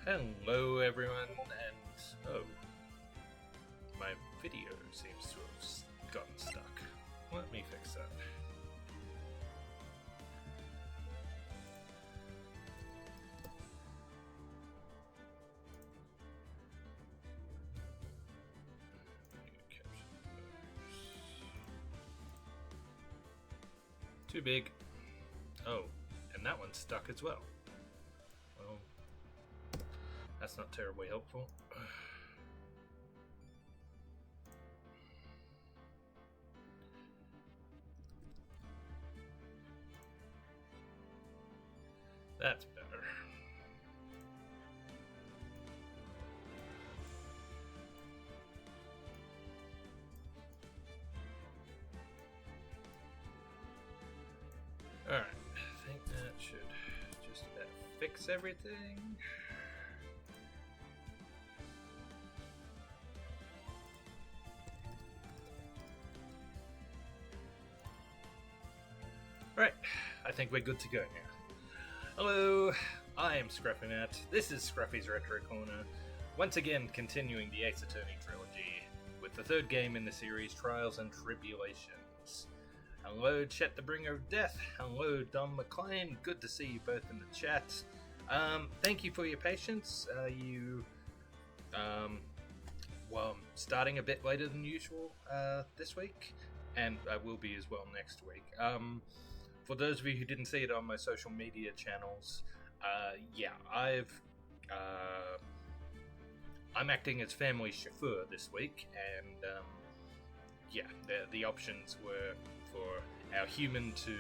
Hello everyone, and oh, my video seems to have gotten stuck. Let me fix that. Too big. Oh, and that one's stuck as well. Well, that's not terribly helpful. That's better. Alright, I think that should just about fix everything. Right, I think we're good to go now. Hello, I am Scruffy. This is Scruffy's Retro Corner, once again continuing the Ace Attorney trilogy, with the third game in the series, Trials and Tribulations. Hello, Chet the Bringer of Death. Hello, Don McLean. Good to see you both in the chat. Thank you for your patience. I'm starting a bit later than usual this week, and I will be as well next week. For those of you who didn't see it on my social media channels, I'm acting as family chauffeur this week, and the options were for our human to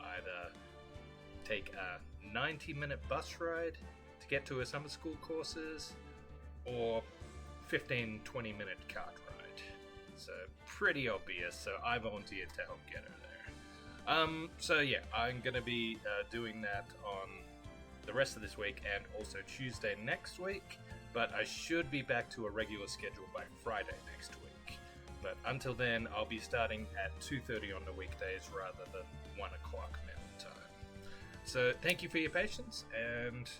either take a 90-minute bus ride to get to her summer school courses, or 15-20 minute cart ride. So pretty obvious, so I volunteered to help get her there. I'm going to be doing that on the rest of this week and also Tuesday next week, but I should be back to a regular schedule by Friday next week. But until then, I'll be starting at 2:30 on the weekdays rather than 1 o'clock mountain time. So thank you for your patience, and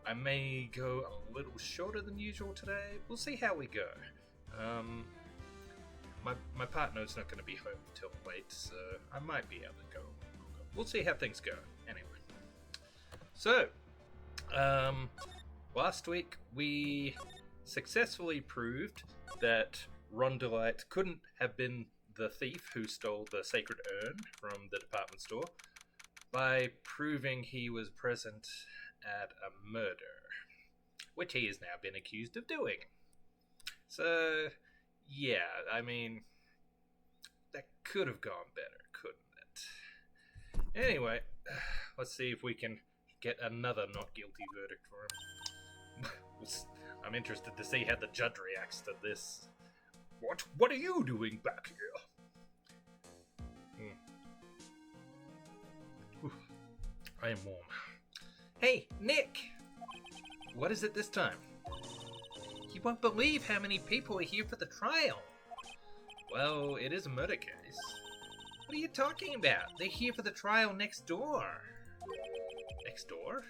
I may go a little shorter than usual today. We'll see how we go. My partner's not going to be home until late, so I might be able to go longer. We'll see how things go. Anyway. So, last week we successfully proved that Ron Delight couldn't have been the thief who stole the sacred urn from the department store by proving he was present at a murder, which he has now been accused of doing. So, yeah, I mean, that could have gone better, couldn't it? Anyway, let's see if we can get another not guilty verdict for him. I'm interested to see how the judge reacts to this. What are you doing back here? I am warm. Hey, Nick! What is it this time? You won't believe how many people are here for the trial. Well, it is a murder case. What are you talking about? They're here for the trial next door. Next door?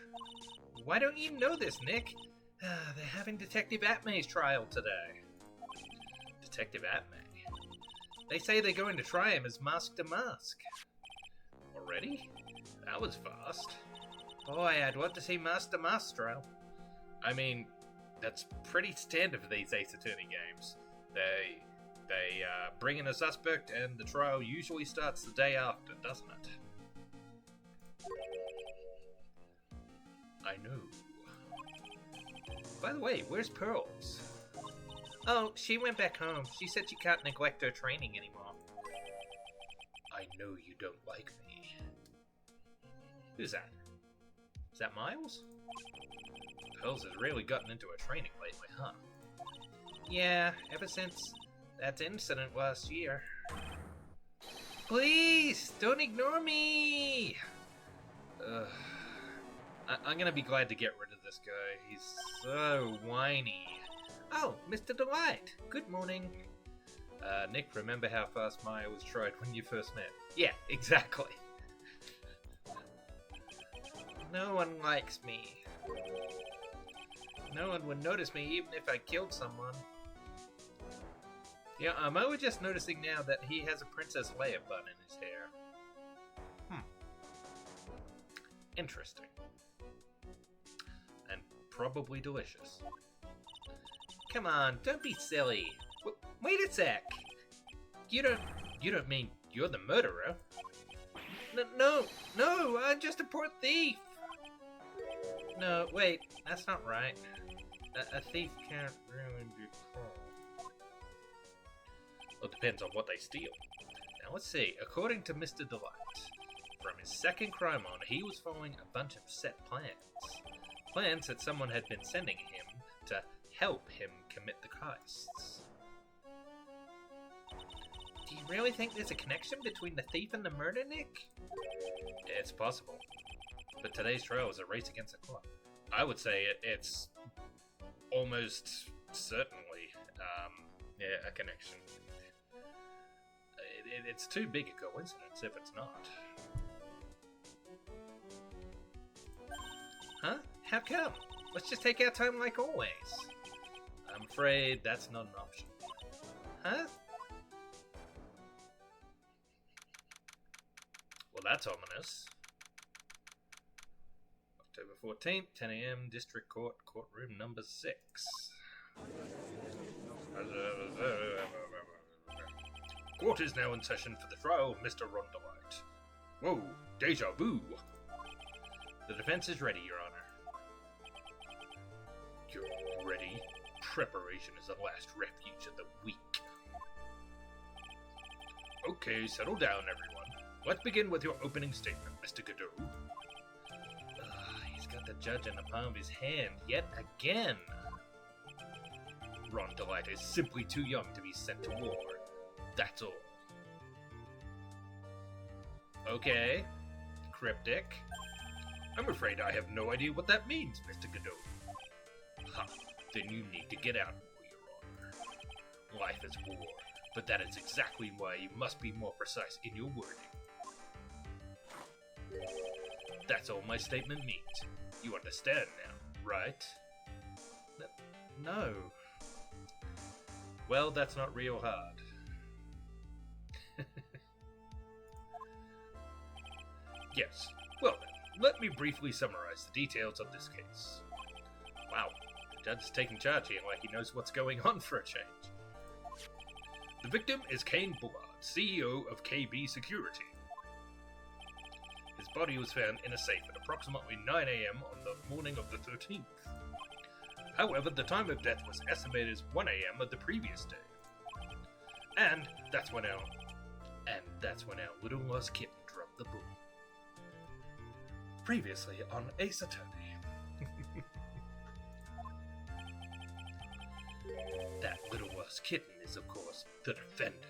Why don't you know this, Nick? They're having Detective Atmay's trial today. Detective Atmay? They say they're going to try him as mask to mask. Already? That was fast. Boy, I'd love to see mask to mask trial. I mean, that's pretty standard for these Ace Attorney games. They bring in a suspect and the trial usually starts the day after, doesn't it? I know. By the way, where's Pearls? Oh, she went back home. She said she can't neglect her training anymore. I know you don't like me. Who's that? Is that Miles? Pearls has really gotten into her training lately, huh? Yeah, ever since that incident last year. Please, don't ignore me! I'm gonna be glad to get rid of this guy. He's so whiny. Oh, Mr. Delight. Good morning. Nick, remember how fast Maya was tried when you first met? Yeah, exactly. No one likes me. No one would notice me even if I killed someone. Yeah, I'm only just noticing now that he has a Princess Leia bun in his hair. Interesting. And probably delicious. Come on, don't be silly. Wait a sec. You don't mean you're the murderer? No, I'm just a poor thief. No, wait, that's not right. A thief can't really be called. Well, it depends on what they steal. Now let's see. According to Mr. Delight, from his second crime on, he was following a bunch of set plans. Plans that someone had been sending him to help him commit the heists. Do you really think there's a connection between the thief and the murder, Nick? It's possible. But today's trial is a race against the clock. I would say it's almost certainly a connection. It's too big a coincidence if it's not. Huh? How come? Let's just take our time like always. I'm afraid that's not an option. Huh? Well, that's ominous. October 14th, 10 a.m., District Court, courtroom number 6. Court is now in session for the trial of Mr. Rondelite. Whoa, deja vu. The defense is ready, Your Honor. You're ready? Preparation is the last refuge of the weak. Okay, settle down, everyone. Let's begin with your opening statement, Mr. Godot. He's got the judge in the palm of his hand yet again. Rondelite is simply too young to be sent to war. That's all. Okay. Cryptic. I'm afraid I have no idea what that means, Mr. Godot. Ha, then you need to get out more, Your Honor. Life is war, but that is exactly why you must be more precise in your wording. That's all my statement means. You understand now, right? No. Well, that's not real hard. Yes. Well then, let me briefly summarize the details of this case. Wow, the judge is taking charge here like he knows what's going on for a change. The victim is Kane Bullard, CEO of KB Security. His body was found in a safe at approximately 9 a.m. on the morning of the 13th. However, the time of death was estimated as 1 a.m. of the previous day. And that's when our little lost kitten dropped the ball. Previously on Ace Attorney. That little lost kitten is, of course, the defendant.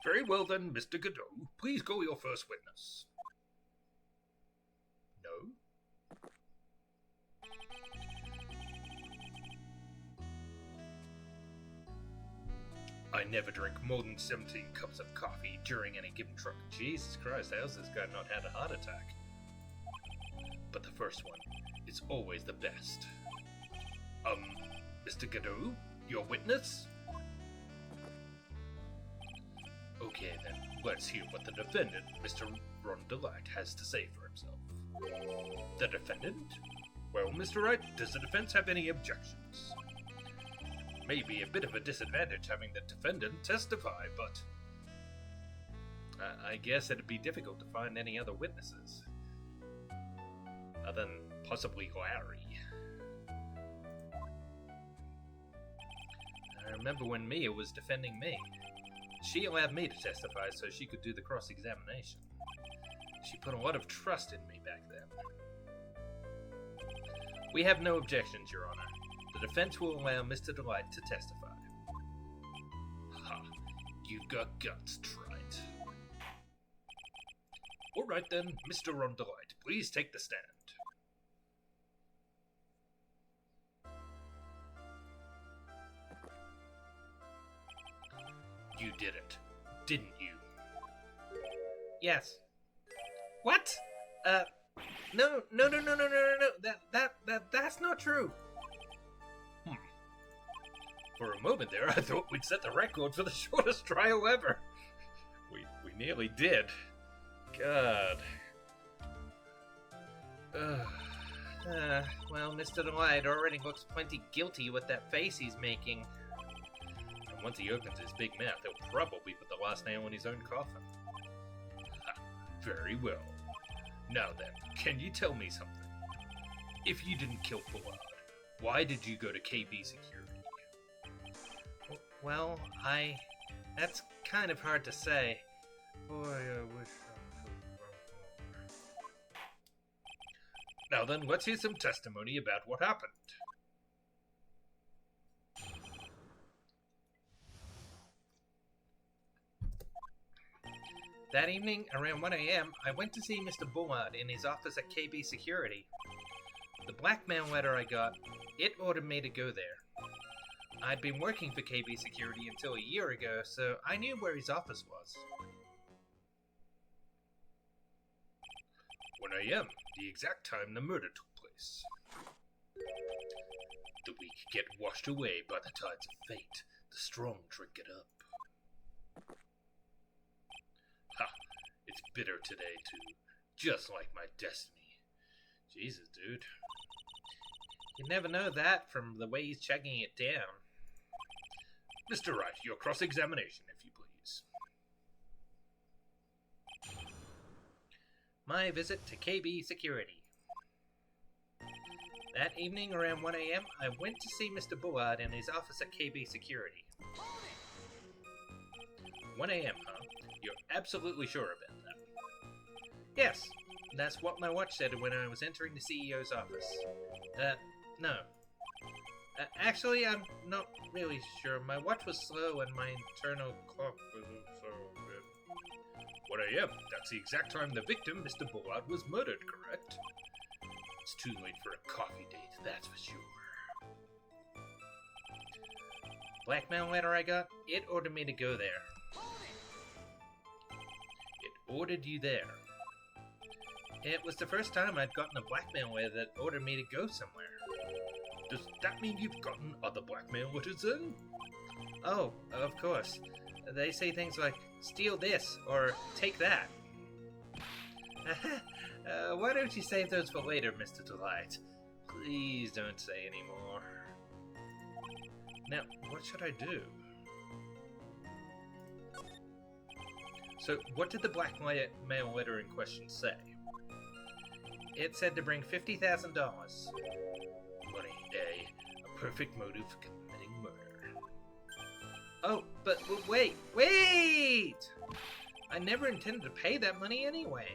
Very well then, Mr. Godot, please call your first witness. No? I never drink more than 17 cups of coffee during any given trial. Jesus Christ, how's this guy not had a heart attack? But the first one is always the best. Mr. Godot, your witness? Okay then, let's hear what the defendant, Mr. Rondelite, has to say for himself. The defendant? Well, Mr. Wright, does the defense have any objections? Maybe a bit of a disadvantage having the defendant testify, but I guess it'd be difficult to find any other witnesses. Other than possibly Larry. I remember when Mia was defending me. She allowed me to testify so she could do the cross-examination. She put a lot of trust in me back then. We have no objections, Your Honor. The defense will allow Mr. Delight to testify. Ha! You've got guts, Trite. Alright then, Mr. Rondelite, please take the stand. You did it, didn't you? Yes. What? No. That's not true. For a moment there, I thought we'd set the record for the shortest trial ever. We nearly did. God. Well, Mr. Delight already looks plenty guilty with that face he's making. And once he opens his big mouth, he'll probably put the last nail in his own coffin. Very well. Now then, can you tell me something? If you didn't kill Bullard, why did you go to KB Security? Well, that's kind of hard to say. Boy, I wish I could remember. Now then, let's hear some testimony about what happened. That evening, around 1 a.m., I went to see Mr. Bullard in his office at KB Security. The blackmail letter I got, it ordered me to go there. I'd been working for KB Security until a year ago, so I knew where his office was. 1 a.m., the exact time the murder took place. The weak get washed away by the tides of fate. The strong drink it up. Ha! It's bitter today, too. Just like my destiny. Jesus, dude. You'd never know that from the way he's chugging it down. Mr. Wright, your cross-examination, if you please. My visit to KB Security. That evening around 1 a.m., I went to see Mr. Bullard in his office at KB Security. 1 a.m., huh? You're absolutely sure about that? Yes, that's what my watch said when I was entering the CEO's office. No. Actually, I'm not really sure. My watch was slow and my internal clock was so good. 1 a.m., that's the exact time the victim, Mr. Bullard, was murdered, correct? It's too late for a coffee date, that's for sure. Blackmail letter I got, it ordered me to go there. It ordered you there. It was the first time I'd gotten a blackmail letter that ordered me to go somewhere. Does that mean you've gotten other blackmail letters in? Oh, of course. They say things like, steal this, or take that. Why don't you save those for later, Mr. Delight? Please don't say any more. Now, what should I do? So, what did the blackmail letter in question say? It said to bring $50,000. Money, a perfect motive for committing murder. Oh, but wait! I never intended to pay that money anyway.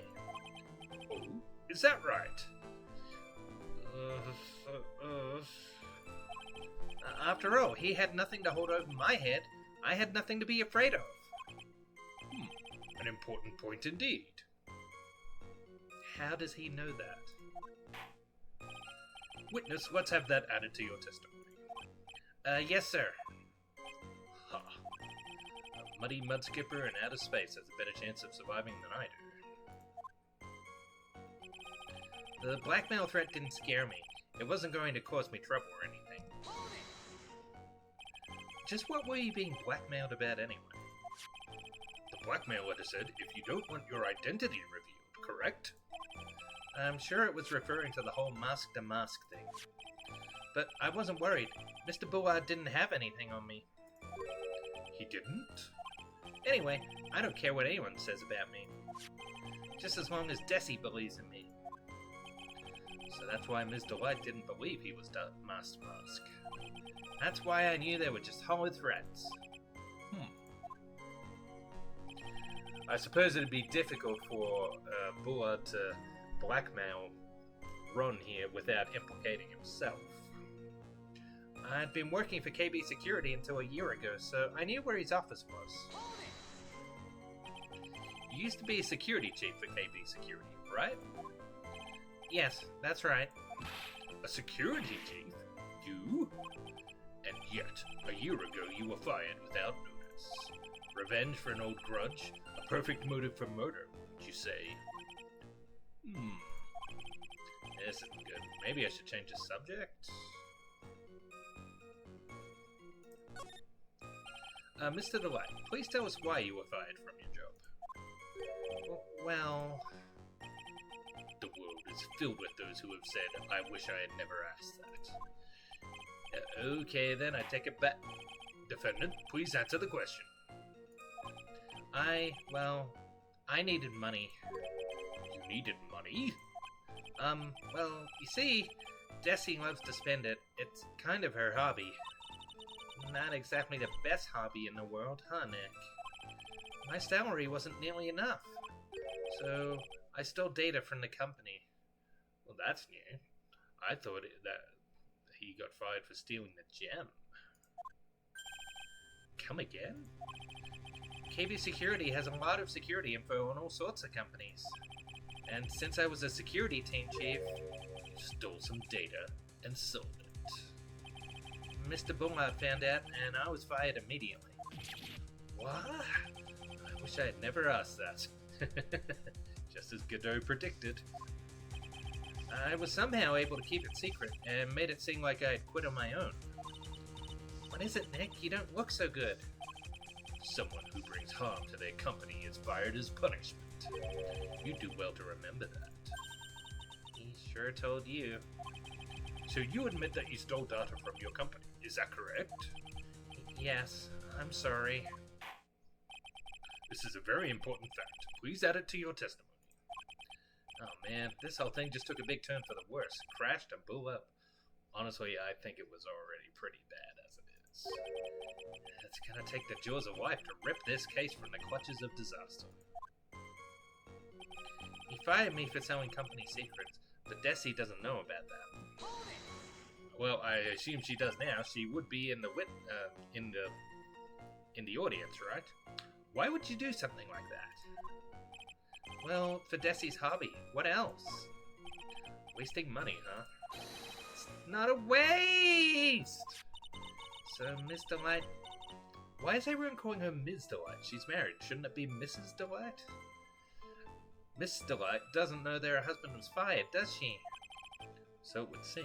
Oh, is that right? After all, he had nothing to hold over my head. I had nothing to be afraid of. An important point indeed. How does he know that? Witness, let's have that added to your testimony. Yes, sir. Ha. A muddy mudskipper in outer space has a better chance of surviving than I do. The blackmail threat didn't scare me. It wasn't going to cause me trouble or anything. Just what were you being blackmailed about anyway? The blackmail letter said, if you don't want your identity revealed, correct? I'm sure it was referring to the whole mask-to-mask thing. But I wasn't worried. Mr. Bullard didn't have anything on me. He didn't? Anyway, I don't care what anyone says about me. Just as long as Desi believes in me. So that's why Ms. Delight didn't believe he was mask-to-mask. That's why I knew they were just hollow threats. I suppose it'd be difficult for Bullard to blackmail Ron here without implicating himself. I'd been working for KB Security until a year ago, so I knew where his office was. You used to be a security chief for KB Security, right? Yes, that's right. A security chief? You? And yet, a year ago you were fired without notice. Revenge for an old grudge? A perfect motive for murder, would you say? This isn't good. Maybe I should change the subject? Mr. Delight, please tell us why you were fired from your job. Well... The world is filled with those who have said, I wish I had never asked that. Okay, then I take it back. Defendant, please answer the question. I needed money. You needed money? Well, you see, Desi loves to spend it. It's kind of her hobby. Not exactly the best hobby in the world, huh, Nick? My salary wasn't nearly enough. So, I stole data from the company. Well, that's new. I thought that he got fired for stealing the gem. Come again? KB Security has a lot of security info on all sorts of companies. And since I was a security team chief, stole some data and sold it. Mr. Bullard found out and I was fired immediately. What? I wish I had never asked that. Just as Godot predicted. I was somehow able to keep it secret and made it seem like I had quit on my own. What is it, Nick? You don't look so good. Someone who brings harm to their company is fired as punishment. You do well to remember that. He sure told you. So you admit that you stole data from your company, is that correct? Yes, I'm sorry. This is a very important fact. Please add it to your testimony. Oh man, this whole thing just took a big turn for the worse. Crashed and blew up. Honestly, I think it was already pretty bad as it is. It's gonna take the jaws of life to rip this case from the clutches of disaster. He fired me for selling company secrets, but Desi doesn't know about that. Well, I assume she does now. She would be in the in the audience, right? Why would you do something like that? Well, for Desi's hobby. What else? Wasting money, huh? It's not a waste! So, Miss Delight... Why is everyone calling her Ms. Delight? She's married. Shouldn't it be Mrs. Delight? Miss Delight doesn't know that her husband was fired, does she? So it would seem.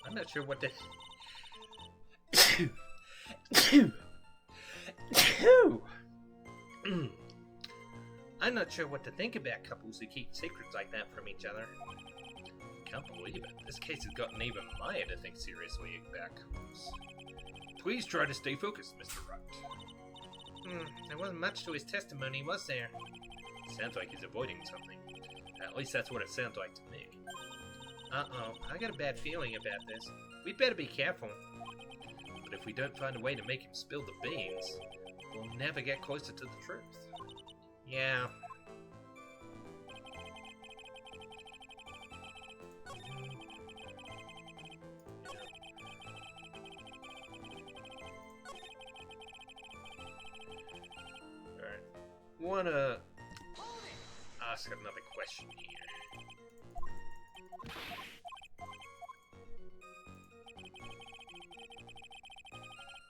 I'm not sure what to... I'm not sure what to think about couples who keep secrets like that from each other. Can't believe it. This case has gotten even Maya to think seriously about couples. Please try to stay focused, Mr. Wright. There wasn't much to his testimony, was there? Sounds like he's avoiding something. At least that's what it sounds like to me. Uh-oh, I got a bad feeling about this. We'd better be careful. But if we don't find a way to make him spill the beans, we'll never get closer to the truth. Yeah. Alright. Wanna ask another question here.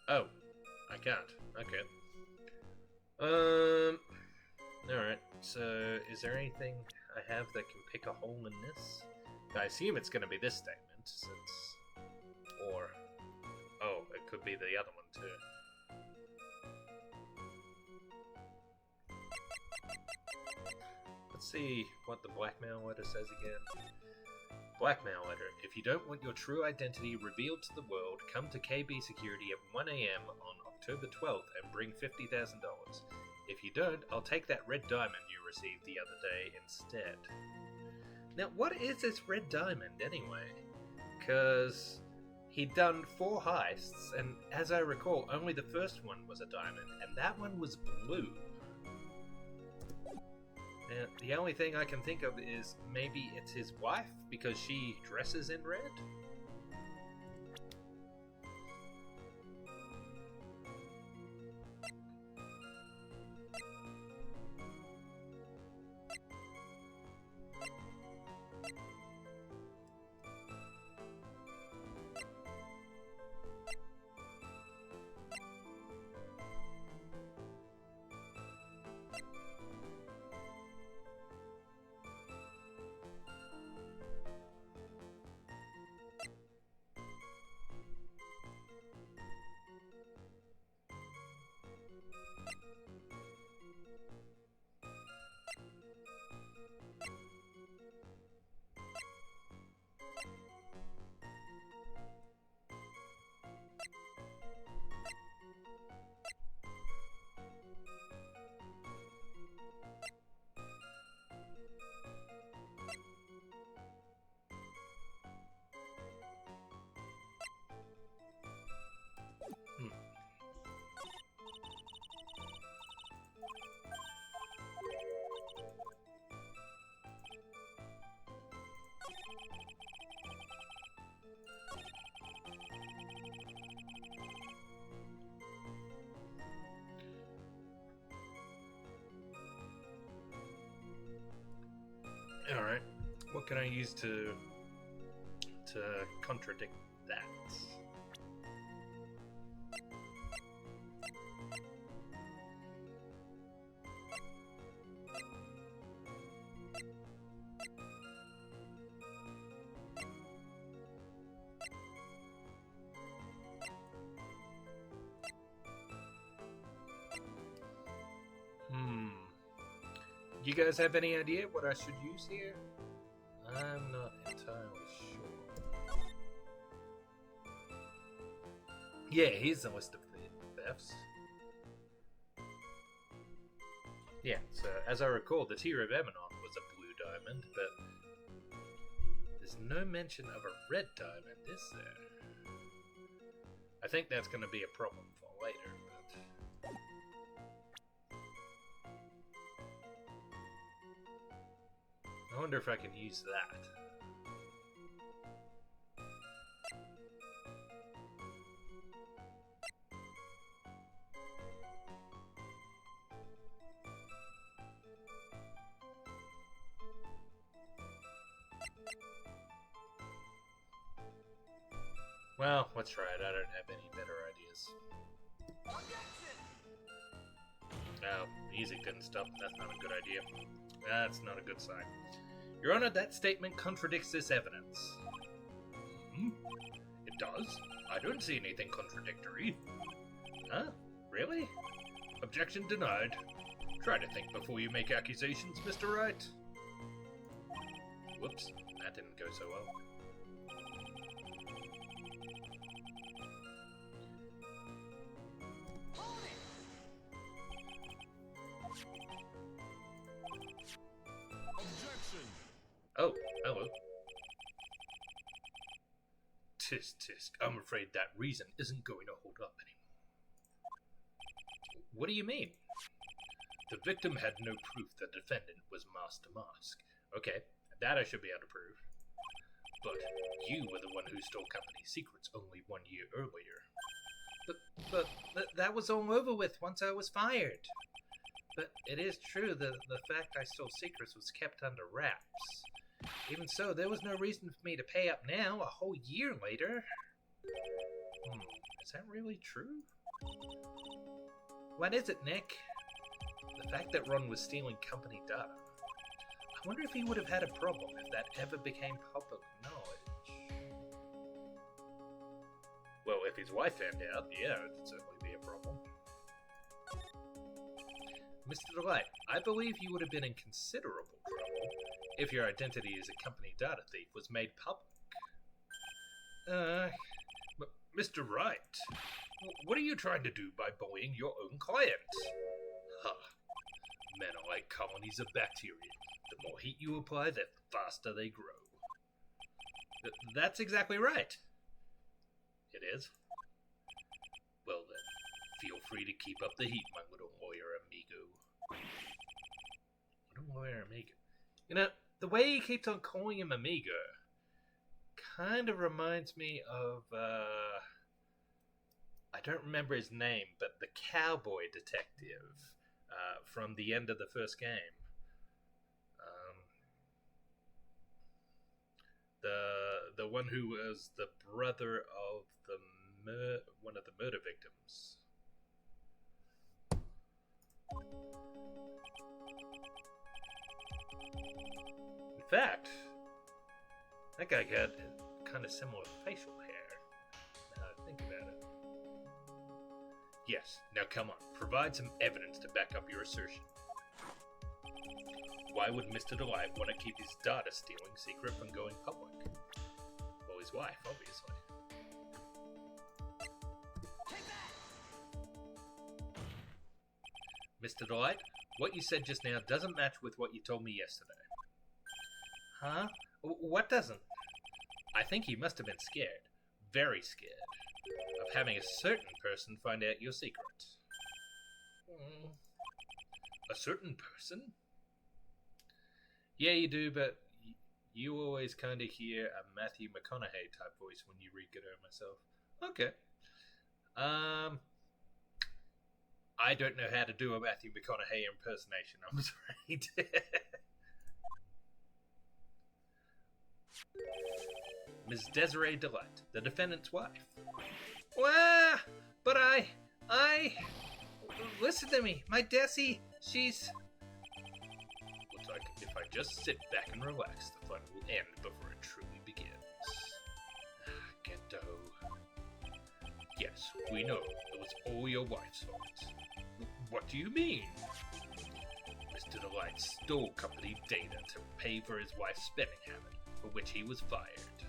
Oh, I can't. Okay. Alright, so is there anything I have that can pick a hole in this? I assume it's gonna be this statement, since... Or... Oh, it could be the other one too. Let's see what the blackmail letter says again. Blackmail letter. If you don't want your true identity revealed to the world, come to KB Security at 1 AM on October 12th and bring $50,000. If you don't, I'll take that red diamond you received the other day instead. Now, what is this red diamond anyway? Because he'd done 4 heists, and as I recall, only the first one was a diamond, and that one was blue. Now, the only thing I can think of is maybe it's his wife, because she dresses in red? What can I use to contradict that? You guys have any idea what I should use here? I'm not entirely sure. Yeah, here's the list of the thefts. Yeah, so as I recall, the Tear of Emanon was a blue diamond, but there's no mention of a red diamond, is there? I think that's going to be a problem for later, but... I wonder if I can use that. Well, let's try it. I don't have any better ideas. Oh, music didn't stop. That's not a good idea. That's not a good sign. Your Honor, that statement contradicts this evidence. It does? I don't see anything contradictory. Huh? Really? Objection denied. Try to think before you make accusations, Mr. Wright. Whoops, that didn't go so well. Oh, hello. Tisk, tisk. I'm afraid that reason isn't going to hold up anymore. What do you mean? The victim had no proof the defendant was Master Mask. Okay, that I should be able to prove. But you were the one who stole company secrets only 1 year earlier. But that was all over with once I was fired. But it is true that the fact I stole secrets was kept under wraps. Even so, there was no reason for me to pay up now, a whole year later. Is that really true? What is it, Nick? The fact that Ron was stealing company data. I wonder if he would have had a problem if that ever became public knowledge. Well, if his wife found out, yeah, it'd certainly be a problem. Mr. Delight, I believe you would have been in considerable trouble if your identity as a company data thief was made public. Mr. Wright, what are you trying to do by bullying your own clients? Men are like colonies of bacteria. The more heat you apply, the faster they grow. That's exactly right. It is? Well then, feel free to keep up the heat, my little lawyer amigo. Little lawyer amigo. You know, the way he keeps on calling him amigo kind of reminds me of, I don't remember his name, but the cowboy detective from the end of the first game. The one who was the brother of one of the murder victims. In fact, that guy got kind of similar facial hair, now that I think about it. Yes, now come on, provide some evidence to back up your assertion. Why would Mr. Delight want to keep his data stealing secret from going public? Well, his wife, obviously. Mr. Delight, what you said just now doesn't match with what you told me yesterday. Huh? What doesn't? I think you must have been scared. Very scared. Of having a certain person find out your secret. A certain person? Yeah, you do, but you always kind of hear a Matthew McConaughey type voice when you read Good Earn Myself. Okay. I don't know how to do a Matthew McConaughey impersonation, I'm afraid. Ms. Desiree Delight, the defendant's wife. Wah! But listen to me. My Desi, she's... Looks like if I just sit back and relax, the fun will end before it truly begins. Ghetto. Yes, we know. It was all your wife's fault. What do you mean? Mr. Delight stole company data to pay for his wife's spending habit, for which he was fired.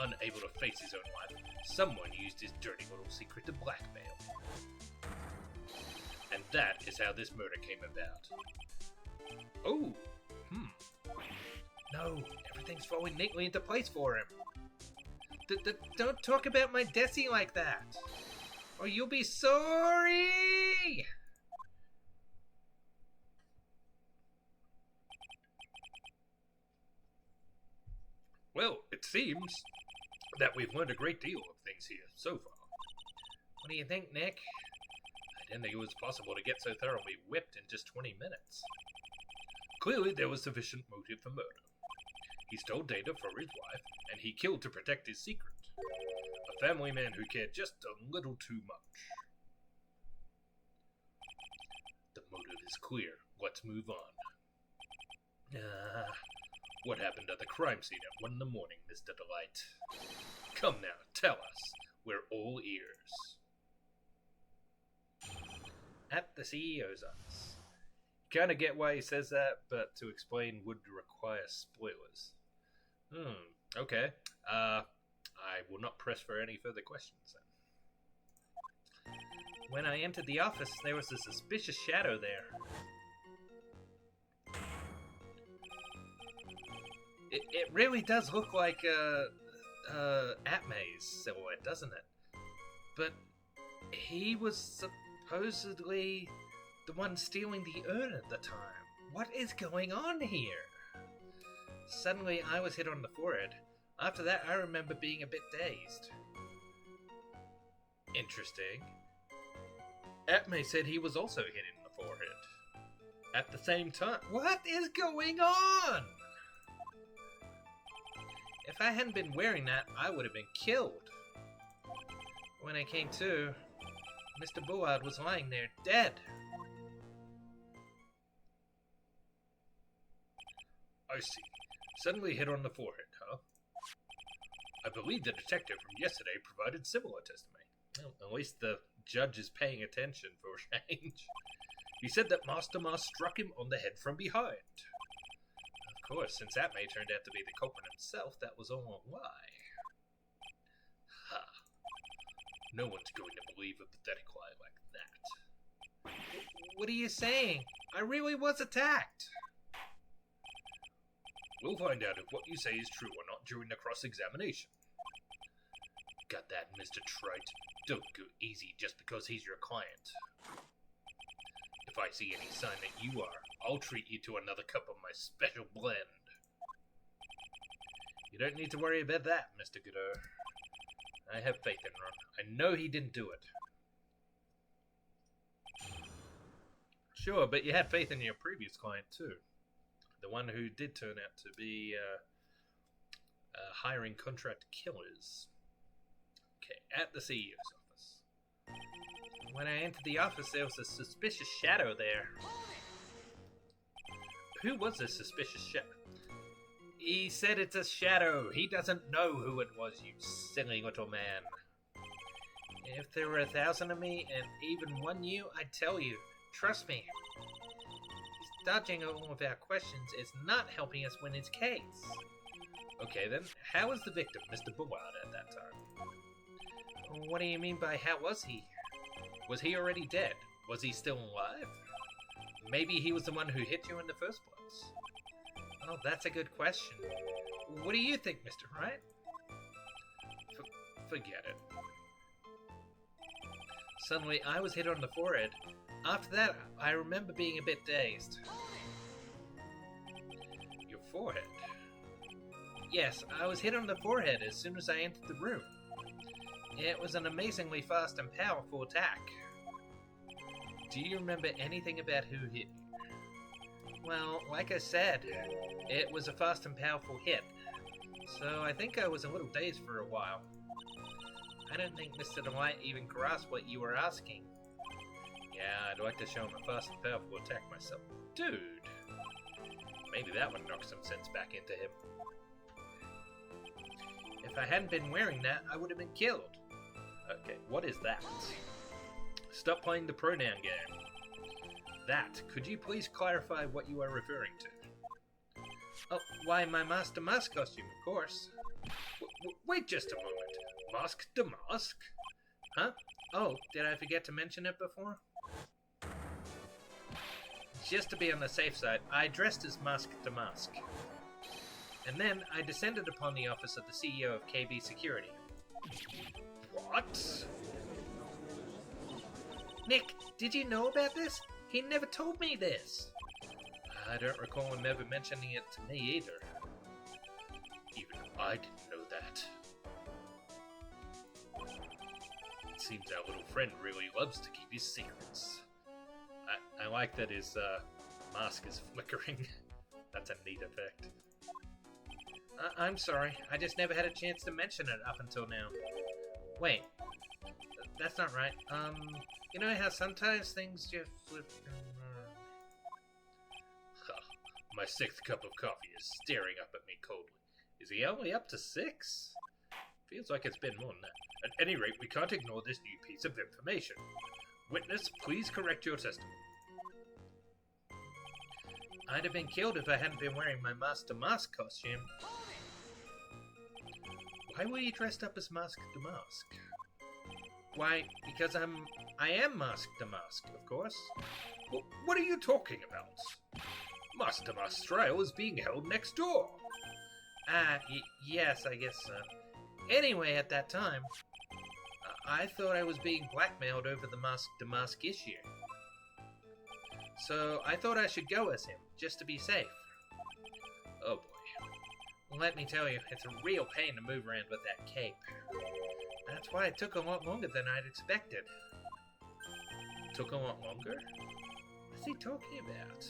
Unable to face his own wife, someone used his dirty little secret to blackmail. And that is how this murder came about. Oh, No, everything's falling neatly into place for him. Don't talk about my Desi like that, or you'll be sorry! Well, it seems that we've learned a great deal of things here so far. What do you think, Nick? I didn't think it was possible to get so thoroughly whipped in just 20 minutes. Clearly, there was sufficient motive for murder. He stole data for his wife, and he killed to protect his secret. A family man who cared just a little too much. The motive is clear. Let's move on. What happened at the crime scene at 1 in the morning, Mr. Delight? Come now, tell us. We're all ears. At the CEO's office. Kinda get why he says that, but to explain would require spoilers. Okay. I will not press for any further questions then. When I entered the office, there was a suspicious shadow there. It really does look like Atmay's silhouette, doesn't it? But he was supposedly the one stealing the urn at the time. What is going on here? Suddenly, I was hit on the forehead. After that, I remember being a bit dazed. Interesting. Atmay said he was also hit in the forehead. At the same time. What is going on? If I hadn't been wearing that, I would have been killed. When I came to, Mr. Bullard was lying there, dead. I see. Suddenly hit on the forehead, huh? I believe the detective from yesterday provided similar testimony. Well, at least the judge is paying attention for a change. He said that Master Ma struck him on the head from behind. Of course, since Atmay turned out to be the culprit himself, that was all a lie. Ha. No one's going to believe a pathetic lie like that. What are you saying? I really was attacked. We'll find out if what you say is true or not during the cross-examination. Got that, Mr. Trite? Don't go easy just because he's your client. If I see any sign that you are, I'll treat you to another cup of my special blend. You don't need to worry about that, Mr. Godot. I have faith in Ron. I know he didn't do it. Sure, but you had faith in your previous client, too. The one who did turn out to be hiring contract killers. Okay, at the CEO's office. When I entered the office, there was a suspicious shadow there. Who was this suspicious shadow? He said it's a shadow. He doesn't know who it was, you silly little man. If there were 1,000 of me, and even one you, I'd tell you. Trust me. Dodging all of our questions is not helping us win his case. Okay then, how was the victim, Mr. Bullard, at that time? What do you mean by how was he? Was he already dead? Was he still alive? Maybe he was the one who hit you in the first place. Oh, that's a good question. What do you think, Mr. Wright? Forget it. Suddenly, I was hit on the forehead. After that, I remember being a bit dazed. Your forehead? Yes, I was hit on the forehead as soon as I entered the room. It was an amazingly fast and powerful attack. Do you remember anything about who hit you? Well, like I said, it was a fast and powerful hit. So I think I was a little dazed for a while. I don't think Mr. Dwight even grasped what you were asking. Yeah, I'd like to show him a fast and powerful attack myself. Dude! Maybe that would knock some sense back into him. If I hadn't been wearing that, I would have been killed. Okay, what is that? Stop playing the pronoun game. That, could you please clarify what you are referring to? Oh, why, my Master Mask costume, of course. Wait just a moment. Mask to Mask? Huh? Oh, did I forget to mention it before? Just to be on the safe side, I dressed as Mask to Mask. And then I descended upon the office of the CEO of KB Security. What? Nick, did you know about this? He never told me this. I don't recall him ever mentioning it to me either. Even I didn't know that. It seems our little friend really loves to keep his secrets. I like that his mask is flickering. That's a neat effect. I'm sorry, I just never had a chance to mention it up until now. Wait, that's not right. You know how sometimes things just slip your mind? My 6th cup of coffee is staring up at me coldly. Is he only up to 6? Feels like it's been more than that. At any rate, we can't ignore this new piece of information. Witness, please correct your testimony. I'd have been killed if I hadn't been wearing my Mask to Mask costume. Why were you dressed up as Mask to Mask? Why, because I am Mask to Mask, of course. What are you talking about? Mask to Mask trial is being held next door. Yes, I guess so. Anyway, at that time, I thought I was being blackmailed over the Mask to Mask issue. So I thought I should go as him, just to be safe. Oh boy. Let me tell you, it's a real pain to move around with that cape. That's why it took a lot longer than I'd expected. Took a lot longer? What's he talking about?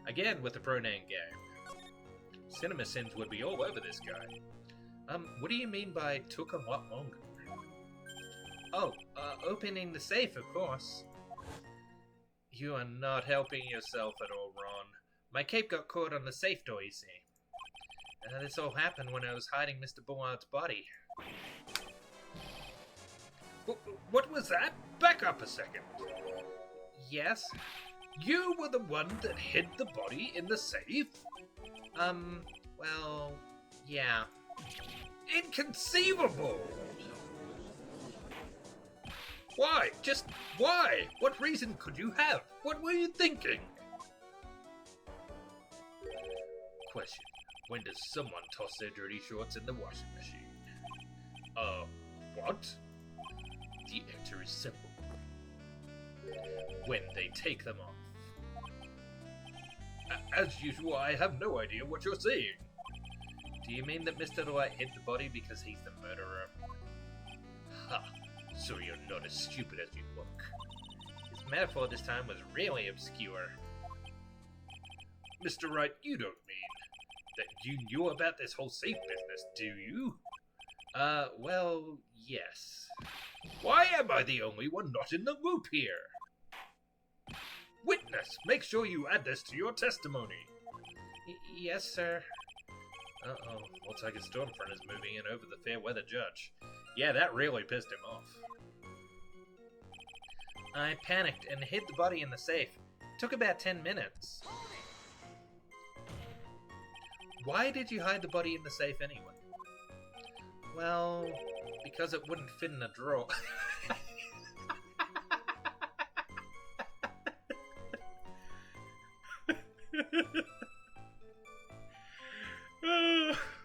Again, with the pronoun game. Cinema Sins would be all over this guy. What do you mean by took a lot longer? Oh, opening the safe, of course. You are not helping yourself at all, Ron. My cape got caught on the safe door, you see. This all happened when I was hiding Mr. Bullard's body. What was that? Back up a second. Yes? You were the one that hid the body in the safe? Well, yeah. Inconceivable! Why? Just why? What reason could you have? What were you thinking? Question. When does someone toss their dirty shorts in the washing machine? What? The answer is simple. When they take them off. As usual, I have no idea what you're saying. Do you mean that Mr. Dwight hid the body because he's the murderer? Ha! So you're not as stupid as you look. His metaphor this time was really obscure. Mr. Wright, you don't mean that you knew about this whole safe business, do you? Well, yes. Why am I the only one not in the loop here? Witness, make sure you add this to your testimony. Yes, sir. Uh-oh, looks like his stormfront is moving in over the fair weather judge. Yeah, that really pissed him off. I panicked and hid the body in the safe. Took about 10 minutes. Why did you hide the body in the safe anyway? Well, because it wouldn't fit in a drawer.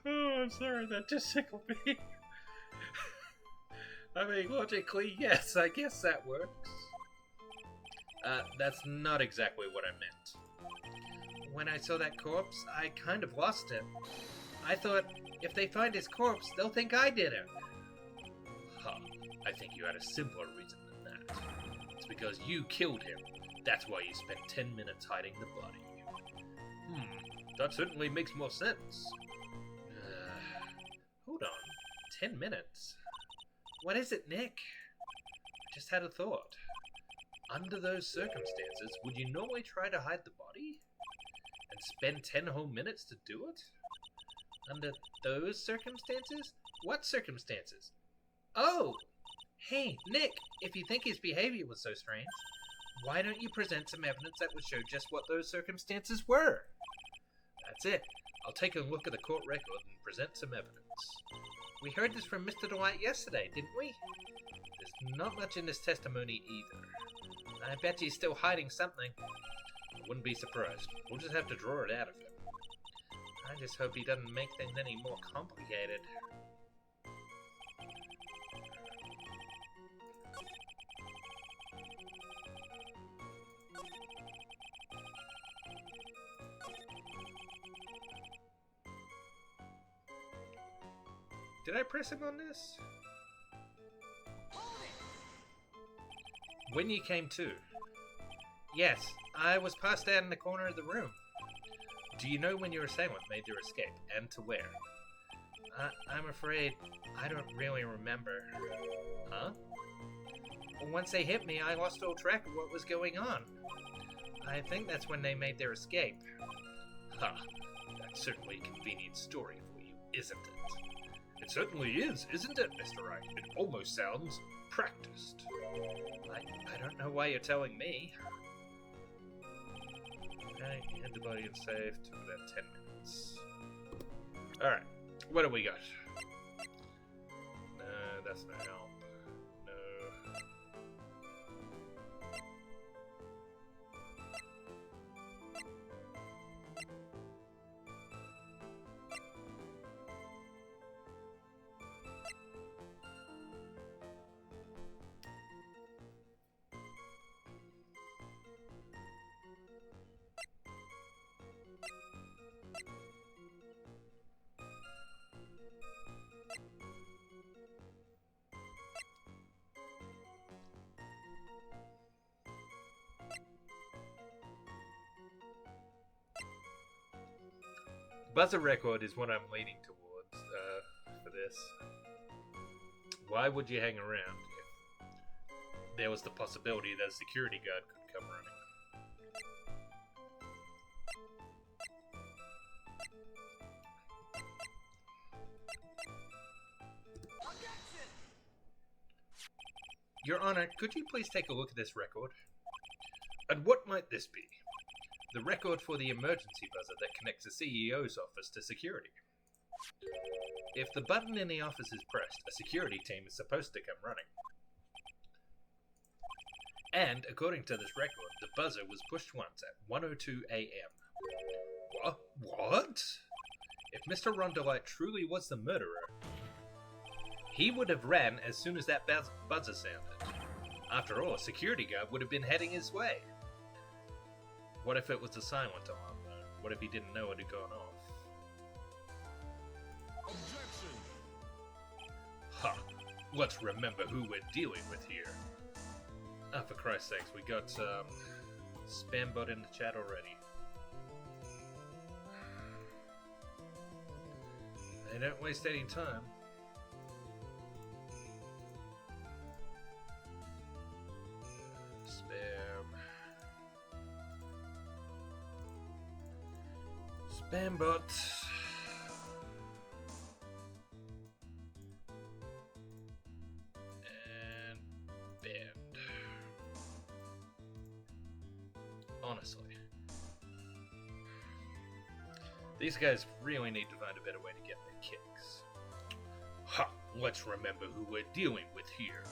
I'm sorry, that just tickled me. I mean, logically, yes, I guess that works. That's not exactly what I meant. When I saw that corpse, I kind of lost it. I thought, if they find his corpse, they'll think I did it. Huh, I think you had a simpler reason than that. It's because you killed him. That's why you spent 10 minutes hiding the body. That certainly makes more sense. 10 minutes? What is it, Nick? I just had a thought. Under those circumstances, would you normally try to hide the body? And spend 10 whole minutes to do it? Under those circumstances? What circumstances? Oh! Hey, Nick, if you think his behavior was so strange, why don't you present some evidence that would show just what those circumstances were? That's it. I'll take a look at the court record and present some evidence. We heard this from Mr. Dwight yesterday, didn't we? There's not much in this testimony either. I bet he's still hiding something. I wouldn't be surprised. We'll just have to draw it out of him. I just hope he doesn't make things any more complicated. Did I press him on this? When you came to? Yes, I was passed out in the corner of the room. Do you know when your assailant made their escape, and to where? I'm afraid I don't really remember. Huh? Well, once they hit me, I lost all track of what was going on. I think that's when they made their escape. Ha! That's certainly a convenient story for you, isn't it? It certainly is, isn't it, Mr. Wright? It almost sounds practiced. I don't know why you're telling me. Okay, hit the body and save. Took about 10 minutes. Alright, what do we got? No, that's not help. No. Buzzer record is what I'm leaning towards for this. Why would you hang around if there was the possibility that a security guard could come running? Your Honor, could you please take a look at this record? And what might this be? The record for the emergency buzzer that connects the CEO's office to security. If the button in the office is pressed, a security team is supposed to come running. And, according to this record, the buzzer was pushed once at 1:02 a.m. What? If Mr. Rondelite truly was the murderer, he would have ran as soon as that buzzer sounded. After all, a security guard would have been heading his way. What if it was a silent alarm, though? What if he didn't know it had gone off? Objection! Ha! Let's remember who we're dealing with here. Ah, for Christ's sakes, we got Spambot in the chat already. They don't waste any time. Spambot. And banned. Honestly. These guys really need to find a better way to get their kicks. Ha! Let's remember who we're dealing with here.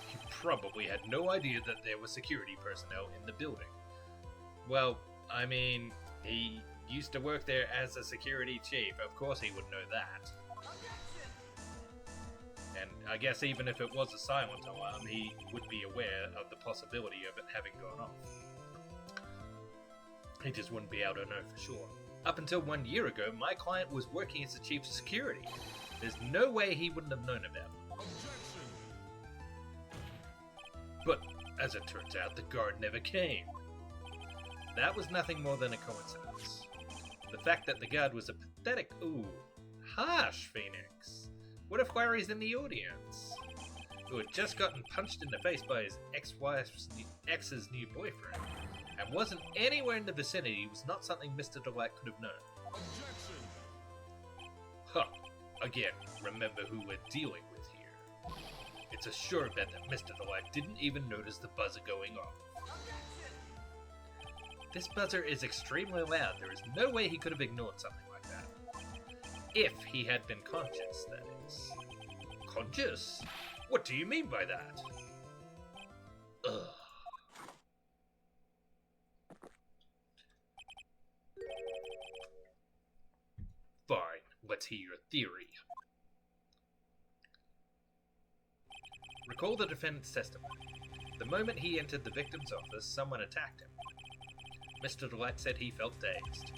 He probably had no idea that there were security personnel in the building. Well, I mean, he used to work there as a security chief. Of course he would know that. And I guess even if it was a silent alarm, he would be aware of the possibility of it having gone off. He just wouldn't be able to know for sure. Up until 1 year ago, my client was working as the chief of security. There's no way he wouldn't have known about it. But, as it turns out, the guard never came. That was nothing more than a coincidence. The fact that the guard was a pathetic... Ooh, harsh, Phoenix. What if Larry's in the audience? Who had just gotten punched in the face by his ex's new boyfriend, and wasn't anywhere in the vicinity, was not something Mr. Delight could have known. Objection! Huh. Again, remember who we're dealing with here. It's a sure bet that Mr. Delight didn't even notice the buzzer going off. This buzzer is extremely loud. There is no way he could have ignored something like that. If he had been conscious, that is. Conscious? What do you mean by that? Ugh. Fine, let's hear your theory. Recall the defendant's testimony. The moment he entered the victim's office, someone attacked him. Mr. Delight said he felt dazed.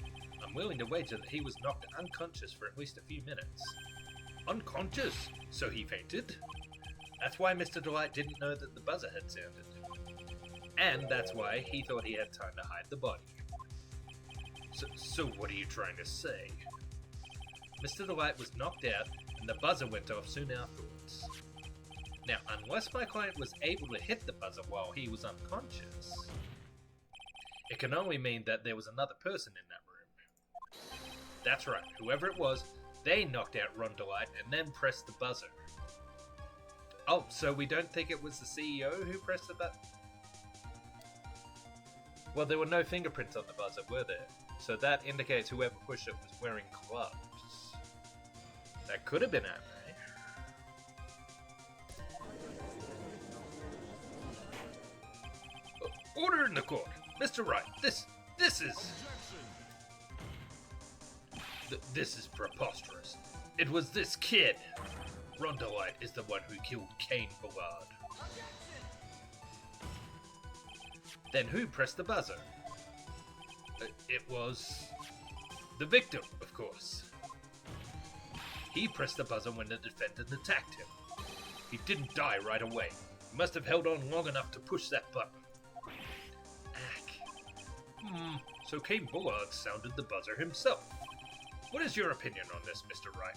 I'm willing to wager that he was knocked unconscious for at least a few minutes. Unconscious? So he fainted? That's why Mr. Delight didn't know that the buzzer had sounded. And that's why he thought he had time to hide the body. So what are you trying to say? Mr. Delight was knocked out, and the buzzer went off soon afterwards. Now, unless my client was able to hit the buzzer while he was unconscious, it can only mean that there was another person in that room. That's right, whoever it was, they knocked out Ron Delight and then pressed the buzzer. Oh, so we don't think it was the CEO who pressed the button? Well, there were no fingerprints on the buzzer, were there? So that indicates whoever pushed it was wearing gloves. That could have been Anne. Order in the court. Mr. Wright, this is... This is preposterous. It was this kid. Ron Delight is the one who killed Kane Bullard. Then who pressed the buzzer? It was... the victim, of course. He pressed the buzzer when the defendant attacked him. He didn't die right away. He must have held on long enough to push that button. So Kane Bullard sounded the buzzer himself. What is your opinion on this, Mr. Wright?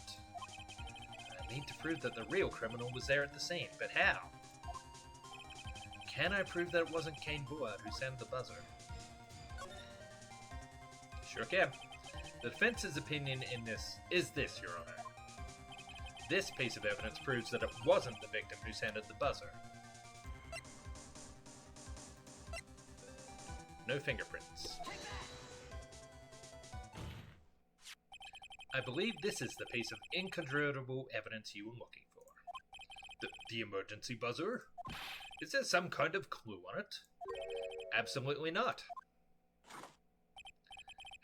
I need to prove that the real criminal was there at the scene, but how? Can I prove that it wasn't Kane Bullard who sounded the buzzer? Sure can. The defense's opinion in this is this, Your Honor. This piece of evidence proves that it wasn't the victim who sounded the buzzer. No fingerprints. I believe this is the piece of incontrovertible evidence you were looking for. The emergency buzzer? Is there some kind of clue on it? Absolutely not.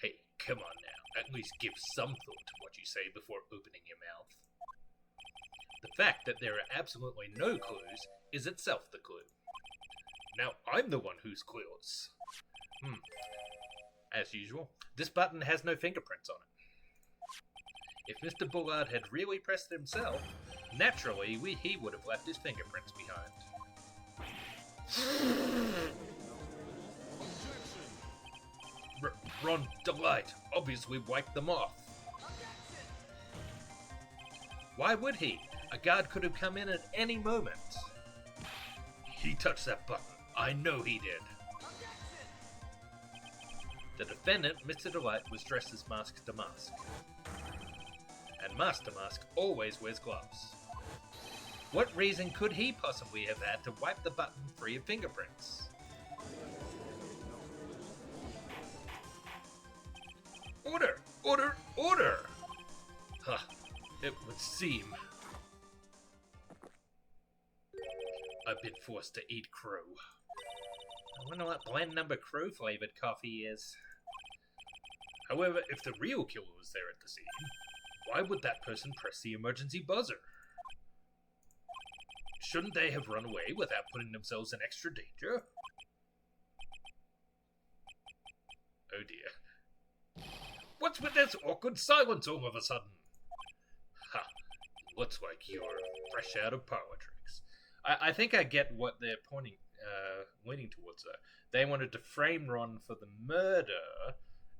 Hey, come on now. At least give some thought to what you say before opening your mouth. The fact that there are absolutely no clues is itself the clue. Now I'm the one who's clueless. As usual, this button has no fingerprints on it. If Mr. Bullard had really pressed it himself, naturally he would have left his fingerprints behind. Ron Delight obviously wiped them off. Why would he? A guard could have come in at any moment. He touched that button. I know he did. The defendant, Mr. Delight, was dressed as Mask to Mask. And Mask to Mask always wears gloves. What reason could he possibly have had to wipe the button free of fingerprints? Order! Order! Order! Huh. It would seem. I've been forced to eat crow. I wonder what blend number crow flavored coffee is. However, if the real killer was there at the scene, why would that person press the emergency buzzer? Shouldn't they have run away without putting themselves in extra danger? Oh dear. What's with this awkward silence all of a sudden? Ha! Looks like you're fresh out of parlor tricks. I think I get what they're leaning towards there. They wanted to frame Ron for the murder,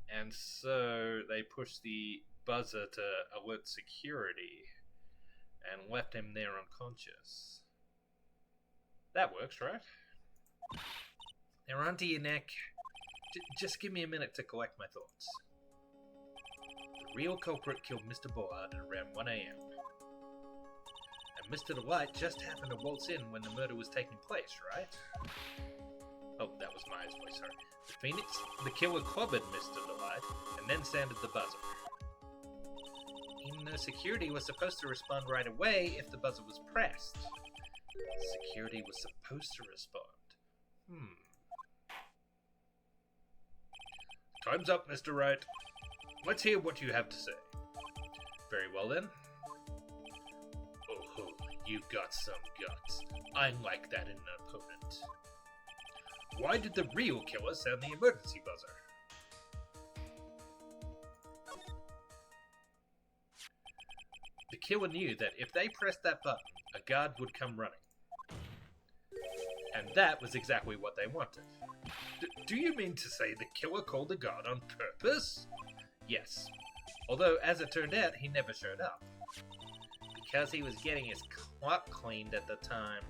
and so they pushed the buzzer to alert security. and left him there unconscious. That works, right? Now onto your neck. Just give me a minute to collect my thoughts. The real culprit killed Mr. Bullard at around 1 a.m. And Mr. Delight just happened to waltz in when the murder was taking place, right? Oh, that was Maya's voice, sorry. The killer clobbered Mr. Delight and then sounded the buzzer. Even though security was supposed to respond right away if the buzzer was pressed. Security was supposed to respond. Time's up, Mr. Wright. Let's hear what you have to say. Very well then. Oh, you've got some guts. I like that in an opponent. Why did the real killer sound the emergency buzzer? The killer knew that if they pressed that button, a guard would come running. And that was exactly what they wanted. Do you mean to say the killer called the guard on purpose? Yes. Although, as it turned out, he never showed up. Because he was getting his clock cleaned at the time.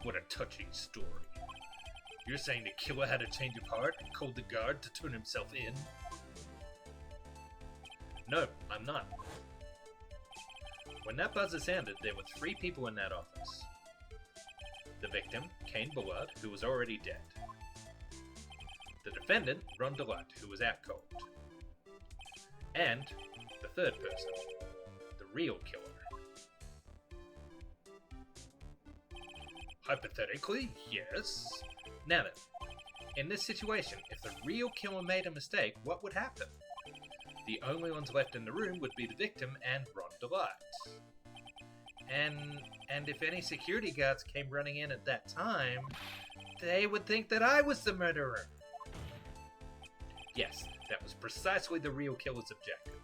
What a touching story. You're saying the killer had a change of heart and called the guard to turn himself in? No, I'm not. When that buzzer sounded, there were 3 people in that office. The victim, Kane Bullard, who was already dead. The defendant, Ron Delight, who was out cold. And the third person, the real killer. Hypothetically, yes. Now then, in this situation, if the real killer made a mistake, what would happen? The only ones left in the room would be the victim and Ron Delight. And if any security guards came running in at that time, they would think that I was the murderer. Yes, that was precisely the real killer's objective.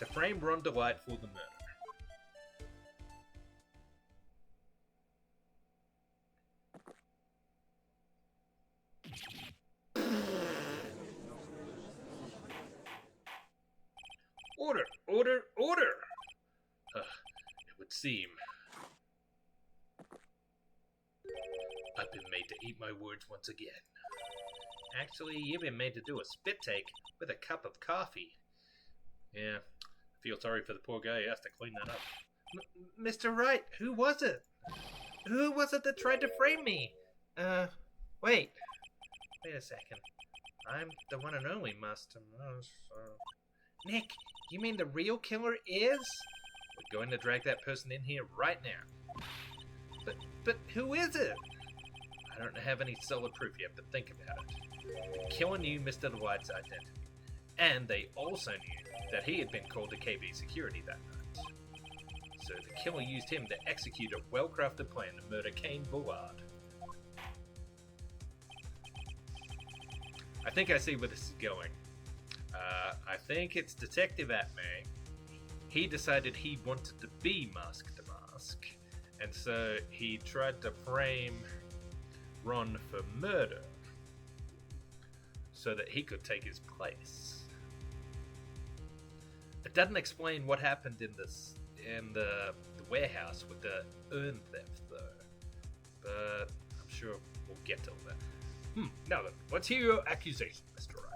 To frame Ron Delight for the murder. Order! Order! Order! It would seem I've been made to eat my words once again. Actually, you've been made to do a spit take with a cup of coffee. Yeah, I feel sorry for the poor guy who has to clean that up. Mr. Wright, who was it? Who was it that tried to frame me? Wait a second. I'm the one and only Master Mouse. Nick, you mean the real killer is? We're going to drag that person in here right now. But who is it? I don't have any solid proof yet, but think about it. The killer knew Mr. Delight's identity, and they also knew that he had been called to KB security that night. So the killer used him to execute a well-crafted plan to murder Kane Bullard. I think I see where this is going. I think it's Detective Atmay. He decided he wanted to be Mask to Mask, and so he tried to frame Ron for murder so that he could take his place. It doesn't explain what happened in the warehouse with the urn theft, though. But I'm sure we'll get to that. Now then, let's hear your accusation, Mr. Wright.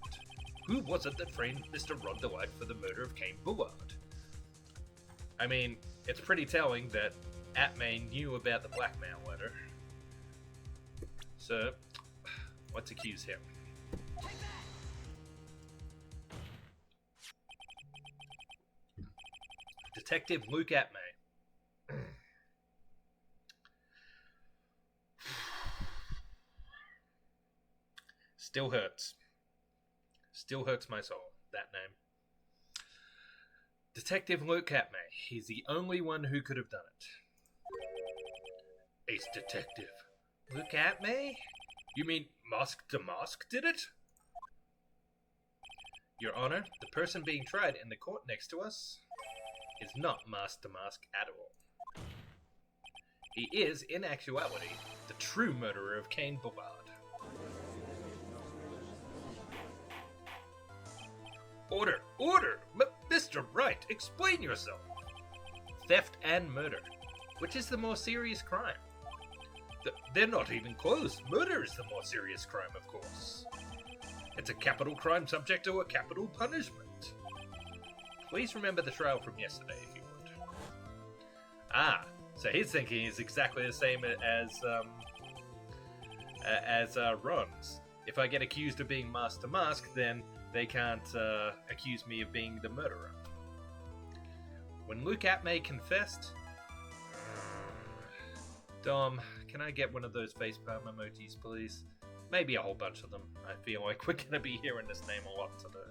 Who was it that framed Mr. Ron Delight for the murder of Kane Bullard? I mean, it's pretty telling that Atmay knew about the blackmail letter. So, let's accuse him. Detective Luke Atmay. Still hurts. Still hurts my soul, that name. Detective Luke Atmay. He's the only one who could have done it. Ace Detective. Luke Atmay? You mean Mask to Mask did it? Your Honor, the person being tried in the court next to us is not Mask to Mask at all. He is, in actuality, the true murderer of Kane Bullard. Order! Order! Mr. Wright, explain yourself. Theft and murder. Which is the more serious crime? They're not even close. Murder is the more serious crime, of course. It's a capital crime subject to a capital punishment. Please remember the trial from yesterday, if you would. Ah, so his thinking is exactly the same as Ron's. If I get accused of being Mask to Mask, then they can't accuse me of being the murderer. When Luke Atmay confessed... Dom, can I get one of those facepalm emojis, please? Maybe a whole bunch of them. I feel like we're going to be hearing this name a lot today.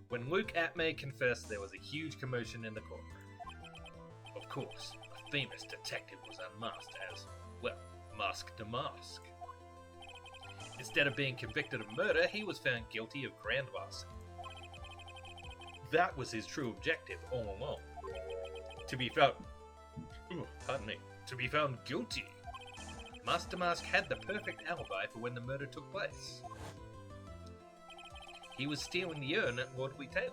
When Luke Atmay confessed, there was a huge commotion in the courtroom. Of course, a famous detective was unmasked as, well, Mask to Mask. Instead of being convicted of murder, he was found guilty of grand larceny. That was his true objective all along. To be found... To be found guilty. Mask to Mask had the perfect alibi for when the murder took place. He was stealing the urn at Lord Taylor.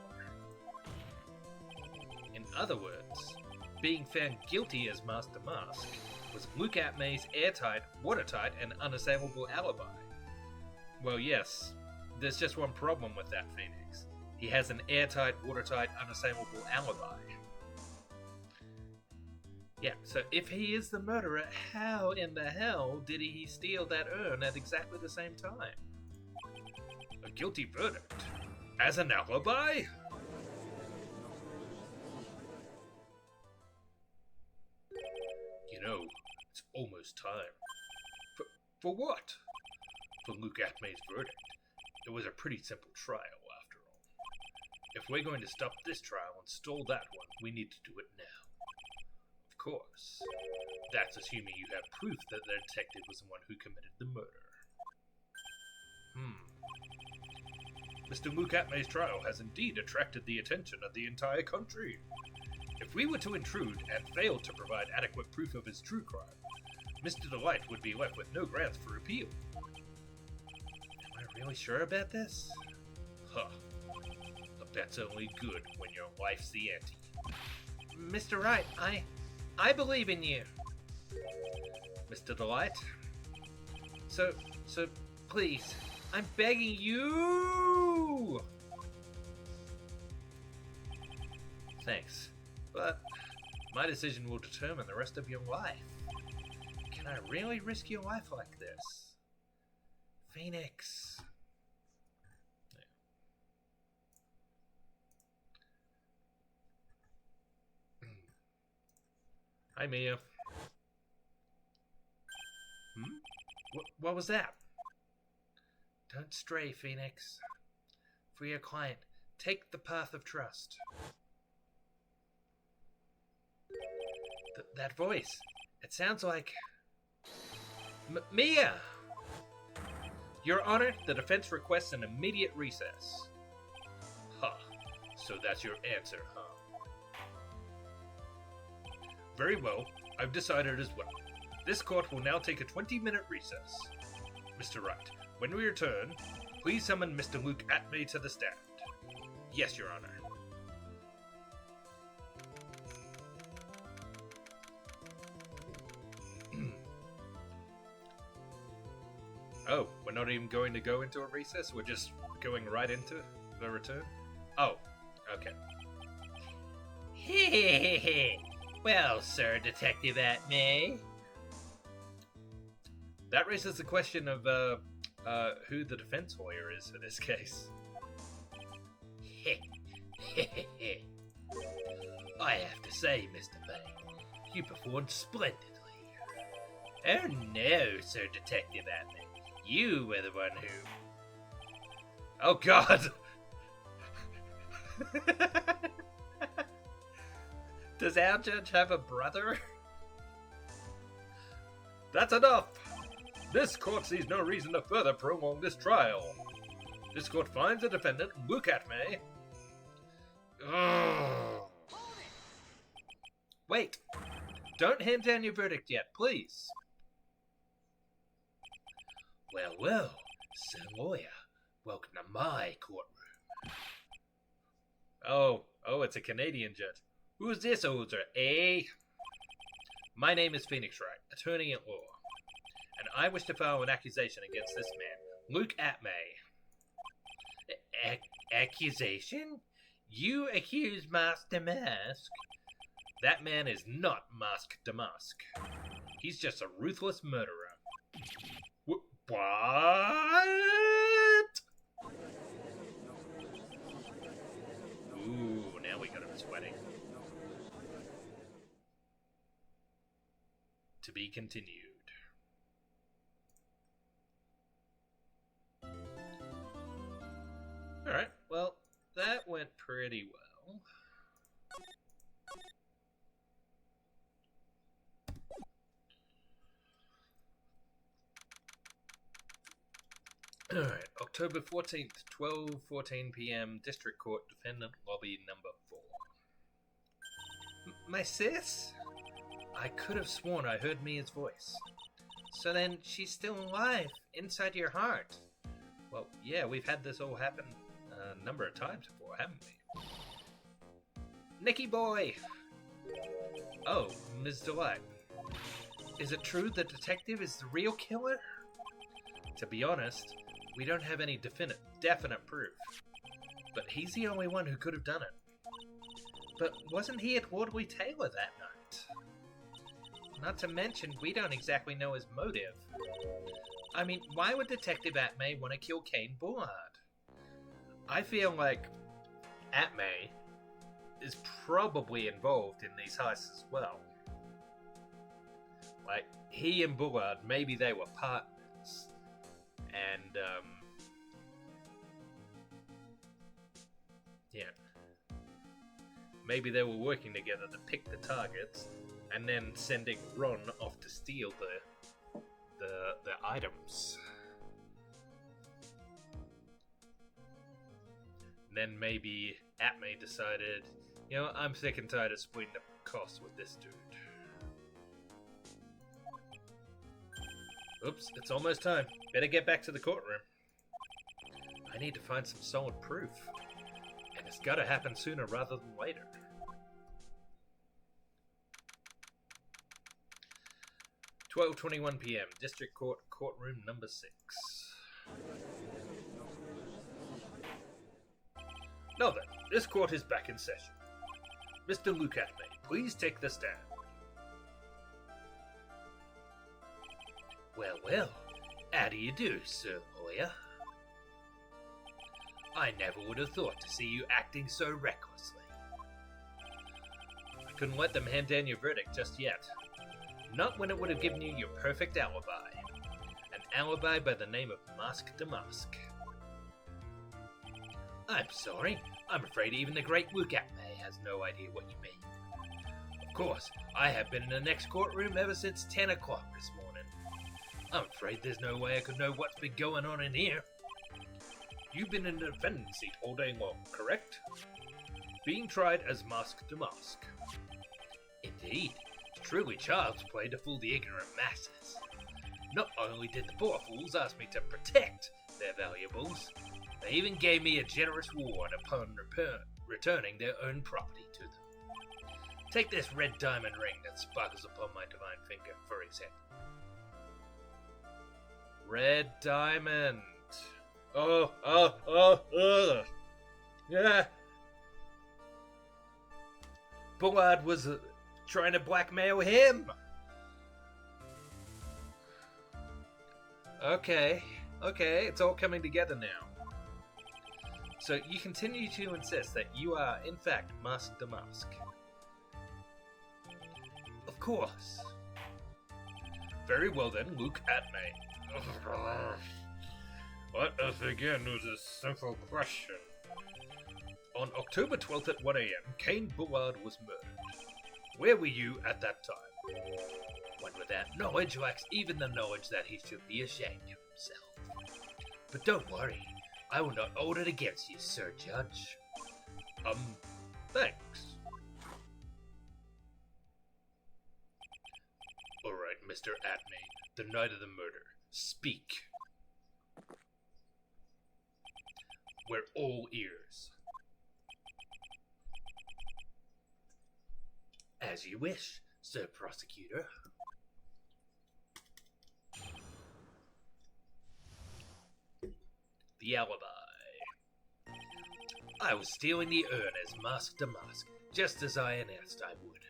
In other words, being found guilty as Mask to Mask was Luke Atmay's airtight, watertight, and unassailable alibi. Well, yes, there's just one problem with that, Phoenix. He has an airtight, watertight, unassailable alibi. Yeah, so if he is the murderer, how in the hell did he steal that urn at exactly the same time? A guilty verdict? As an alibi? You know, it's almost time. For what? For Luke Atmay's verdict. It was a pretty simple trial, after all. If we're going to stop this trial and stall that one, we need to do it now. Of course. That's assuming you have proof that the detective was the one who committed the murder. Mr. Luke Atmay's trial has indeed attracted the attention of the entire country. If we were to intrude and fail to provide adequate proof of his true crime, Mr. Delight would be left with no grounds for appeal. Am I really sure about this? Huh. A bet's only good when your wife's the ante. Mr. Wright, I believe in you. Mr. Delight? So please, I'm begging you! Thanks, but my decision will determine the rest of your life. Can I really risk your life like this? Phoenix. Hi, Mia. What was that? Don't stray, Phoenix. For your client, take the path of trust. That voice. It sounds like... Mia! Your Honor, the defense requests an immediate recess. Huh. So that's your answer, huh? Very well. I've decided as well. This court will now take a 20-minute recess. Mr. Wright, when we return, please summon Mr. Luke Atmay to the stand. Yes, Your Honor. Oh, we're not even going to go into a recess? We're just going right into the return? Oh, okay. Well, Sir Detective Atmay. That raises the question of who the defense lawyer is for this case. I have to say, Mr. Bain, you performed splendidly. Oh no, Sir Detective Atmay. You were the one who... Oh God! Does our judge have a brother? That's enough! This court sees no reason to further prolong this trial. This court finds the defendant, Luke Atmay. Wait! Don't hand down your verdict yet, please. Well, Sir Lawyer, welcome to my courtroom. Oh, Oh, it's a Canadian jet. Who's this older, eh? My name is Phoenix Wright, attorney at law, and I wish to file an accusation against this man, Luke Atmay. Accusation? You accuse Mask Damask? That man is not Mask Damask. He's just a ruthless murderer. What? Ooh, now we got him sweating. To be continued. Alright, well, that went pretty well. Alright, October 14th, 12:14 p.m., District Court, Defendant Lobby number 4. My sis? I could have sworn I heard Mia's voice. So then, she's still alive, inside your heart. Well, yeah, we've had this all happen a number of times before, haven't we? Nicky boy! Oh, Ms. Delight. Is it true the detective is the real killer? To be honest, we don't have any definite proof. But he's the only one who could have done it. But wasn't he at Waterloo Taylor that night? Not to mention, we don't exactly know his motive. I mean, why would Detective Atmay want to kill Kane Bullard? I feel like Atmay is probably involved in these heists as well. Like, he and Bullard, maybe they were partners. And, yeah. Maybe they were working together to pick the targets, and then sending Ron off to steal the items. And then maybe Atmay decided, you know, I'm sick and tired of splitting the costs with this dude. Oops, it's almost time. Better get back to the courtroom. I need to find some solid proof. And it's gotta happen sooner rather than later. (12:21 p.m. District Court, courtroom number 6. Now then, this court is back in session. Mr. Luke Atmay, please take the stand. Well, well, how do you do, Sir Lawyer? I never would have thought to see you acting so recklessly. I couldn't let them hand down your verdict just yet. Not when it would have given you your perfect alibi. An alibi by the name of Mask Damask. I'm sorry. I'm afraid even the great Luke Atmay has no idea what you mean. Of course, I have been in the next courtroom ever since 10 o'clock this morning. I'm afraid there's no way I could know what's been going on in here. You've been in the defendant's seat all day long, correct? Being tried as Mask Damask. Indeed. Truly child's play to fool the ignorant masses. Not only did the poor fools ask me to protect their valuables, they even gave me a generous reward upon returning their own property to them. Take this red diamond ring that sparkles upon my divine finger, for example. Red diamond. Yeah. Bullard was trying to blackmail him. Okay, it's all coming together now. So you continue to insist that you are, in fact, Mask Damask. Of course. Very well then, Luke Atmay. Let us begin with a simple question. On October 12th at 1 a.m., Kane Bullard was murdered. Where were you at that time? One without knowledge lacks even the knowledge that he should be ashamed of himself. But don't worry, I will not hold it against you, Sir Judge. Thanks. Alright, Mr. Atmay, the night of the murder. Speak. We're all ears. As you wish, Sir Prosecutor. The alibi. I was stealing the urn as mask to mask, just as I announced I would.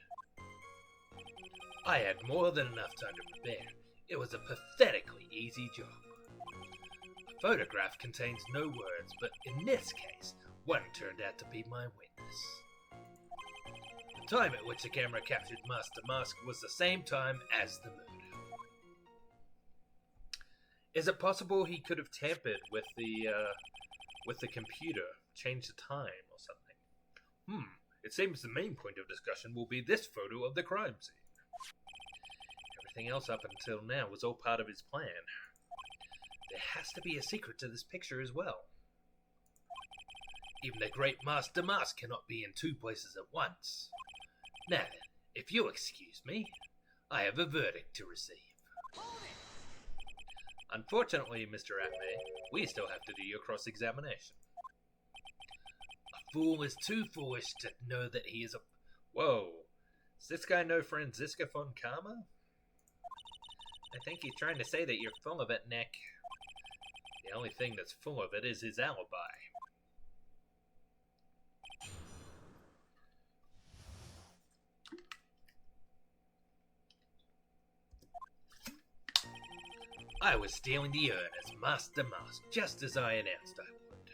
I had more than enough time to prepare. It was a pathetically easy job. A photograph contains no words, but in this case, one turned out to be my witness. The time at which the camera captured mask to mask was the same time as the murder. Is it possible he could have tampered with the computer, changed the time or something? It seems the main point of discussion will be this photo of the crime scene. Everything else up until now was all part of his plan. There has to be a secret to this picture as well. Even the great mask to mask cannot be in two places at once. Now then, if you'll excuse me, I have a verdict to receive. Unfortunately, Mr. Atme, we still have to do your cross-examination. A fool is too foolish to know that he is a... Whoa. Does this guy know Franziska von Karma? I think he's trying to say that you're full of it, Nick. The only thing that's full of it is his alibi. I was stealing the urn as mask to mask, just as I announced I would.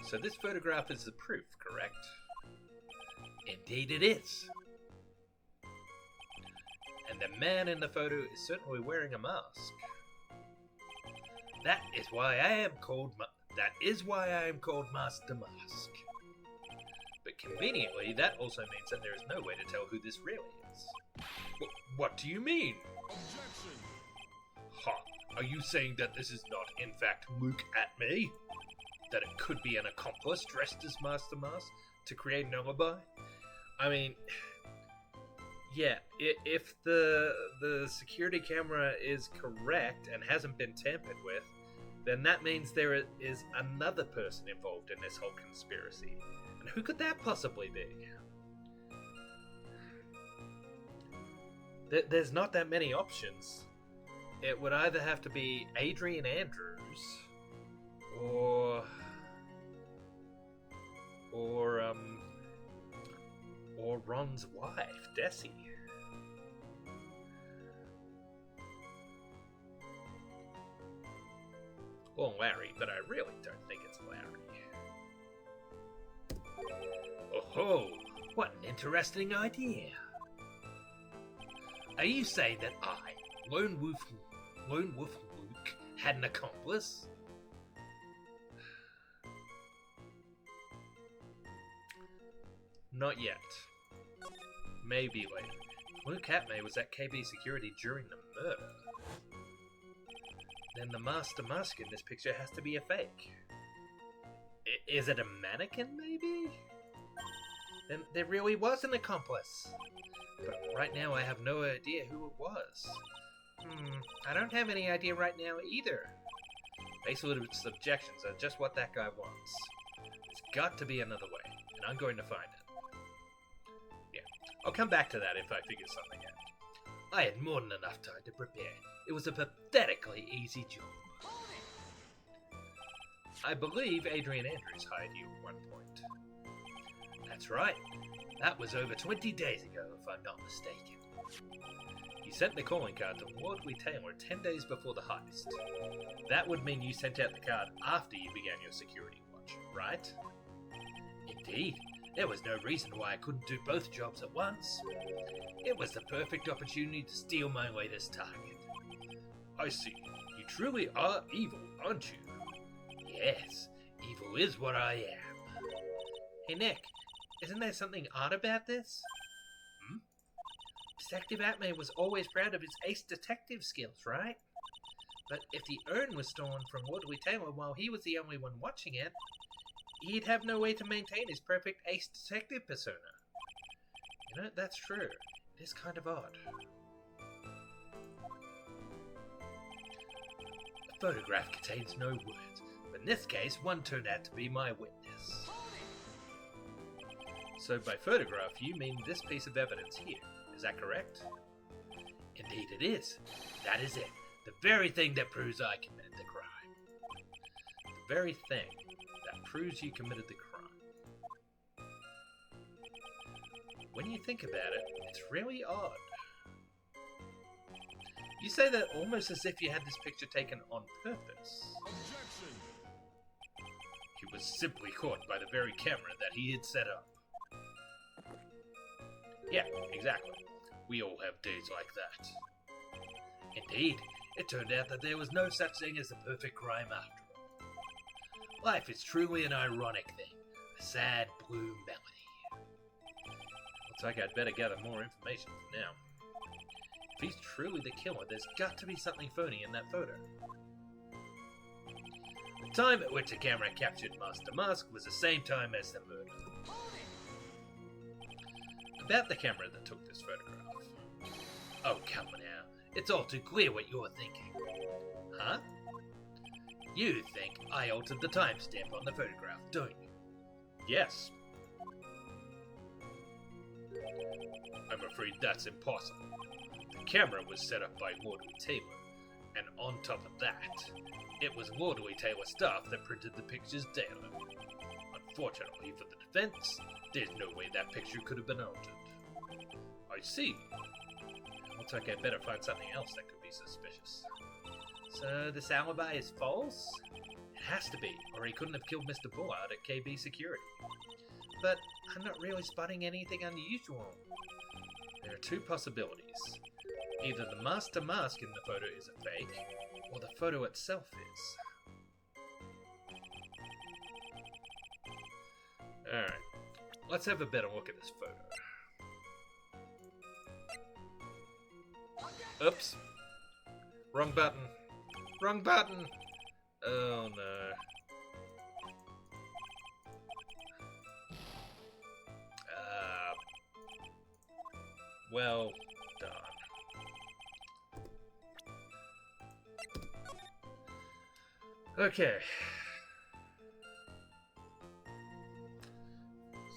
So this photograph is the proof, correct? Indeed it is. And the man in the photo is certainly wearing a mask. That is why I am called mask to mask. But conveniently, that also means that there is no way to tell who this really is. What do you mean? Objection! Ha! Are you saying that this is not, in fact, Luke Atme? That it could be an accomplice dressed as mask to mask to create an alibi? I mean, yeah, if the security camera is correct and hasn't been tampered with, then that means there is another person involved in this whole conspiracy. And who could that possibly be? There's not that many options. It would either have to be Adrian Andrews or Ron's wife, Desi. Or Larry, but I really don't think it's Larry. Oh, what an interesting idea. Are you saying that I, Lone Wolf Luke, had an accomplice? Not yet. Maybe later. Luke Atme was at KB Security during the murder. Then the mask to mask in this picture has to be a fake. Is it a mannequin, maybe? Then there really was an accomplice. But right now I have no idea who it was. I don't have any idea right now either. Basically, its objections are just what that guy wants. There's got to be another way, and I'm going to find it. Yeah, I'll come back to that if I figure something out. I had more than enough time to prepare. It was a pathetically easy job. I believe Adrian Andrews hired you at one point. That's right. That was over 20 days ago, if I'm not mistaken. You sent the calling card to Wardley Taylor 10 days before the heist. That would mean you sent out the card after you began your security watch, right? Indeed. There was no reason why I couldn't do both jobs at once. It was the perfect opportunity to steal my latest target. I see. You truly are evil, aren't you? Yes, evil is what I am. Hey Nick, isn't there something odd about this? Detective Atme was always proud of his ace detective skills, right? But if the urn was stolen from Wardley Taylor while he was the only one watching it, he'd have no way to maintain his perfect ace detective persona. You know, that's true. It is kind of odd. The photograph contains no words, but in this case, one turned out to be my witness. So by photograph, you mean this piece of evidence here. Is that correct? Indeed it is. That is it. The very thing that proves I committed the crime. The very thing that proves you committed the crime. When you think about it, it's really odd. You say that almost as if you had this picture taken on purpose. Objection! He was simply caught by the very camera that he had set up. Yeah, exactly. We all have days like that. Indeed, it turned out that there was no such thing as the perfect crime after all. Life is truly an ironic thing, a sad blue melody. Looks like I'd better gather more information for now. If he's truly the killer, there's got to be something phony in that photo. The time at which the camera captured Master Mask was the same time as the murder. About the camera that took this photograph. Oh, come on now. It's all too clear what you're thinking. Huh? You think I altered the timestamp on the photograph, don't you? Yes. I'm afraid that's impossible. The camera was set up by Lordly Taylor, and on top of that, it was Lordly Taylor staff that printed the picture's data. Unfortunately for the defense, there's no way that picture could have been altered. I see. Looks like I'd better find something else that could be suspicious. So this alibi is false? It has to be, or he couldn't have killed Mr. Bullard at KB Security. But I'm not really spotting anything unusual. There are two possibilities. Either the Master Mask in the photo is a fake, or the photo itself is. Alright, let's have a better look at this photo. Oops. Wrong button. Wrong button! Oh no. Well done. Okay.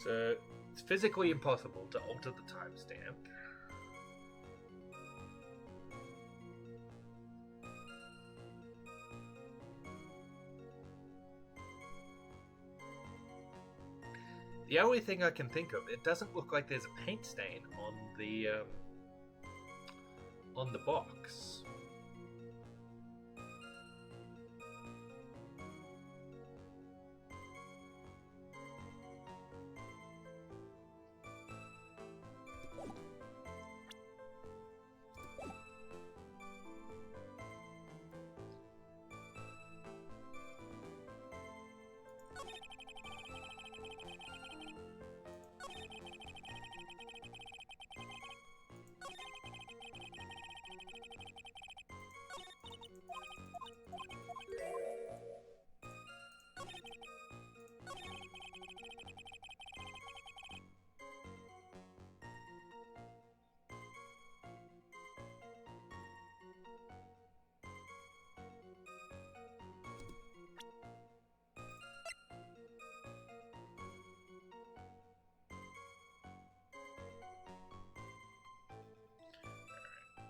So, it's physically impossible to alter the timestamp. The only thing I can think of, it doesn't look like there's a paint stain on the box.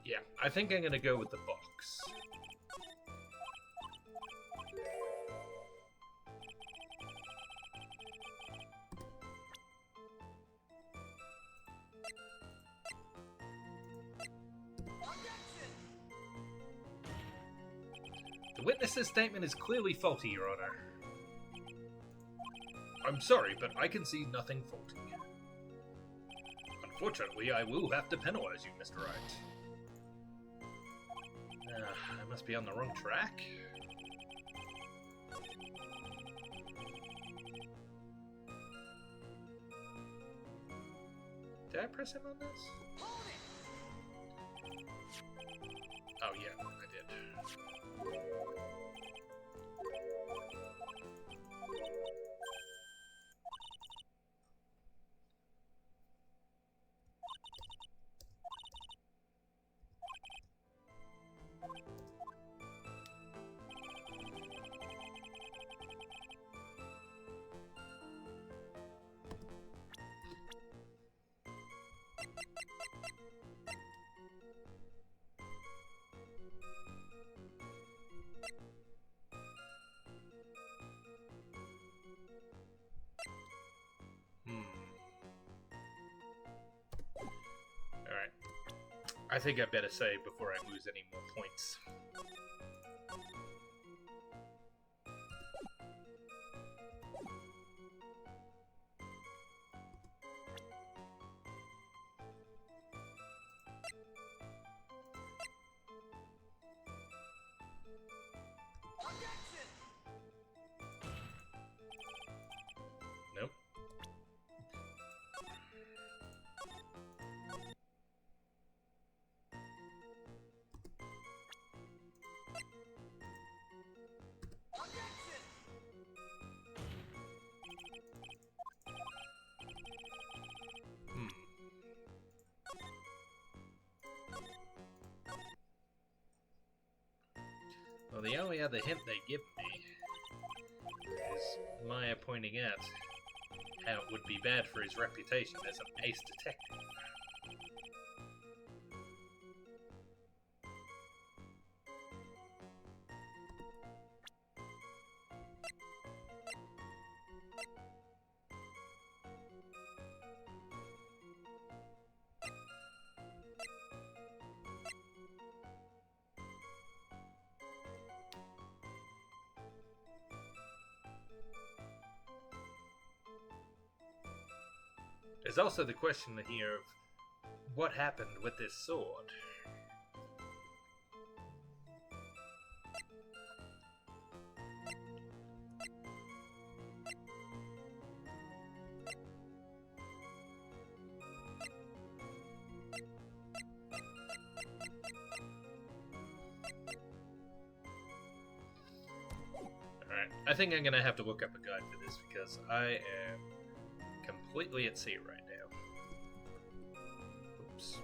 Yeah, I think I'm gonna go with the box. The witness's statement is clearly faulty, Your Honor. I'm sorry, but I can see nothing faulty. Unfortunately, I will have to penalize you, Mr. Wright. I must be on the wrong track. Did I press him on this? Oh yeah, I did. I think I better save before I lose any more points. Nope. Well, the only other hint they give me is Maya pointing out how it would be bad for his reputation as an ace detective. There's also the question here of what happened with this sword. Alright, I think I'm gonna have to look up a guide for this because I am completely at sea right now. Oops.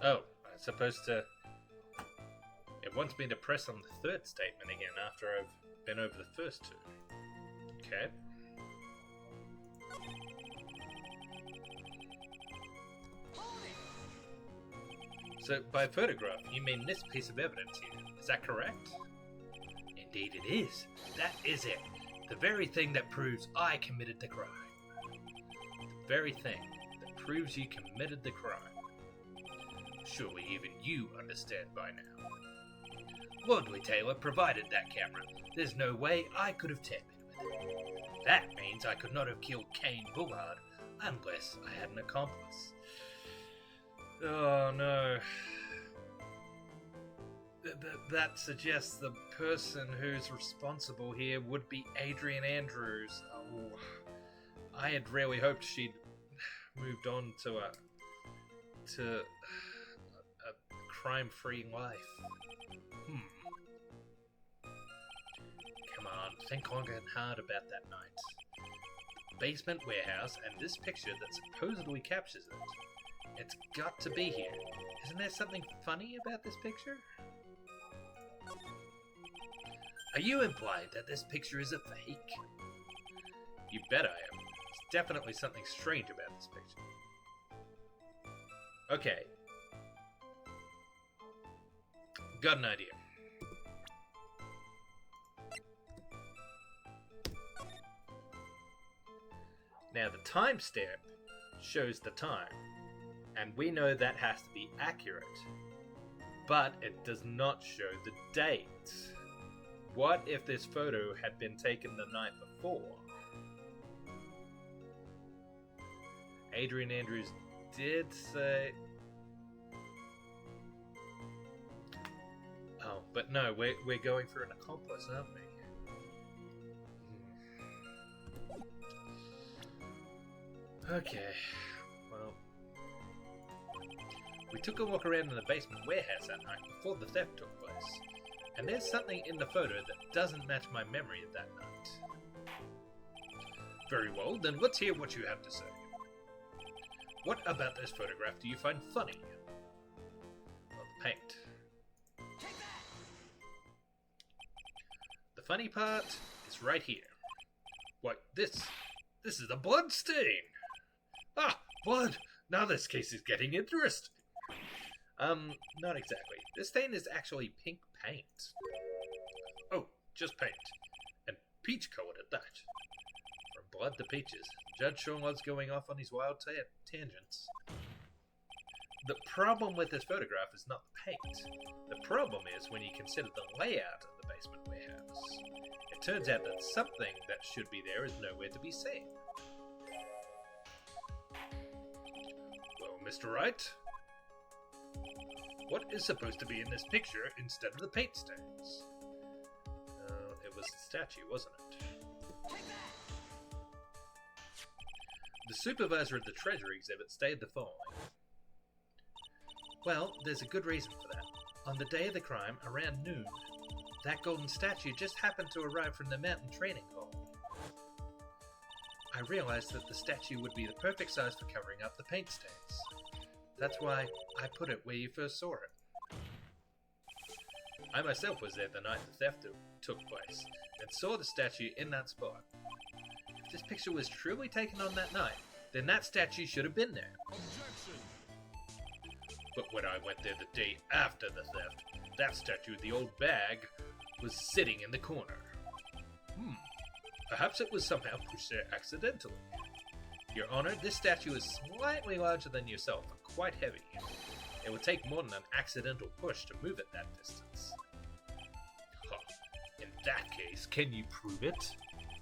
Oh, I'm supposed to... It wants me to press on the third statement again after I've been over the first two. Okay. So, by photograph, you mean this piece of evidence here. Is that correct? Indeed it is. That is it. The very thing that proves I committed the crime. The very thing that proves you committed the crime. Surely even you understand by now. Lordly Taylor provided that camera. There's no way I could have tampered with it. That means I could not have killed Kane Bullard unless I had an accomplice. Oh no. That suggests the person who's responsible here would be Adrian Andrews. Oh, I had really hoped she'd moved on to a crime-free life. Come on, think long and hard about that night. Basement warehouse and this picture that supposedly captures it. It's got to be here. Isn't there something funny about this picture? Are you implying that this picture is a fake? You bet I am. There's definitely something strange about this picture. Okay. Got an idea. Now the timestamp shows the time, and we know that has to be accurate, but it does not show the date. What if this photo had been taken the night before? Adrian Andrews did say... Oh, but no, we're going for an accomplice, aren't we? Okay, well... We took a walk around in the basement warehouse that night before the theft took place, and there's something in the photo that doesn't match my memory of that night. Very well, then let's hear what you have to say. What about this photograph do you find funny? Well, the paint. The funny part is right here. What, this is a blood stain! Ah, blood! Now this case is getting interesting. Not exactly. This stain is actually pink paint. Oh, just paint. And peach colored at that. From blood to peaches. Judge sure loves going off on his wild tangents. The problem with this photograph is not the paint. The problem is when you consider the layout of the basement warehouse. It turns out that something that should be there is nowhere to be seen. Well, Mr. Wright, what is supposed to be in this picture instead of the paint stains? It was the statue, wasn't it? The supervisor of the treasure exhibit stated the following. Well, there's a good reason for that. On the day of the crime, around noon, that golden statue just happened to arrive from the mountain training hall. I realized that the statue would be the perfect size for covering up the paint stains. That's why I put it where you first saw it. I myself was there the night the theft took place, and saw the statue in that spot. If this picture was truly taken on that night, then that statue should have been there. Objection! But when I went there the day after the theft, that statue with the old bag was sitting in the corner. Perhaps it was somehow pushed there accidentally. Your Honor, this statue is slightly larger than yourself and quite heavy. It would take more than an accidental push to move it that distance. Huh. In that case, can you prove it?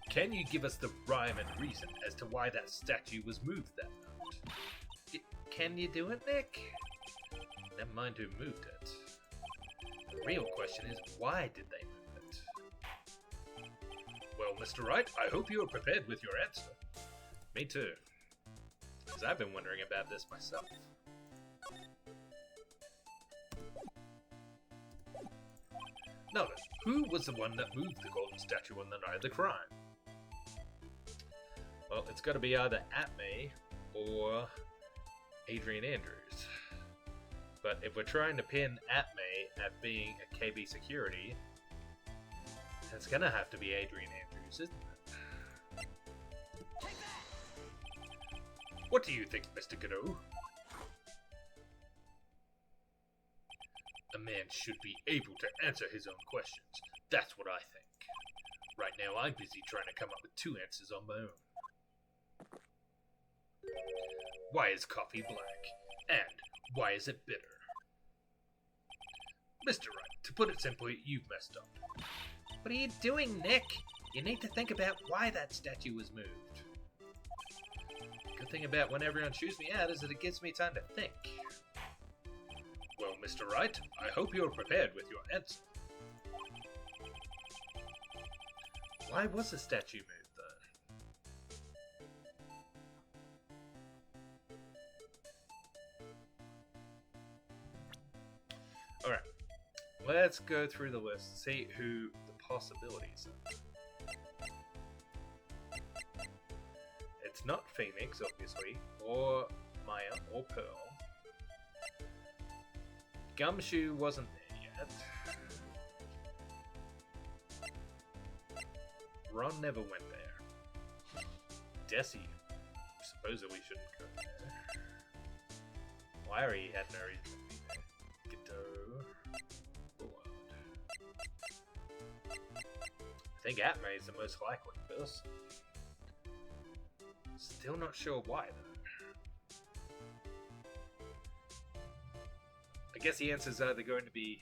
Can you give us the rhyme and reason as to why that statue was moved that night? Can you do it, Nick? Never mind who moved it. The real question is, why did they move it? Well, Mr. Wright, I hope you are prepared with your answer. Me too. Because I've been wondering about this myself. Now then, who was the one that moved the golden statue on the night of the crime? Well, it's got to be either Atme or Adrian Andrews. But if we're trying to pin Atme at being a KB security, it's gonna have to be Adrian Andrews, isn't it? What do you think, Mr. Godot? A man should be able to answer his own questions. That's what I think. Right now, I'm busy trying to come up with two answers on my own. Why is coffee black? And why is it bitter? Mr. Wright, to put it simply, you've messed up. What are you doing, Nick? You need to think about why that statue was moved. Good thing about when everyone chews me out is that it gives me time to think. Well, Mr. Wright, I hope you're prepared with your answer. Why was the statue moved, though? Alright, let's go through the list and see who the possibilities are. It's not Phoenix, obviously, or Maya, or Pearl. Gumshoe wasn't there yet. Ron never went there. Desi supposedly shouldn't go there. Larry had no reason to be there. Godot. I think Atme is the most likely person. Still not sure why, though. I guess the answer is either going to be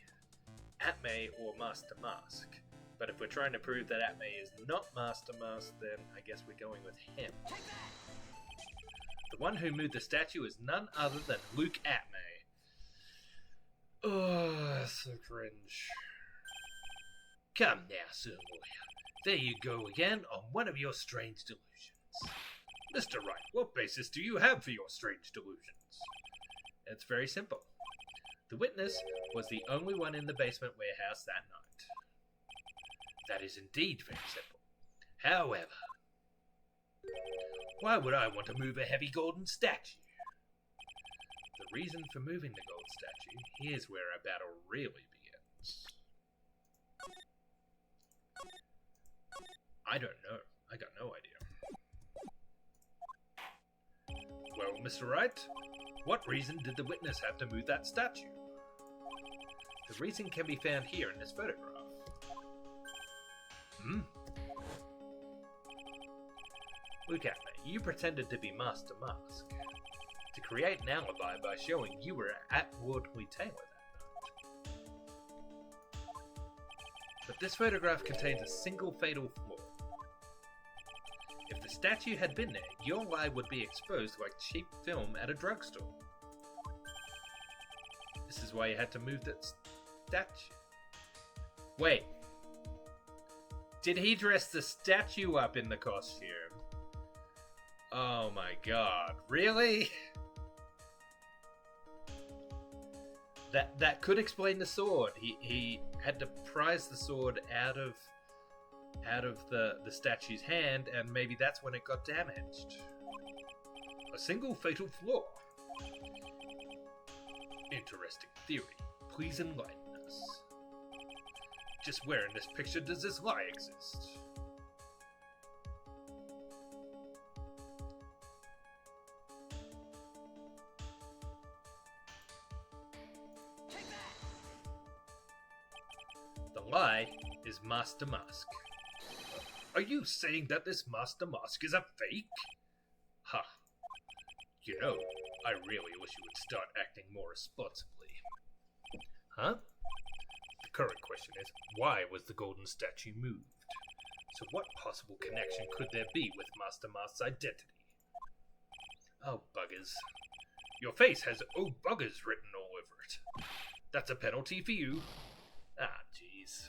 Atme or Master Mask. But if we're trying to prove that Atme is not Master Mask, then I guess we're going with him. The one who moved the statue is none other than Luke Atmay. Oh, so cringe. Come now, Sir Lawyer. There you go again on one of your strange delusions. Mr. Wright, what basis do you have for your strange delusions? It's very simple. The witness was the only one in the basement warehouse that night. That is indeed very simple. However, why would I want to move a heavy golden statue? The reason for moving the gold statue, here's where our battle really begins. I don't know. I got no idea. Well, Mr. Wright, what reason did the witness have to move that statue? The reason can be found here in this photograph. Look at me. You pretended to be Master Mask to create an alibi by showing you were at Wardley Taylor that night. But this photograph contains a single fatal flaw. If the statue had been there, your lie would be exposed like cheap film at a drugstore. This is why you had to move that statue. Wait. Did he dress the statue up in the costume? Oh my god. Really? That could explain the sword. He had to prise the sword out of the statue's hand, and maybe that's when it got damaged. A single fatal flaw. Interesting theory. Please enlighten us. Just where in this picture does this lie exist? The lie is Master Mask. Are you saying that this Master Mask is a fake? Ha. You know, I really wish you would start acting more responsibly. Huh? The current question is, why was the golden statue moved? So what possible connection could there be with Master Mask's identity? Oh, buggers. Your face has "oh, buggers" written all over it. That's a penalty for you. Ah, jeez.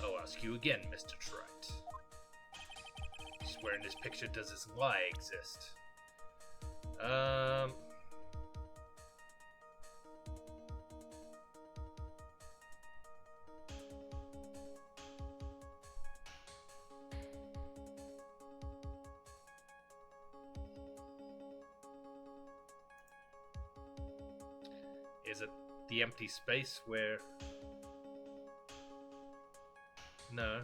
I'll ask you again, Mr. Wright. Just where in this picture does this lie exist? Is it the empty space where... No,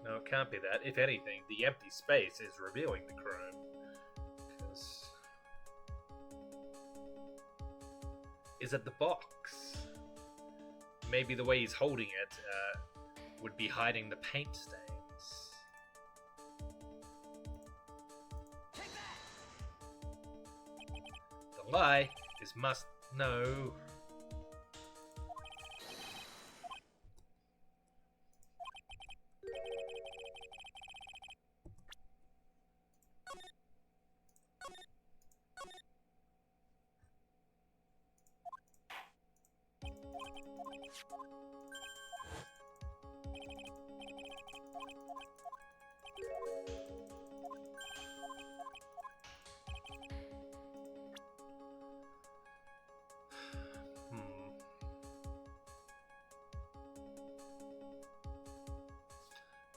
it can't be that. If anything, the empty space is revealing the crime. Because... Is it the box? Maybe the way he's holding it would be hiding the paint stains. The lie is must... No...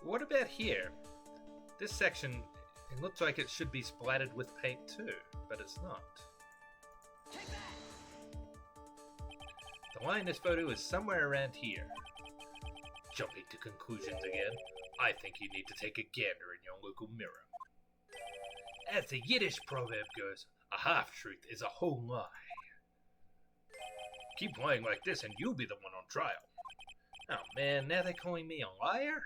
What about here? This section, it looks like it should be splattered with paint too, but it's not. The line in this photo is somewhere around here. Jumping to conclusions again, I think you need to take a gander in your local mirror. As the Yiddish proverb goes, a half-truth is a whole lie. Keep lying like this and you'll be the one on trial. Oh man, now they're calling me a liar?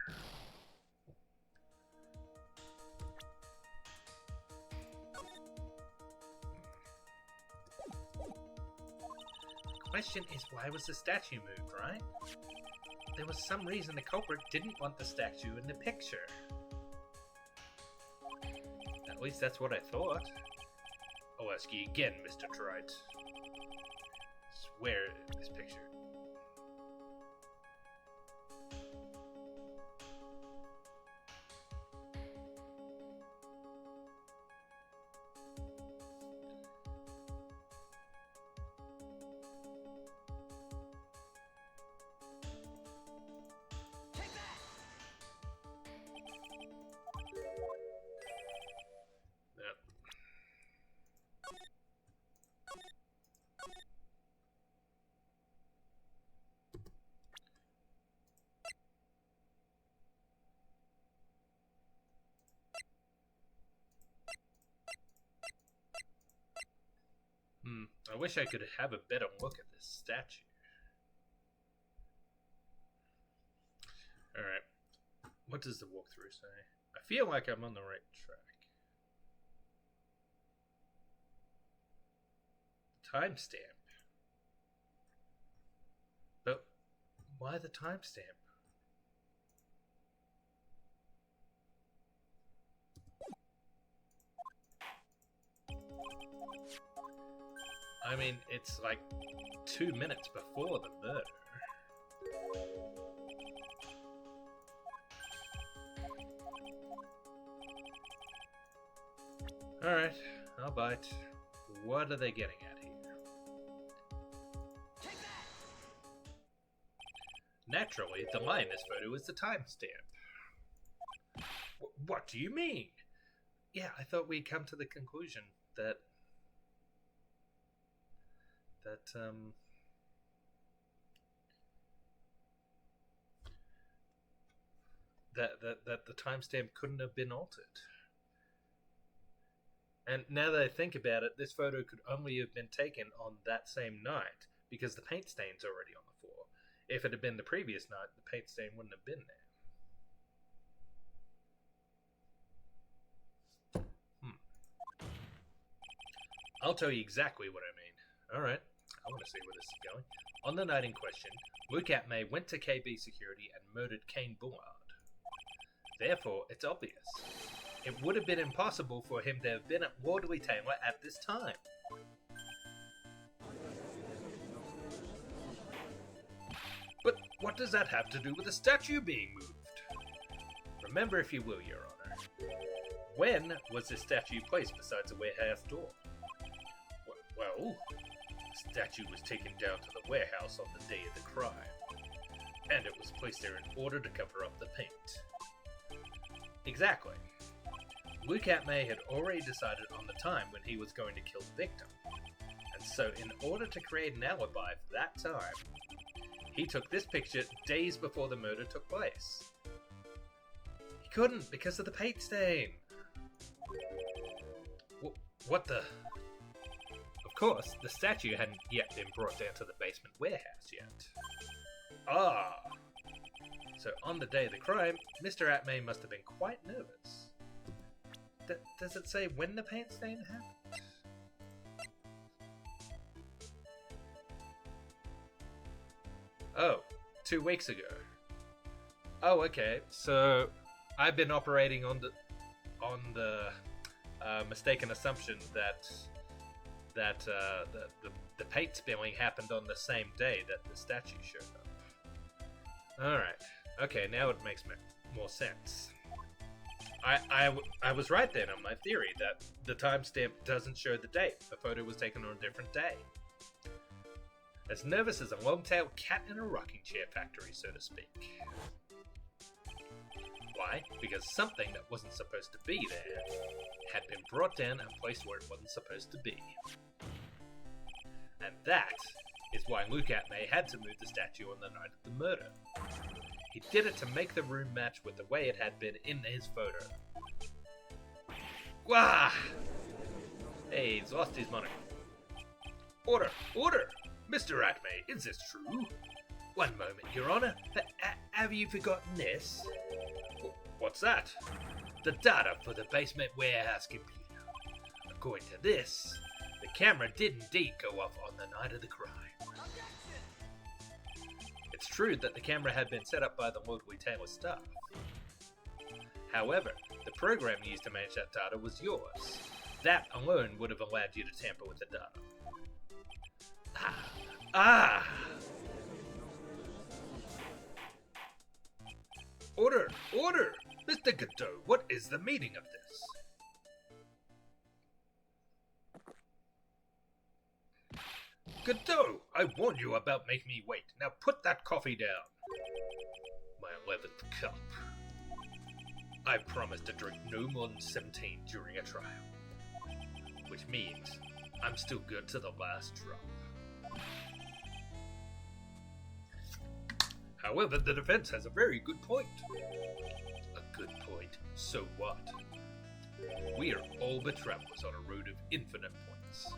The question is, why was the statue moved, right? There was some reason the culprit didn't want the statue in the picture. At least that's what I thought. I'll ask you again, Mr. Wright. Where is this picture? I wish I could have a better look at this statue. Alright. What does the walkthrough say? I feel like I'm on the right track. Timestamp. But why the timestamp? I mean, it's like 2 minutes before the murder. Alright, I'll bite. What are they getting at here? Naturally, the line in this photo is the timestamp. What do you mean? Yeah, I thought we'd come to the conclusion that the timestamp couldn't have been altered. And now that I think about it, this photo could only have been taken on that same night because the paint stain's already on the floor. If it had been the previous night, the paint stain wouldn't have been there. I'll tell you exactly what I mean. Alright, I want to see where this is going. On the night in question, Luke Atmay went to KB Security and murdered Kane Bullard. Therefore, it's obvious. It would have been impossible for him to have been at Wardley Taylor at this time. But what does that have to do with the statue being moved? Remember, if you will, Your Honor. When was this statue placed besides the warehouse door? Well, the statue was taken down to the warehouse on the day of the crime, and it was placed there in order to cover up the paint. Exactly. Luke Atmay had already decided on the time when he was going to kill the victim, and so in order to create an alibi for that time, he took this picture days before the murder took place. He couldn't because of the paint stain. What the... Of course, the statue hadn't yet been brought down to the basement warehouse yet. Ah! So on the day of the crime, Mr. Atmay must have been quite nervous. Does it say when the paint stain happened? Oh, 2 weeks ago. Oh, okay. So I've been operating on the mistaken assumption that the paint spilling happened on the same day that the statue showed up. Alright. Okay, now it makes more sense. I was right then on my theory that the timestamp doesn't show the date. The photo was taken on a different day. As nervous as a long-tailed cat in a rocking chair factory, so to speak. Why? Because something that wasn't supposed to be there had been brought down and placed where it wasn't supposed to be. And that is why Luke Atmay had to move the statue on the night of the murder. He did it to make the room match with the way it had been in his photo. Wah! Hey, he's lost his monocle. Order! Order! Mr. Atmay, is this true? One moment, Your Honor. Have you forgotten this? What's that? The data for the basement warehouse computer. According to this, the camera did indeed go off on the night of the crime. It's true that the camera had been set up by the Wardley Taylor staff. However, the program used to manage that data was yours. That alone would have allowed you to tamper with the data. Ah! Order! Order! Mr. Godot, what is the meaning of this? Godot, I warned you about making me wait. Now put that coffee down. My 11th cup. I promised to drink no more than 17 during a trial. Which means I'm still good to the last drop. However, the defense has a very good point. A good point? So what? We are all but travelers on a road of infinite points.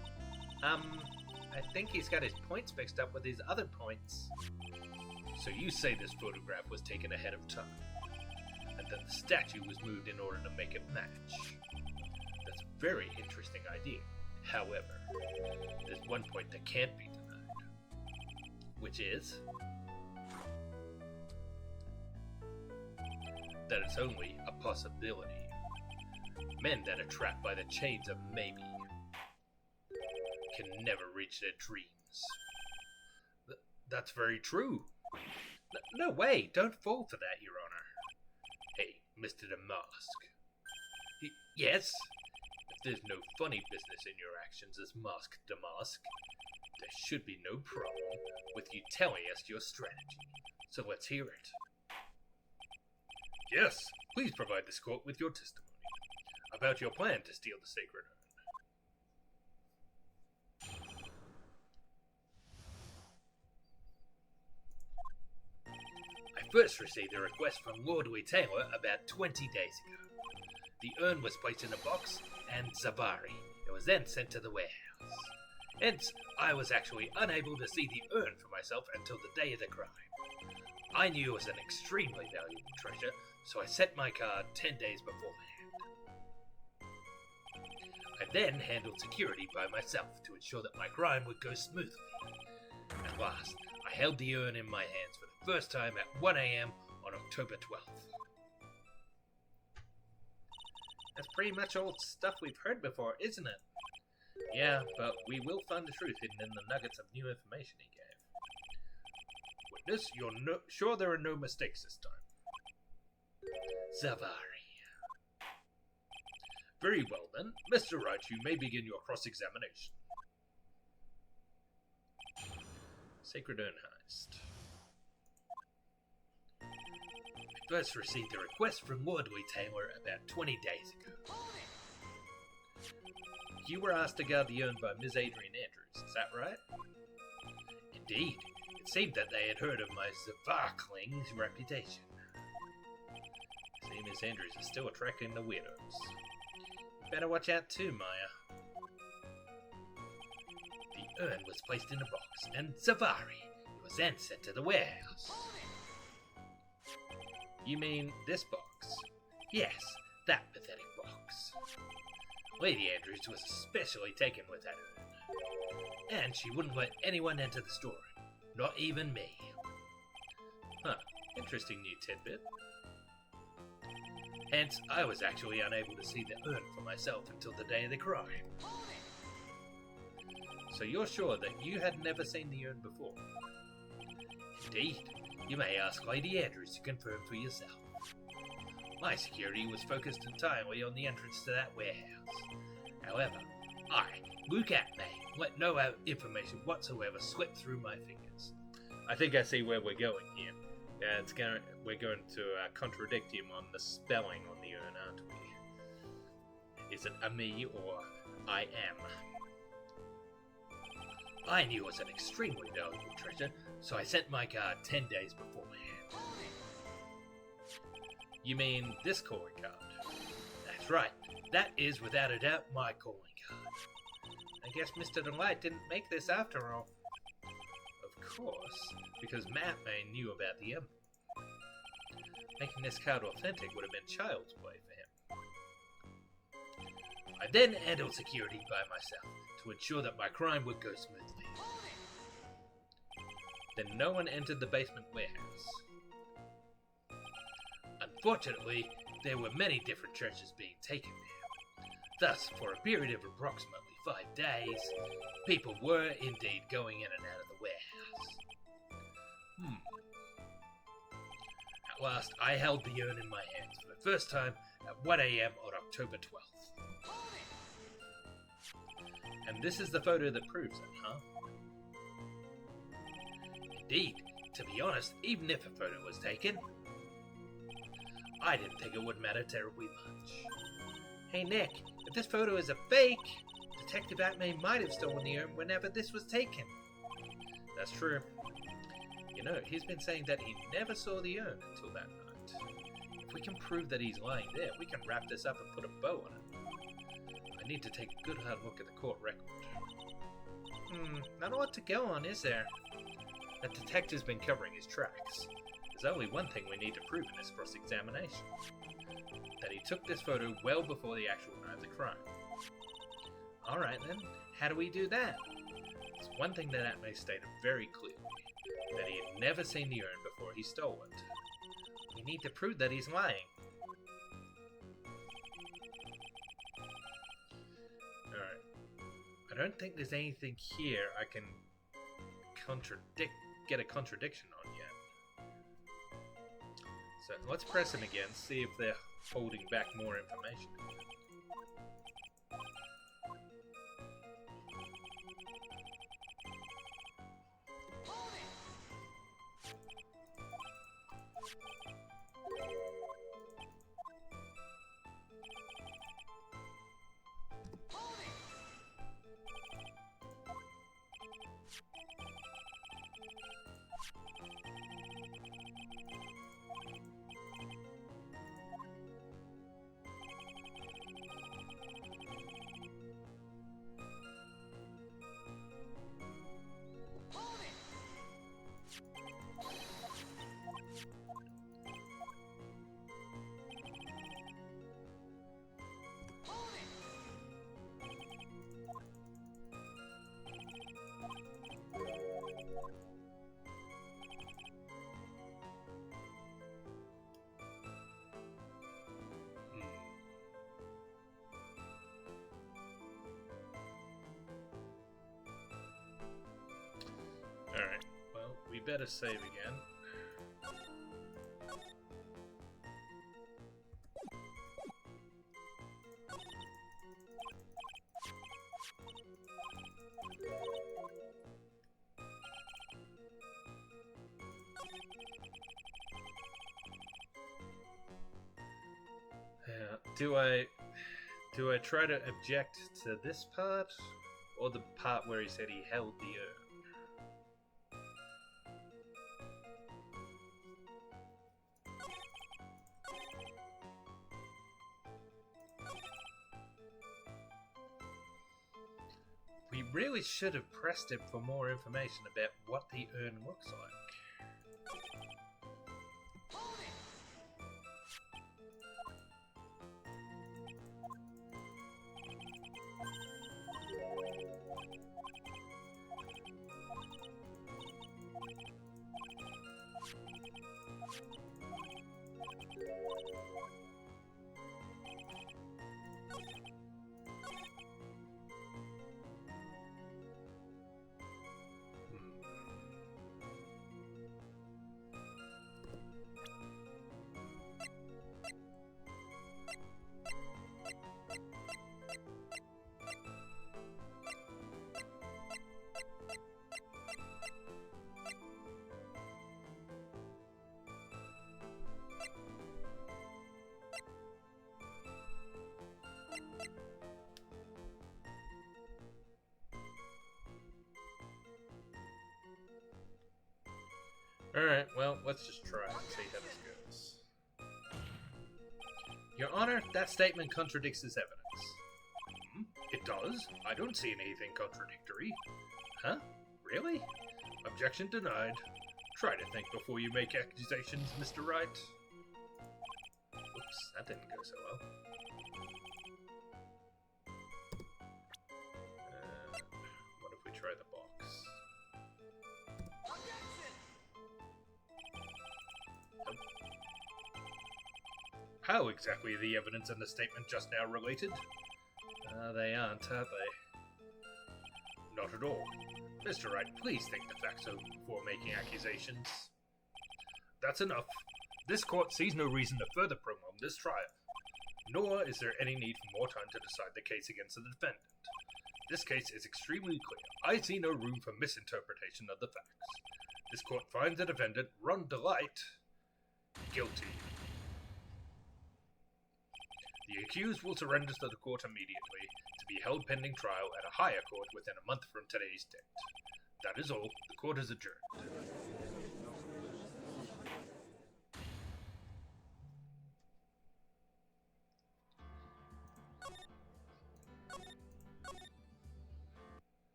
I think he's got his points mixed up with his other points. So you say this photograph was taken ahead of time, and that the statue was moved in order to make it match. That's a very interesting idea. However, there's one point that can't be denied, which is that it's only a possibility. Men that are trapped by the chains of maybe can never reach their dreams. That's very true. No way, don't fall for that, Your Honor. Hey, Mr. Damask. Yes? If there's no funny business in your actions as Mask Damask, there should be no problem with you telling us your strategy. So let's hear it. Yes, please provide this court with your testimony about your plan to steal the sacred urn. I first received a request from Lord Taylor about 20 days ago. The urn was placed in a box and Zavari. It was then sent to the warehouse. Hence, I was actually unable to see the urn for myself until the day of the crime. I knew it was an extremely valuable treasure, so I set my card 10 days beforehand. I then handled security by myself to ensure that my crime would go smoothly. At last, I held the urn in my hands for the first time at 1 a.m. on October 12th. That's pretty much all stuff we've heard before, isn't it? Yeah, but we will find the truth hidden in the nuggets of new information he gave. Witness, you're sure there are no mistakes this time? Zavari. Very well then, Mr. Wright, you may begin your cross-examination. Sacred Urn Heist. I first received a request from Lord Taylor about 20 days ago. You were asked to guard the urn by Ms. Adrian Andrews, is that right? Indeed. It seemed that they had heard of my Zavarkling's reputation. See, Ms. Andrews is still attracting the weirdos. Better watch out too, Maya. The urn was placed in a box, and Zavari was then sent to the warehouse. You mean this box? Yes, that pathetic box. Lady Andrews was especially taken with that urn, and she wouldn't let anyone enter the store, not even me. Huh, interesting new tidbit. Hence, I was actually unable to see the urn for myself until the day of the crime. So you're sure that you had never seen the urn before? Indeed. You may ask Lady Andrews to confirm for yourself. My security was focused entirely on the entrance to that warehouse. However, I, Luke Atmay, let no information whatsoever slip through my fingers. I think I see where we're going here. We're going to contradict him on the spelling on the urn, aren't we? Is it a me or I am? I knew it was an extremely valuable treasure, so I sent my card 10 days beforehand. You mean this calling card? That's right. That is without a doubt my calling card. I guess Mr. Delight didn't make this after all. Of course, because Mattman knew about the emblem. Making this card authentic would have been child's play for him. I then handled security by myself to ensure that my crime would go smoothly. Then no one entered the basement warehouse. Unfortunately, there were many different treasures being taken there. Thus, for a period of approximately 5 days, people were indeed going in and out of the warehouse. At last, I held the urn in my hands for the first time at 1 a.m. on October 12th. And this is the photo that proves it, huh? Indeed, to be honest, even if a photo was taken, I didn't think it would matter terribly much. Hey Nick, if this photo is a fake, Detective Atman might have stolen the urn whenever this was taken. That's true. You know, he's been saying that he never saw the urn until that night. If we can prove that he's lying there, we can wrap this up and put a bow on it. I need to take a good hard look at the court record. Not a lot to go on, is there? That detective's been covering his tracks. There's only one thing we need to prove in this cross-examination. That he took this photo well before the actual night of the crime. Alright then, how do we do that? It's one thing that Atme stated very clearly. That he had never seen the urn before he stole it. We need to prove that he's lying. Alright. I don't think there's anything here I can get a contradiction on yet. So let's press them again, see if they're holding back more information. Alright, well, we better save again. Do I try to object to this part, or the part where he said he held the urn? We really should have pressed him for more information about what the urn looks like. Alright, well, let's just try and see how this goes. Your Honor, that statement contradicts this evidence. It does? I don't see anything contradictory. Huh? Really? Objection denied. Try to think before you make accusations, Mr. Wright. Oops, that didn't go so well. What if we try the box? How exactly are the evidence and the statement just now related? They aren't they? Not at all. Mr. Wright, please think the facts over before making accusations. That's enough. This court sees no reason to further prolong this trial, nor is there any need for more time to decide the case against the defendant. This case is extremely clear. I see no room for misinterpretation of the facts. This court finds the defendant, Ron Delight, guilty. The accused will surrender to the court immediately, to be held pending trial at a higher court within a month from today's date. That is all. The court is adjourned.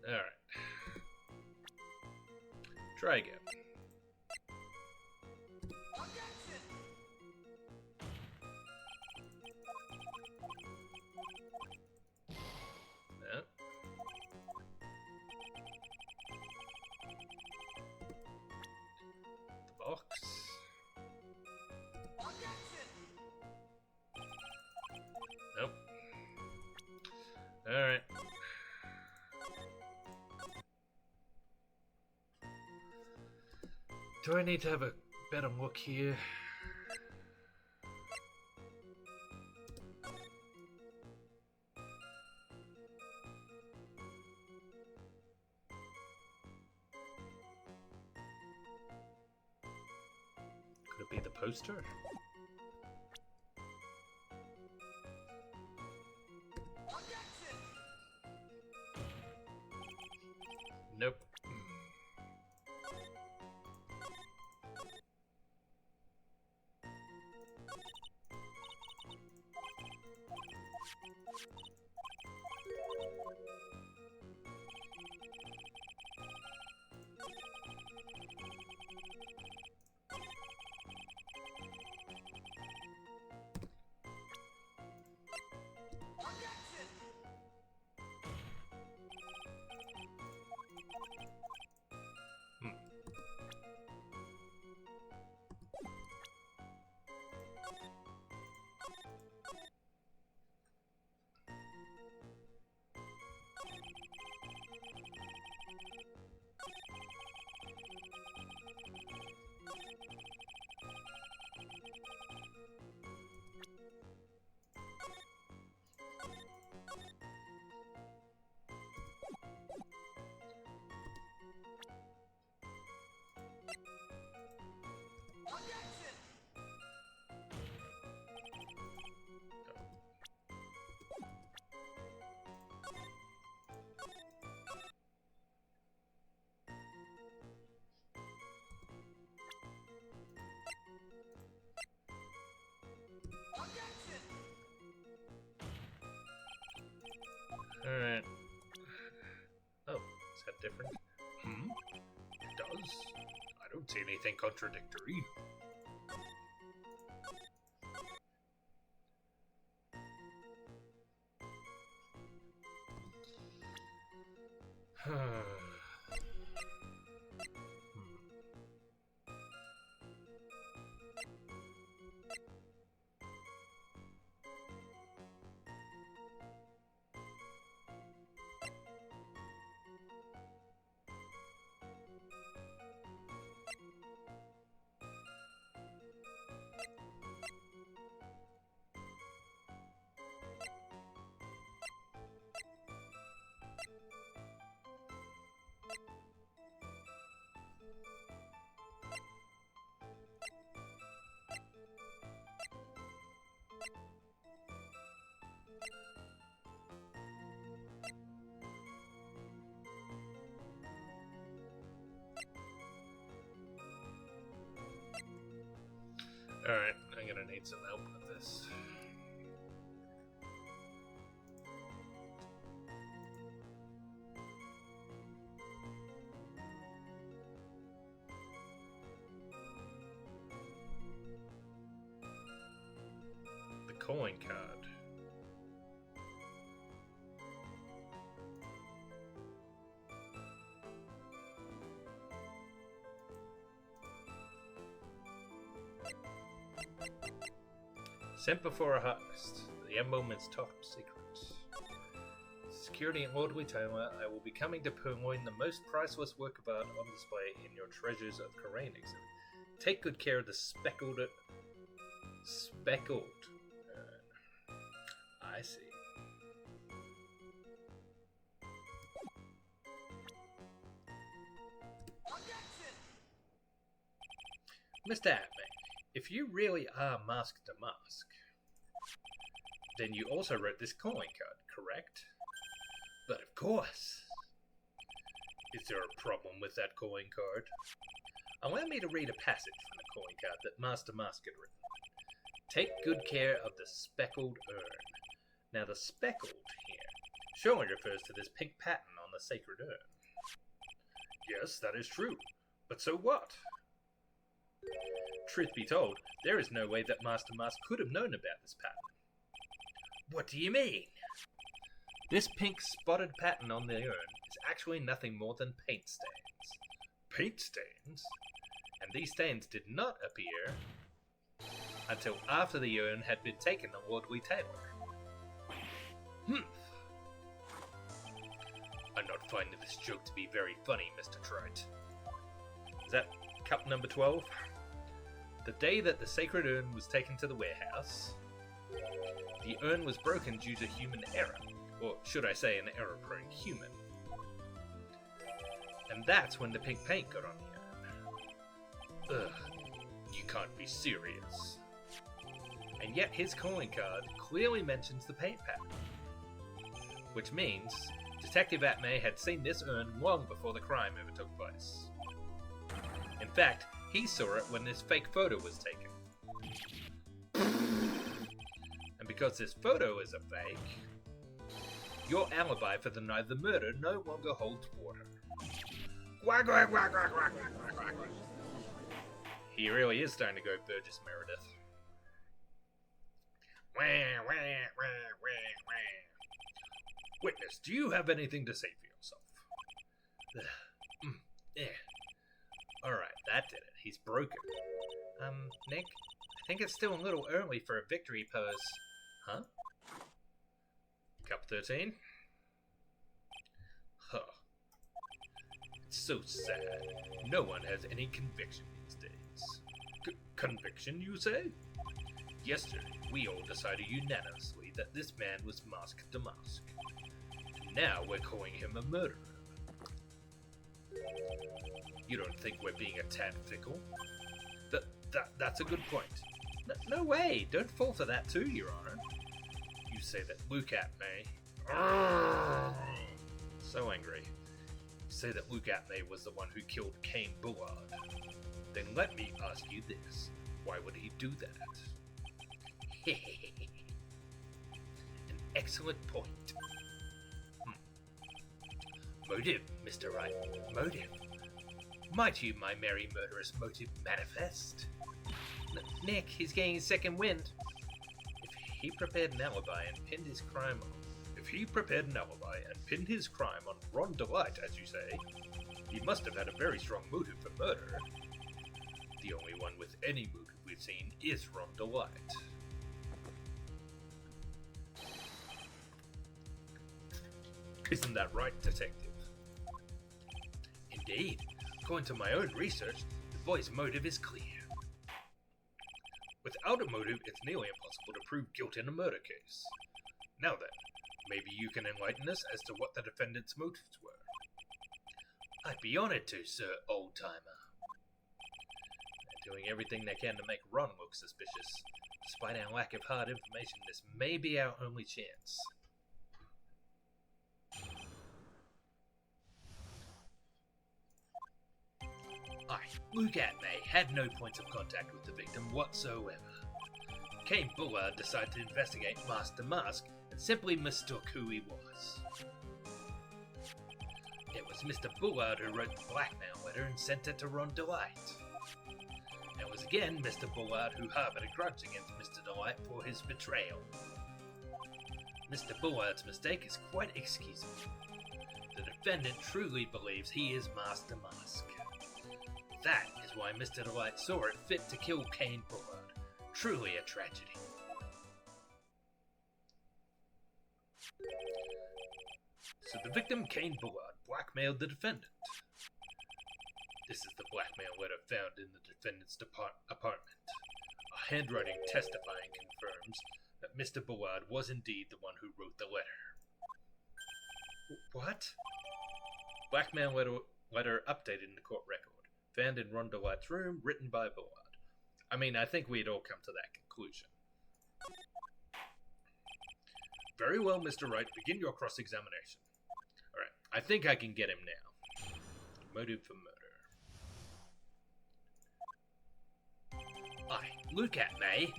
Alright. Try again. Yeah. The box. Nope. Alright. Do I need to have a better look here? Could it be the poster? Nope. Alright. Oh, is that different? It does. I don't see anything contradictory. Alright, I'm gonna need some help with this. The coin card. Sent before a harvest. The emblem is top secret. Security and lordly tailor, I will be coming to purloin the most priceless work of art on display in your Treasures of Corain exhibit. Take good care of the speckled urn. I see. Mr. Atman, if you really are Mask to Mask, then you also wrote this calling card, correct? But of course. Is there a problem with that calling card? Allow me to read a passage from the calling card that Master Mask had written. Take good care of the speckled urn. Now the speckled here surely refers to this pink pattern on the sacred urn. Yes, that is true. But so what? Truth be told, there is no way that Master Mask could have known about this pattern. What do you mean? This pink spotted pattern on the urn is actually nothing more than paint stains. Paint stains? And these stains did not appear until after the urn had been taken to Lordly Taylor. I'm not finding this joke to be very funny, Mr. Trite. Is that cup number 12? The day that the sacred urn was taken to the warehouse, the urn was broken due to human error. Or should I say an error-prone human. And that's when the pink paint got on the urn. Ugh, you can't be serious. And yet his calling card clearly mentions the paint pattern. Which means Detective Atmay had seen this urn long before the crime ever took place. In fact, he saw it when this fake photo was taken. And because this photo is a fake, your alibi for the night of the murder no longer holds water. Quack, quack, quack, quack, quack, quack, quack, quack. He really is starting to go Burgess Meredith. Wah, wah, wah, wah, wah. Witness, do you have anything to say for yourself? Alright, that did it. He's broken. Nick, I think it's still a little early for a victory pose. Huh? Cup 13? Huh. It's so sad. No one has any conviction these days. Conviction, you say? Yesterday, we all decided unanimously that this man was Mask to Mask. Now we're calling him a murderer. You don't think we're being a tad fickle? That's a good point. No way! Don't fall for that too, Your Honor. You say that Luke Atmay... So angry. You say that Luke Atmay was the one who killed Cain Bullard. Then let me ask you this. Why would he do that? An excellent point. Motive, Mr. Wright. Motive. Might you, my merry murderous motive, manifest? Nick, he's getting his second wind. If he prepared an alibi and pinned his crime on Ron Delight, as you say, he must have had a very strong motive for murder. The only one with any motive we've seen is Ron Delight. Isn't that right, Detective? Indeed. According to my own research, the boy's motive is clear. Without a motive, it's nearly impossible to prove guilt in a murder case. Now then, maybe you can enlighten us as to what the defendant's motives were. I'd be honored to, Sir Old-Timer. They're doing everything they can to make Ron look suspicious. Despite our lack of hard information, this may be our only chance. Luke Atmay had no points of contact with the victim whatsoever. Cain Bullard decided to investigate Master Mask and simply mistook who he was. It was Mr. Bullard who wrote the blackmail letter and sent it to Ron Delight. It was again Mr. Bullard who harbored a grudge against Mr. Delight for his betrayal. Mr. Bullard's mistake is quite excusable. The defendant truly believes he is Master Mask. That is why Mr. Delight saw it fit to kill Cain Bullard, Truly a tragedy. So the victim, Kane Bullard, blackmailed the defendant. This is the blackmail letter found in the defendant's apartment. A handwriting testifying confirms that Mr. Bullard was indeed the one who wrote the letter. What? Blackmail letter updated in the court record. Found in Ron Delight's room, written by Bullard. I mean, I think we'd all come to that conclusion. Very well, Mr. Wright, begin your cross-examination. Alright, I think I can get him now. Motive for murder. Aye, look at me.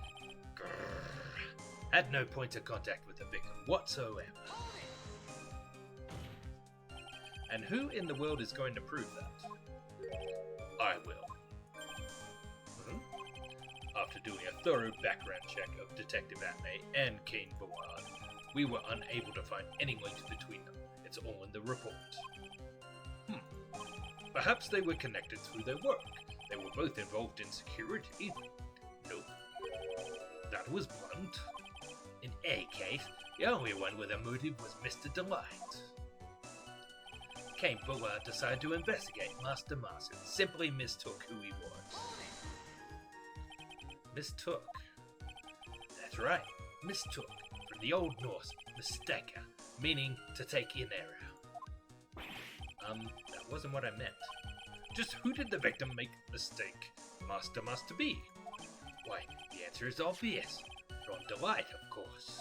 Grrr. Had no point of contact with the victim whatsoever. And who in the world is going to prove that? I will. After doing a thorough background check of Detective Atney and Kane Bullard, we were unable to find any links between them. It's all in the report. Perhaps they were connected through their work. They were both involved in security. Nope. That was blunt. In any case, the only one with a motive was Mr. Delight. Kane Bullard decided to investigate Master Mask and simply mistook who he was. Mistook. That's right, mistook. From the Old Norse, misteka, meaning to take in error. That wasn't what I meant. Just who did the victim make the mistake Master Mask to be? Why, the answer is obvious. Ron Delight, of course.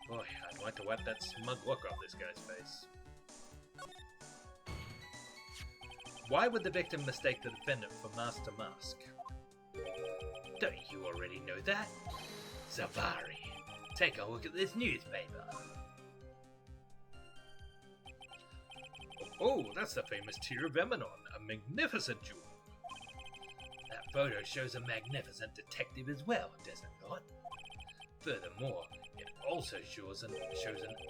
Boy, I'd like to wipe that smug look off this guy's face. Why would the victim mistake the defendant for Master Mask? Don't you already know that? Zavari. Take a look at this newspaper. Oh, that's the famous Tear of Emanon, a magnificent jewel. That photo shows a magnificent detective as well, does it not? Furthermore, it also shows an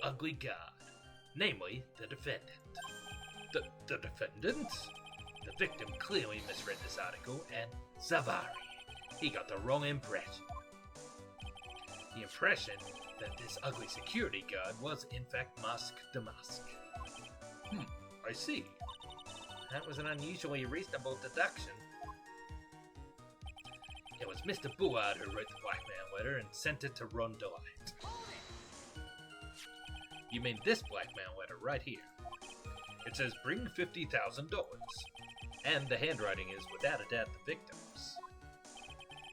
ugly guard, namely the defendant. The defendant? The victim clearly misread this article, and Zavari. He got the wrong impression. The impression that this ugly security guard was in fact Mask Damask. I see. That was an unusually reasonable deduction. It was Mr. Bullard who wrote the blackmail letter and sent it to Ron Delight. You mean this blackmail letter right here? It says bring $50,000, and the handwriting is without a doubt the victim's.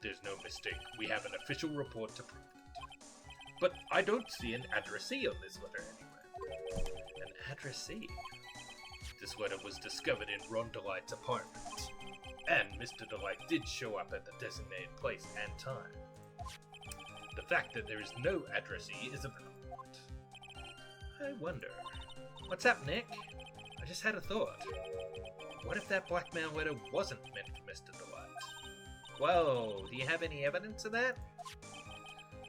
There's no mistake. We have an official report to prove it. But I don't see an addressee on this letter anywhere. An addressee? This letter was discovered in Ron Delight's apartment. And Mr. Delight did show up at the designated place and time. The fact that there is no addressee is a point. I wonder. What's up, Nick? I just had a thought. What if that blackmail letter wasn't meant for Mr. Delight? Whoa, do you have any evidence of that?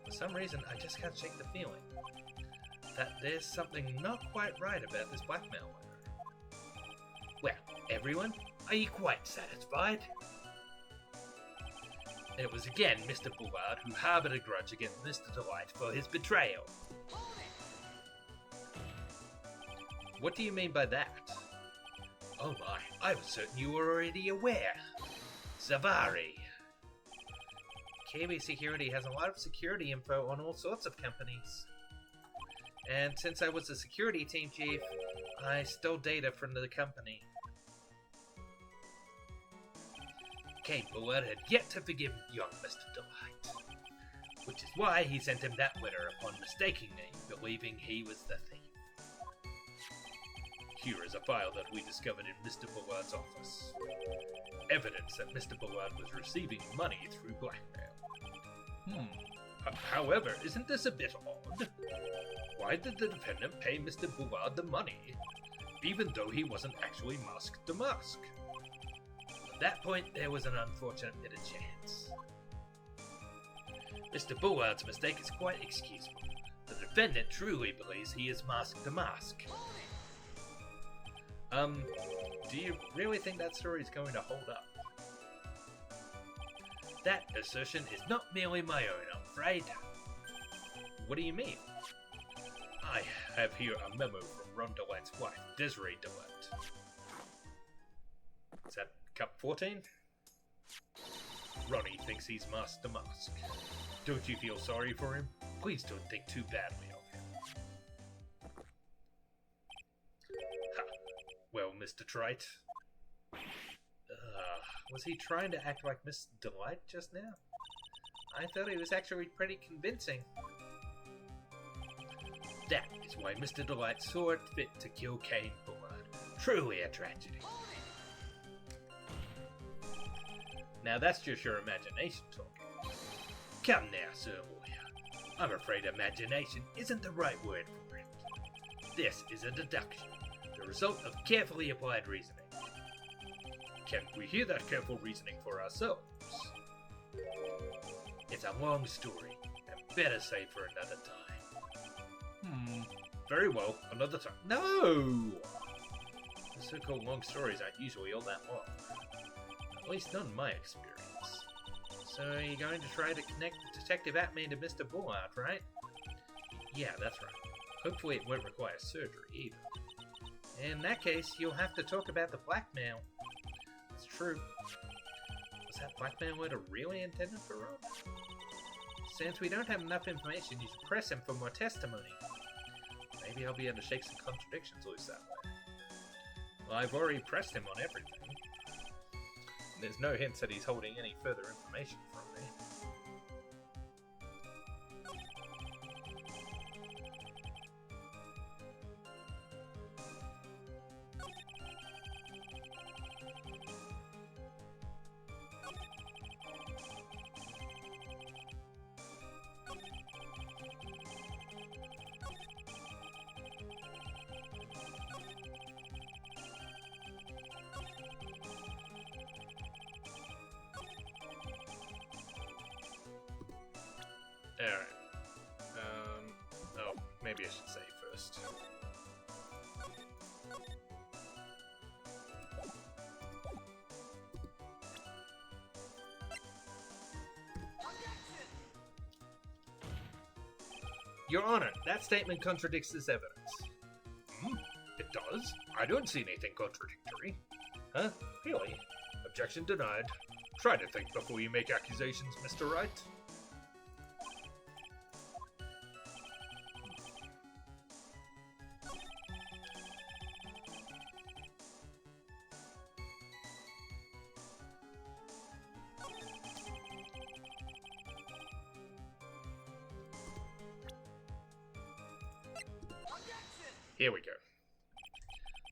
For some reason, I just can't shake the feeling that there's something not quite right about this blackmail letter. Well, everyone, are you quite satisfied? It was again Mr. Bullard who harbored a grudge against Mr. Delight for his betrayal. What do you mean by that? Oh my, I was certain you were already aware. Zavari. KB Security has a lot of security info on all sorts of companies. And since I was the security team chief, I stole data from the company. Kane Bullard had yet to forgive young Mr. Delight, which is why he sent him that letter upon mistaking me, believing he was the thief. Here is a file that we discovered in Mr. Bullard's office. Evidence that Mr. Bullard was receiving money through blackmail. However, isn't this a bit odd? Why did the defendant pay Mr. Bullard the money, even though he wasn't actually Mask to Mask? At that point, there was an unfortunate bit of chance. Mr. Bullard's mistake is quite excusable. The defendant truly believes he is Mask to Mask. Do you really think that story is going to hold up? That assertion is not merely my own, I'm afraid. What do you mean? I have here a memo from Ron Delight's wife, Desiree Delight. Is that Cup 14? Ronnie thinks he's Master Mask. Don't you feel sorry for him? Please don't think too badly of him. Ha. Well, Mr. Trite. Was he trying to act like Miss Delight just now? I thought he was actually pretty convincing. That is why Mr. Delight saw it fit to kill Kane Bullard. Truly a tragedy. Now that's just your imagination talking. Come now, Sir Lawyer. I'm afraid imagination isn't the right word for it. This is a deduction, the result of carefully applied reasoning. Can we hear that careful reasoning for ourselves? It's a long story, and better save for another time. Very well, another time. No! The so-called long stories aren't usually all that long. At least not in my experience. So you're going to try to connect Detective Atman to Mr. Bullard, right? Yeah, that's right. Hopefully it won't require surgery either. In that case, you'll have to talk about the blackmail. It's true. Was that blackmail letter really intended for Ron? Since we don't have enough information, you should press him for more testimony. Maybe I'll be able to shake some contradictions loose that way. Well, I've already pressed him on everything. There's no hints that he's holding any further information from me. Alright. Oh, maybe I should say first. Your Honor, that statement contradicts this evidence. It does? I don't see anything contradictory. Huh? Really? Objection denied. Try to think before you make accusations, Mr. Wright. Here we go.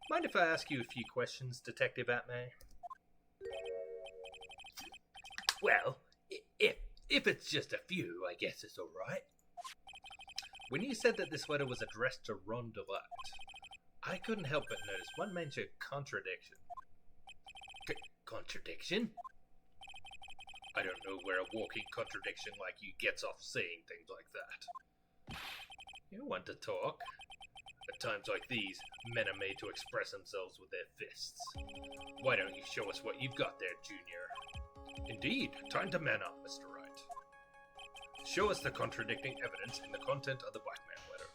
Mind if I ask you a few questions, Detective Atman? Well, if it's just a few, I guess it's alright. When you said that this letter was addressed to Ron Deluxe, I couldn't help but notice one major contradiction. Contradiction? I don't know where a walking contradiction like you gets off saying things like that. You want to talk? At times like these, men are made to express themselves with their fists. Why don't you show us what you've got there, Junior? Indeed, time to man up, Mr. Wright. Show us the contradicting evidence in the content of the blackmail letter.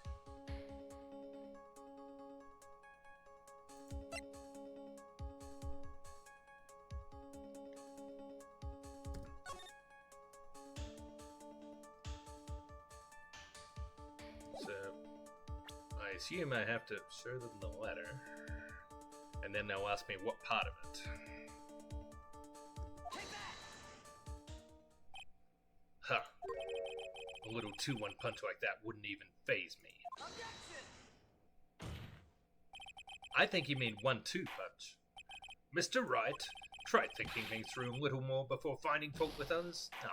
So, I assume I have to show them the letter, and then they'll ask me what part of it. Huh. A little 2-1 punch like that wouldn't even faze me. I think you mean 1-2 punch. Mr. Wright, try thinking things through a little more before finding fault with others. No.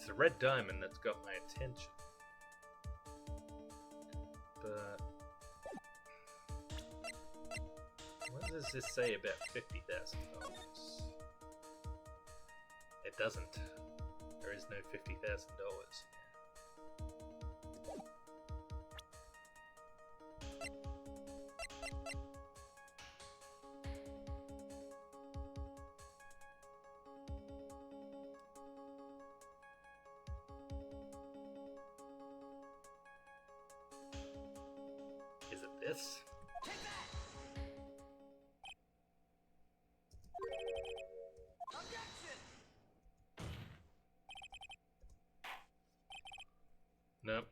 the red diamond that's got my attention. But what does this say about $50,000? It doesn't. There is no $50,000. Is it this? Nope.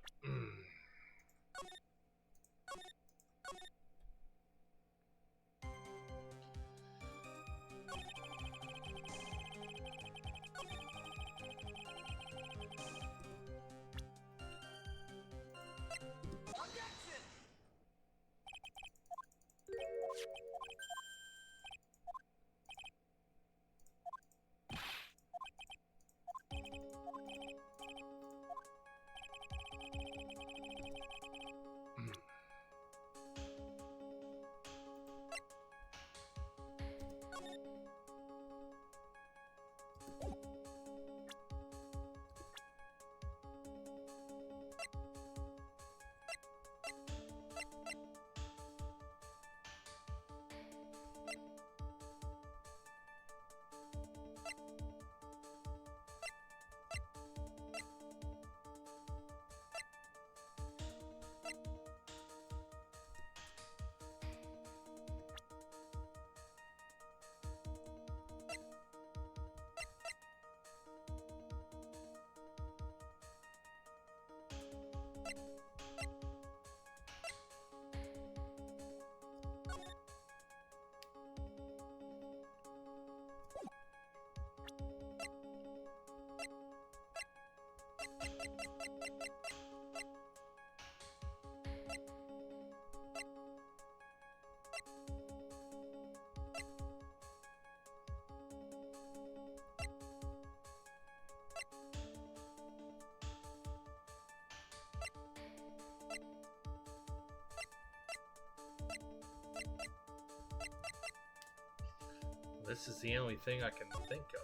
This is the only thing I can think of.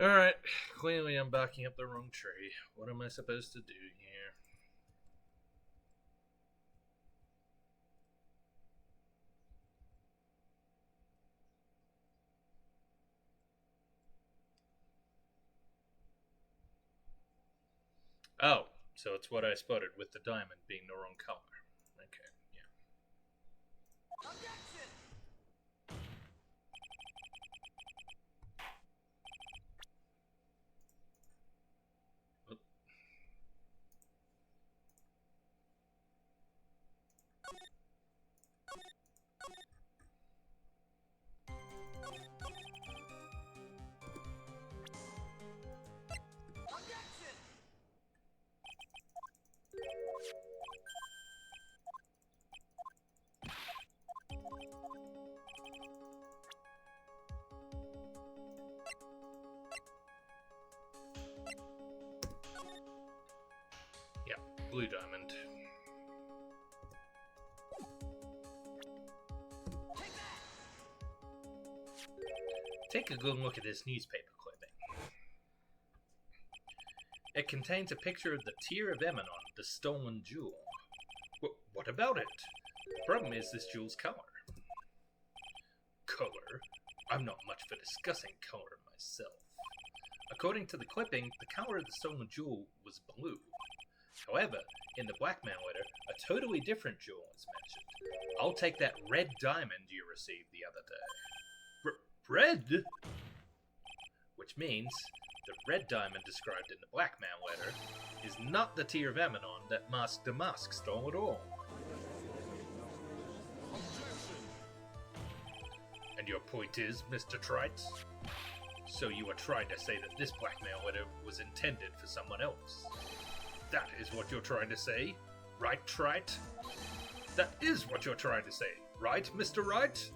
Alright, clearly I'm backing up the wrong tree. What am I supposed to do here? Oh, so it's what I spotted with the diamond being the wrong color. Okay, yeah. Objection! Oop. Objection! Yeah, blue diamond. Take that! Take a good look at this newspaper clipping. It contains a picture of the Tear of Emanon, the stolen jewel. What about it? The problem is this jewel's color. Color? I'm not much for discussing color myself. According to the clipping, the color of the stolen jewel was blue. However, in the blackmail letter, a totally different jewel is mentioned. I'll take that red diamond you received the other day. Red? Which means the red diamond described in the blackmail letter is not the Tear of Emanon that Mask the Mask stole at all. And your point is, Mr. Trites? So you are trying to say that this blackmail letter was intended for someone else? That is what you're trying to say, right, Trite? That is what you're trying to say, right, Mr. Wright?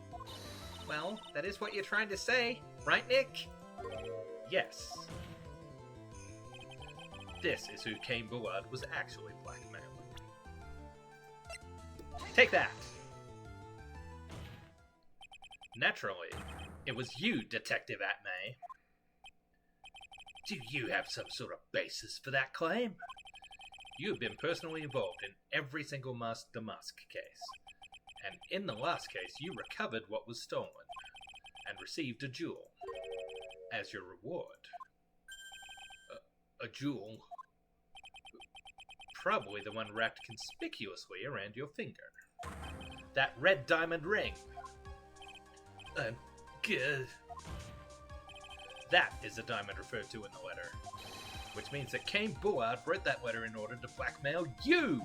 Well, that is what you're trying to say, right, Nick? Yes. This is who Cain Bullard was actually blackmailing. Take that! Naturally, it was you, Detective Atmay. Do you have some sort of basis for that claim? You have been personally involved in every single Mask the Mask case. And in the last case, you recovered what was stolen and received a jewel as your reward. A jewel? Probably the one wrapped conspicuously around your finger. That red diamond ring. Good. That is the diamond referred to in the letter. Which means that Cain Bullard wrote that letter in order to blackmail you!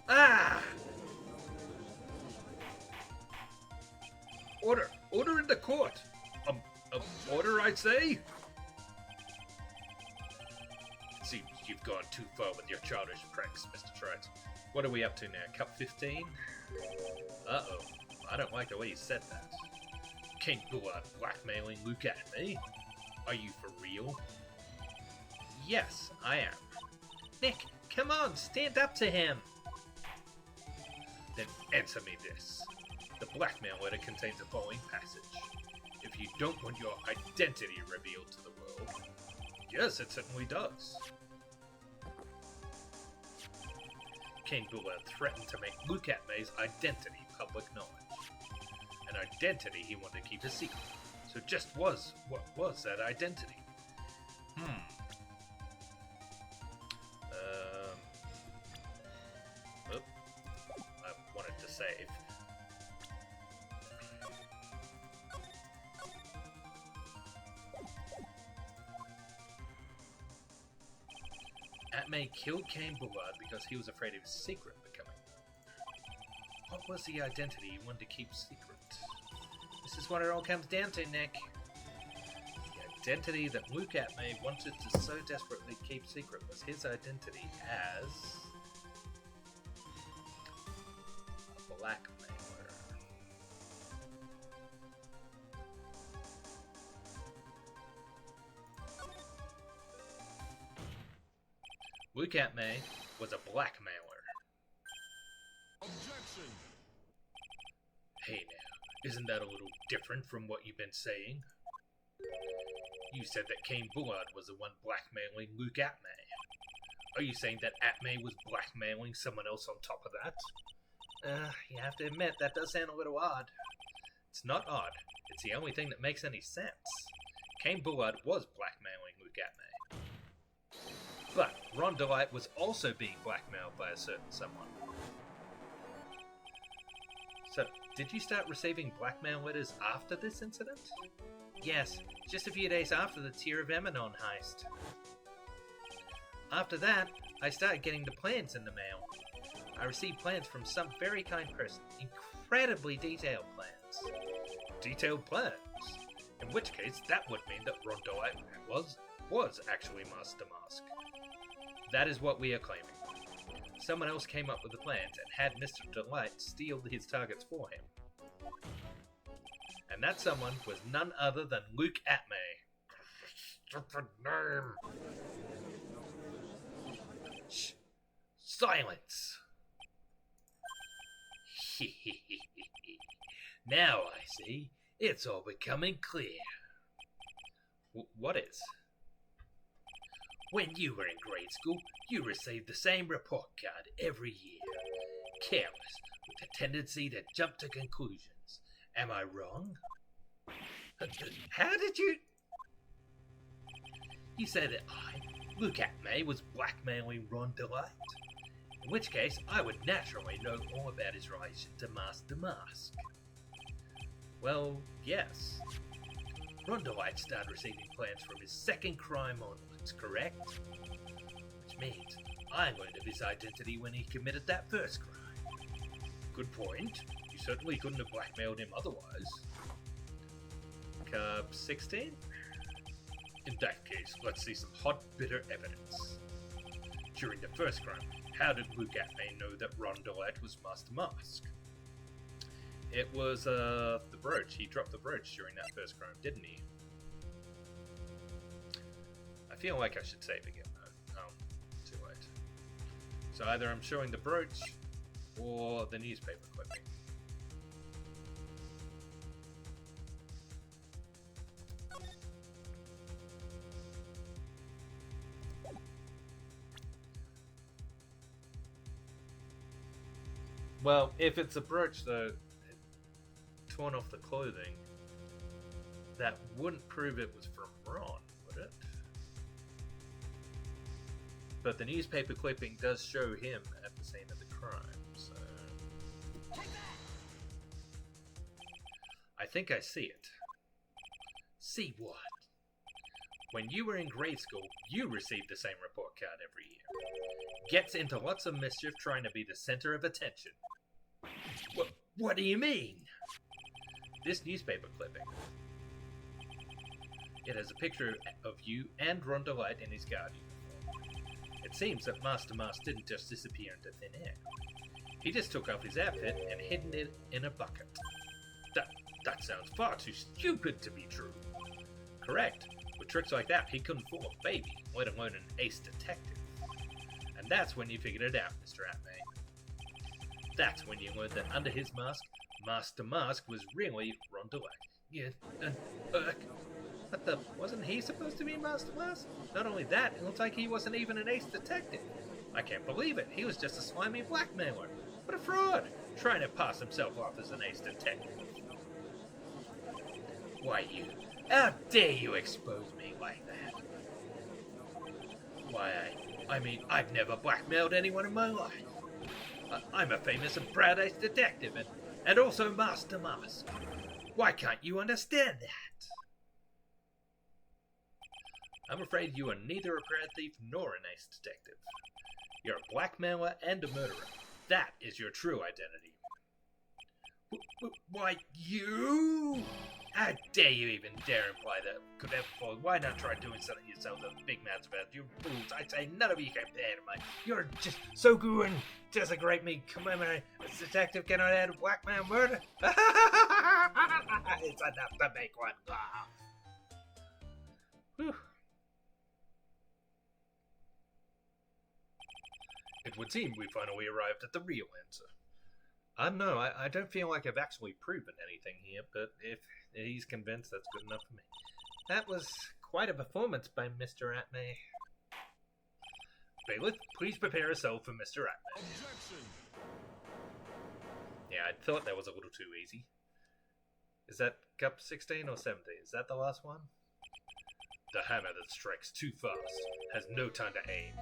Ah! Order! Order in the court! Order, I'd say? It seems you've gone too far with your childish pranks, Mr. Trite. What are we up to now? Cup 15? Uh-oh. I don't like the way you said that. Cain Bullard blackmailing Luke at me? Are you for real? Yes, I am. Nick, come on, stand up to him! Then answer me this. The blackmail letter contains the following passage. If you don't want your identity revealed to the world... Yes, it certainly does. Cain Bullard threatened to make Luke Atmay's identity public knowledge. An identity he wanted to keep a secret. So just what was that identity? I wanted to save. Atmay killed Cain Bullard because he was afraid of his secret becoming known. What was the identity he wanted to keep secret? This is what it all comes down to, Nick. The identity that Luke Atmay wanted to so desperately keep secret was his identity as... a blackmailer. Luke Atmay was a blackmailer. Objection! Hey now, isn't that a little different from what you've been saying? You said that Cain Bullard was the one blackmailing Luke Atmay. Are you saying that Atmay was blackmailing someone else on top of that? You have to admit, that does sound a little odd. It's not odd. It's the only thing that makes any sense. Cain Bullard was blackmailing Luke Atmay. But Ron DeLite was also being blackmailed by a certain someone. So, did you start receiving blackmail letters after this incident? Yes, just a few days after the Tear of Emanon heist. After that, I started getting the plans in the mail. I received plans from some very kind person. Incredibly detailed plans. Detailed plans? In which case, that would mean that Ron DeLite was actually Master Mask. That is what we are claiming. Someone else came up with the plans and had Mr. DeLite steal his targets for him. And that someone was none other than Luke Atmay. Stupid name! Shh! Silence! Now I see. It's all becoming clear. What is? When you were in grade school, you received the same report card every year. Careless, with a tendency to jump to conclusions. Am I wrong? How did you... You say that I, Luke Atmay, was blackmailing Ron DeLite? In which case, I would naturally know all about his relation to Master Mask. Well, yes. Ron DeLite started receiving plans from his second crime onwards, correct? Which means I learned of his identity when he committed that first crime. Good point. You certainly couldn't have blackmailed him otherwise. Cub 16? In that case, let's see some hot, bitter evidence. during the first crime, how did Luke Atmay know that Rondelette was Master Mask? It was the brooch. He dropped the brooch during that first crime, didn't he? I feel like I should save again, though. Oh, too late. So either I'm showing the brooch or the newspaper clipping. Well, if it's a brooch, though, torn off the clothing, that wouldn't prove it was from Ron, would it? But the newspaper clipping does show him at the scene of the crime, so... I think I see it. See what? When you were in grade school, you received the same report card every year. Gets into lots of mischief trying to be the center of attention. What do you mean? This newspaper clipping. It has a picture of you and Rondelite in his guard uniform. It seems that Master Mask didn't just disappear into thin air. He just took off his outfit and hidden it in a bucket. That sounds far too stupid to be true. Correct. With tricks like that, he couldn't fool a baby, let alone an ace detective. And that's when you figured it out, Mr. Atmay. That's when you learned that under his mask, Master Mask was really Rondelette. Yeah, what the? Wasn't he supposed to be Master Mask? Not only that, it looks like he wasn't even an ace detective. I can't believe it. He was just a slimy blackmailer. What a fraud! Trying to pass himself off as an ace detective. Why you? How dare you expose me like that? Why, I mean, I've never blackmailed anyone in my life. I'm a famous and proud ace detective, and also Master Mask. Why can't you understand that? I'm afraid you are neither a proud thief nor an ace detective. You're a blackmailer and a murderer. That is your true identity. Why, you? How dare you even dare imply that could ever fall? Why not try doing something yourself that big mouths about? You fools, I say none of you compare to mine. You're just so good and desecrate me, commemorate. A detective cannot add blackmail murder. It's enough to make one laugh. Whew. It would seem we finally arrived at the real answer. I don't know, I don't feel like I've actually proven anything here, but if he's convinced, that's good enough for me. That was quite a performance by Mr. Atmay. Bailiff, please prepare a cell for Mr. Atmay. Objection! Yeah, I thought that was a little too easy. Is that Cup 16 or 17? Is that the last one? The hammer that strikes too fast has no time to aim.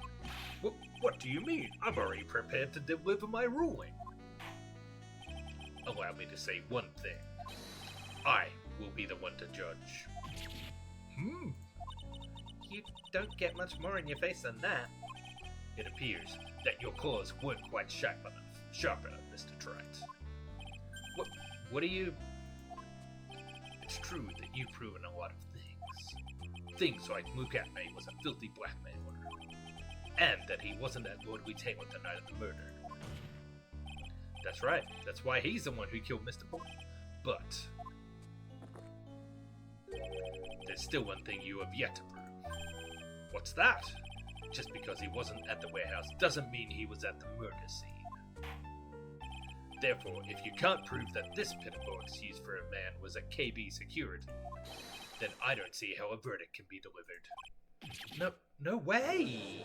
What do you mean? I'm already prepared to deliver my ruling. Allow me to say one thing. I will be the one to judge. You don't get much more in your face than that. It appears that your claws weren't quite sharp enough, Mr. Trite. What are you... It's true that you've proven a lot of things. Things like Luke Atmay was a filthy blackmailer. And that he wasn't at Lord We Taylor the night of the murder. That's right. That's why he's the one who killed Mr. Boy. But there's still one thing you have yet to prove. What's that? Just because he wasn't at the warehouse doesn't mean he was at the murder scene. Therefore, if you can't prove that this pitiful excuse for a man was a KB security, then I don't see how a verdict can be delivered. No way!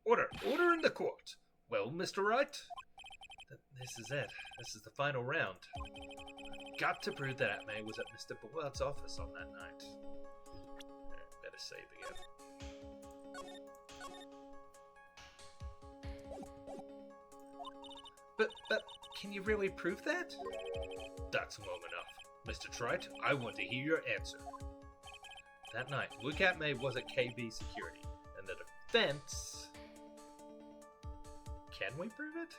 Order in the court. Well, Mr. Wright? This is it. This is the final round. Got to prove that Atmay was at Mr. Bullard's office on that night. Better save again. But can you really prove that? That's long enough. Mr. Trite, I want to hear your answer. That night, Luke Atmay was at KB Security, and the defense... Can we prove it?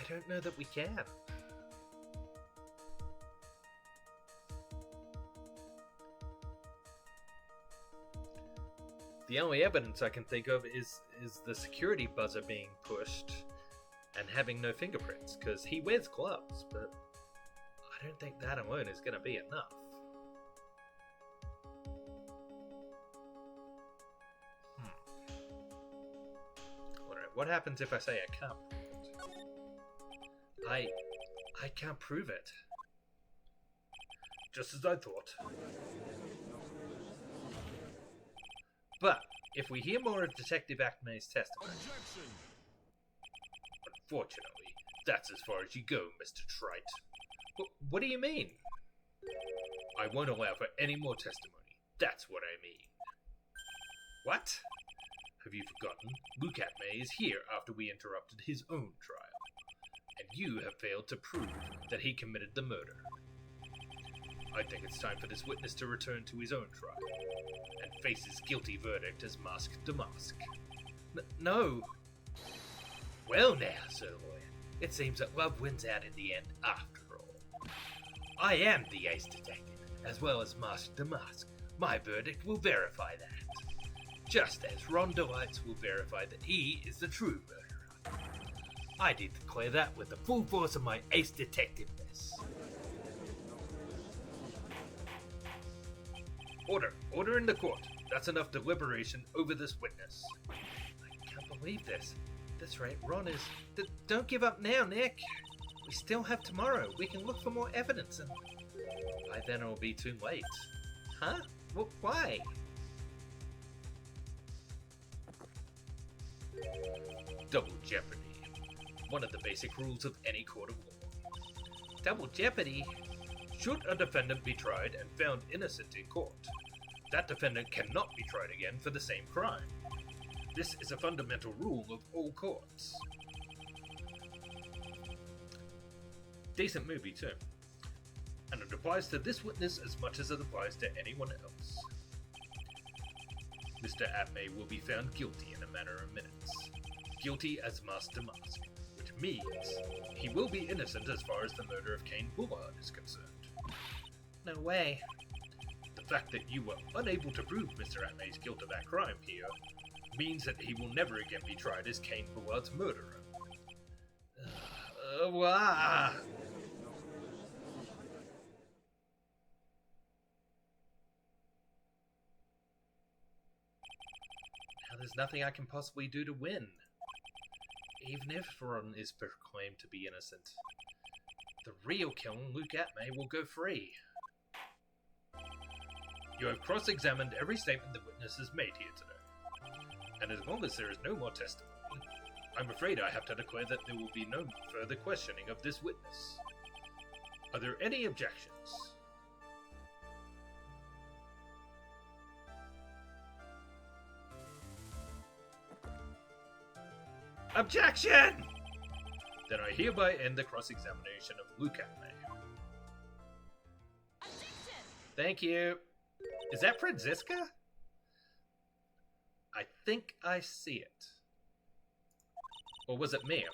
I don't know that we can. The only evidence I can think of is the security buzzer being pushed and having no fingerprints, because he wears gloves, but I don't think that alone is going to be enough. What happens if I say I can't prove it? I can't prove it. Just as I thought. But if we hear more of Detective Acme's testimony... Objection! Unfortunately, that's as far as you go, Mr. Trite. What do you mean? I won't allow for any more testimony. That's what I mean. What? Have you forgotten? Luke Atme is here after we interrupted his own trial. And you have failed to prove that he committed the murder. I think it's time for this witness to return to his own trial and face his guilty verdict as Mask to Mask. No! Well now, Sir Lawyer, it seems that love wins out in the end after all. I am the ace detective, as well as Mask to Mask. My verdict will verify that. Just as Ron Delights will verify that he is the true murderer. I did declare that with the full force of my ace detectiveness. Order in the court. That's enough deliberation over this witness. I can't believe this. That's right, Ron is... Don't give up now, Nick. We still have tomorrow. We can look for more evidence and... By then it'll be too late. Huh? Why? Double jeopardy. One of the basic rules of any court of law. Double jeopardy? Should a defendant be tried and found innocent in court, that defendant cannot be tried again for the same crime. This is a fundamental rule of all courts. Decent movie too. And it applies to this witness as much as it applies to anyone else. Mr. Atme will be found guilty in a matter of minutes. Guilty as Master Mask, which means he will be innocent as far as the murder of Kane Bullard is concerned. No way. The fact that you were unable to prove Mr. Atme's guilt of that crime here means that he will never again be tried as Kane Bullard's murderer. Now, there's nothing I can possibly do to win. Even if Ron is proclaimed to be innocent, the real killer, Luke Atme, will go free. You have cross-examined every statement the witness has made here today. And as long as there is no more testimony, I'm afraid I have to declare that there will be no further questioning of this witness. Are there any objections? Objection! Then I hereby end the cross-examination of Luke Atme. Objection! Thank you. Is that Franziska? I think I see it. Or was it Mia?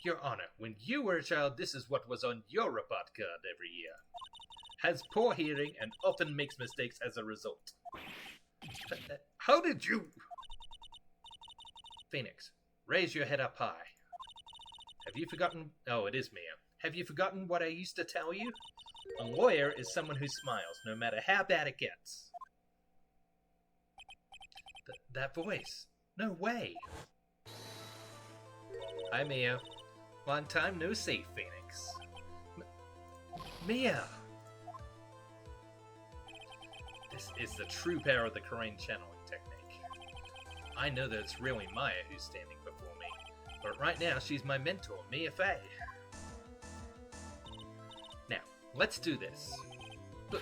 Your Honor, when you were a child, this is what was on your report card every year. Has poor hearing and often makes mistakes as a result. How did you... Phoenix, raise your head up high. Have you forgotten... Oh, it is Mia. Have you forgotten what I used to tell you? A lawyer is someone who smiles, no matter how bad it gets. That voice. No way. Hi, Mia. Long time no see, Phoenix. Mia! This is the true power of the Korean channeling technique. I know that it's really Maya who's standing before me, but right now she's my mentor, Mia Fey. Now, let's do this. But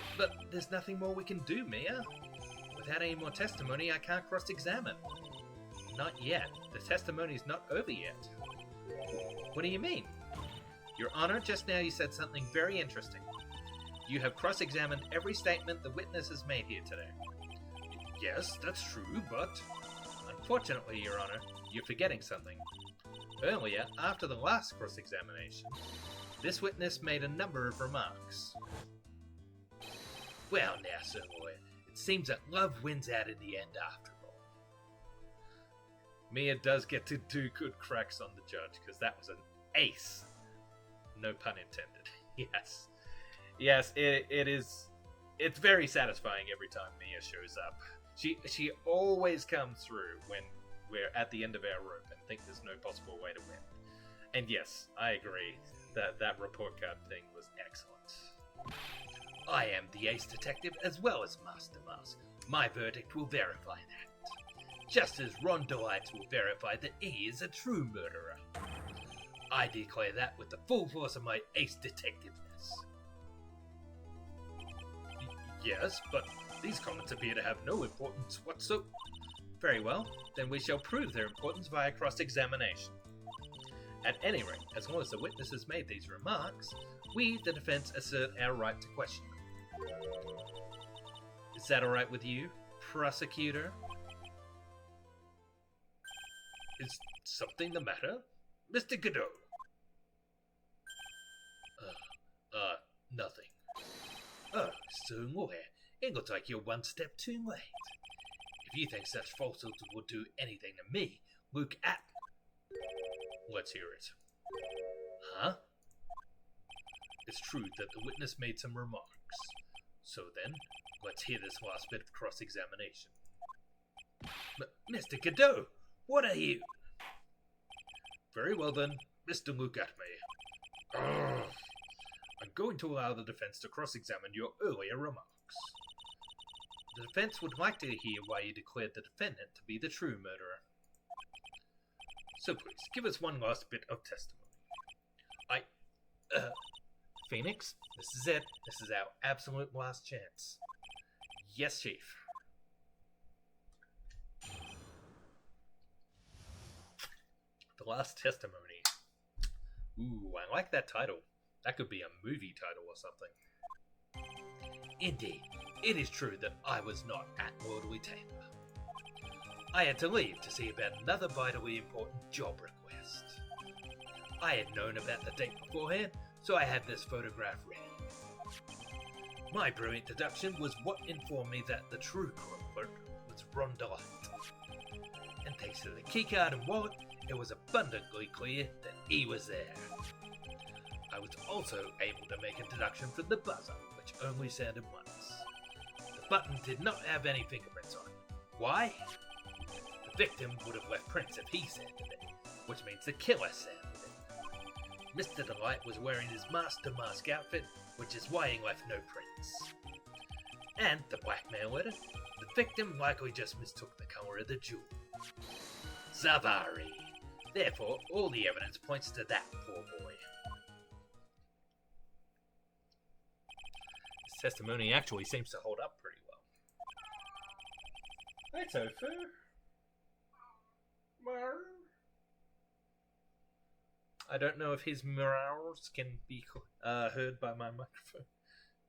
there's nothing more we can do, Mia. Without any more testimony, I can't cross-examine. Not yet. The testimony's not over yet. What do you mean? Your Honor, just now you said something very interesting. You have cross-examined every statement the witness has made here today. Yes, that's true, but Fortunately, Your Honor, you're forgetting something. Earlier, after the last cross-examination, this witness made a number of remarks. Well now, Sir Lawyer, it seems that love wins out in the end after all. Mia does get to do good cracks on the judge, because that was an ace. No pun intended. Yes. Yes, it is. It's very satisfying every time Mia shows up. She always comes through when we're at the end of our rope and think there's no possible way to win. And yes, I agree that report card thing was excellent. I am the ace detective as well as Master Mars. My verdict will verify that. Just as Ron Delights will verify that he is a true murderer. I declare that with the full force of my ace detectiveness. Yes, but these comments appear to have no importance whatsoever. Very well, then we shall prove their importance via cross-examination. At any rate, as long as the witnesses made these remarks, we, the defense, assert our right to question them. Is that alright with you, prosecutor? Is something the matter, Mr. Godot? Nothing. Oh, so lawyer, it looks like you're one step too late. If you think such falsehoods will do anything to me, look at... Let's hear it. Huh? It's true that the witness made some remarks. So then, let's hear this last bit of cross-examination. Mr. Godot, what are you... Very well then, Mr. Look at me. Ugh. I'm going to allow the defense to cross-examine your earlier remarks. The defense would like to hear why you declared the defendant to be the true murderer. So please, give us one last bit of testimony. Phoenix, this is it. This is our absolute last chance. Yes, Chief. The last testimony. Ooh, I like that title. That could be a movie title or something. Indeed, it is true that I was not at Lordly Taper. I had to leave to see about another vitally important job request. I had known about the date beforehand, so I had this photograph ready. My brilliant deduction was what informed me that the true culprit was Ron Delight. And thanks to the keycard and wallet, it was abundantly clear that he was there. I was also able to make a deduction from the buzzer, which only sounded once. The button did not have any fingerprints on it. Why? The victim would have left prints if he sanded it, which means the killer sanded it. Mr. Delight was wearing his Master Mask outfit, which is why he left no prints. And the blackmail letter, the victim likely just mistook the color of the jewel. Zavari. Therefore, all the evidence points to that poor boy. His testimony actually seems to hold up pretty well. That's fair. I don't know if his meows can be heard by my microphone,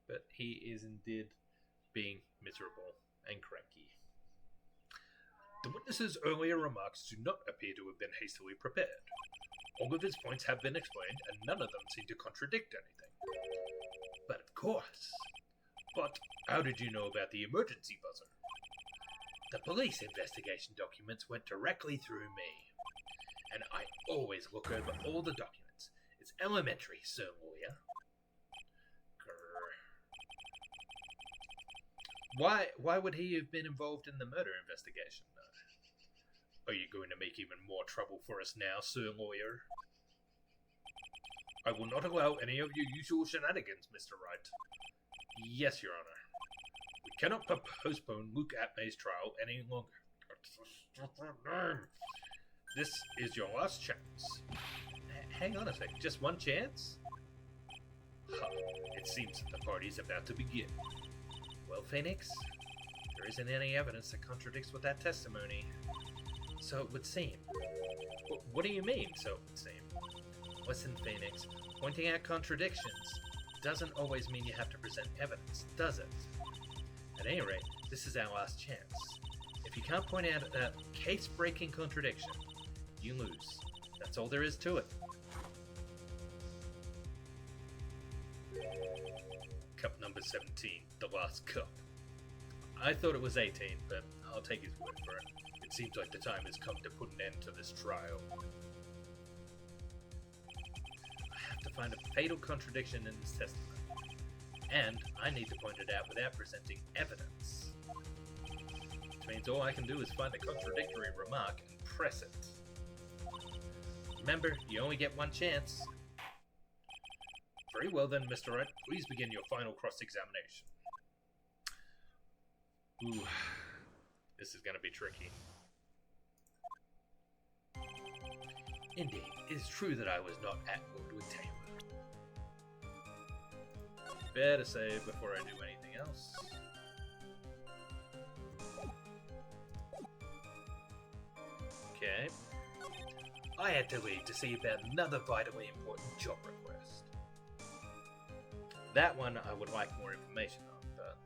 but he is indeed being miserable and cranky. The witness's earlier remarks do not appear to have been hastily prepared. All of his points have been explained, and none of them seem to contradict anything. But of course. But how did you know about the emergency buzzer? The police investigation documents went directly through me. And I always look over all the documents. It's elementary, Sir Lawyer. Grr. Why would he have been involved in the murder investigation? Are you going to make even more trouble for us now, Sir Lawyer? I will not allow any of your usual shenanigans, Mr. Wright. Yes, Your Honor. We cannot postpone Luke Atmay's trial any longer. This is your last chance. Hang on a sec, just one chance? It seems that the party's about to begin. Well, Phoenix, there isn't any evidence that contradicts with that testimony. So it would seem. What do you mean, so it would seem? Listen, Phoenix, pointing out contradictions doesn't always mean you have to present evidence, does it? At any rate, this is our last chance. If If you can't point out a case-breaking contradiction, you lose. That's all there is to it. Cup number 17, the last cup. I thought it was 18, but I'll take his word for it. It seems like the time has come to put an end to this trial. I have to find a fatal contradiction in this testimony, and I need to point it out without presenting evidence. Which means all I can do is find a contradictory remark and press it. Remember, you only get one chance. Very well then, Mr. Wright, please begin your final cross-examination. Ooh, this is going to be tricky. Indeed, it is true that I was not at Woodwood Taylor. Better save before I do anything else. Okay. I had to leave to see about another vitally important job request. That one I would like more information on, but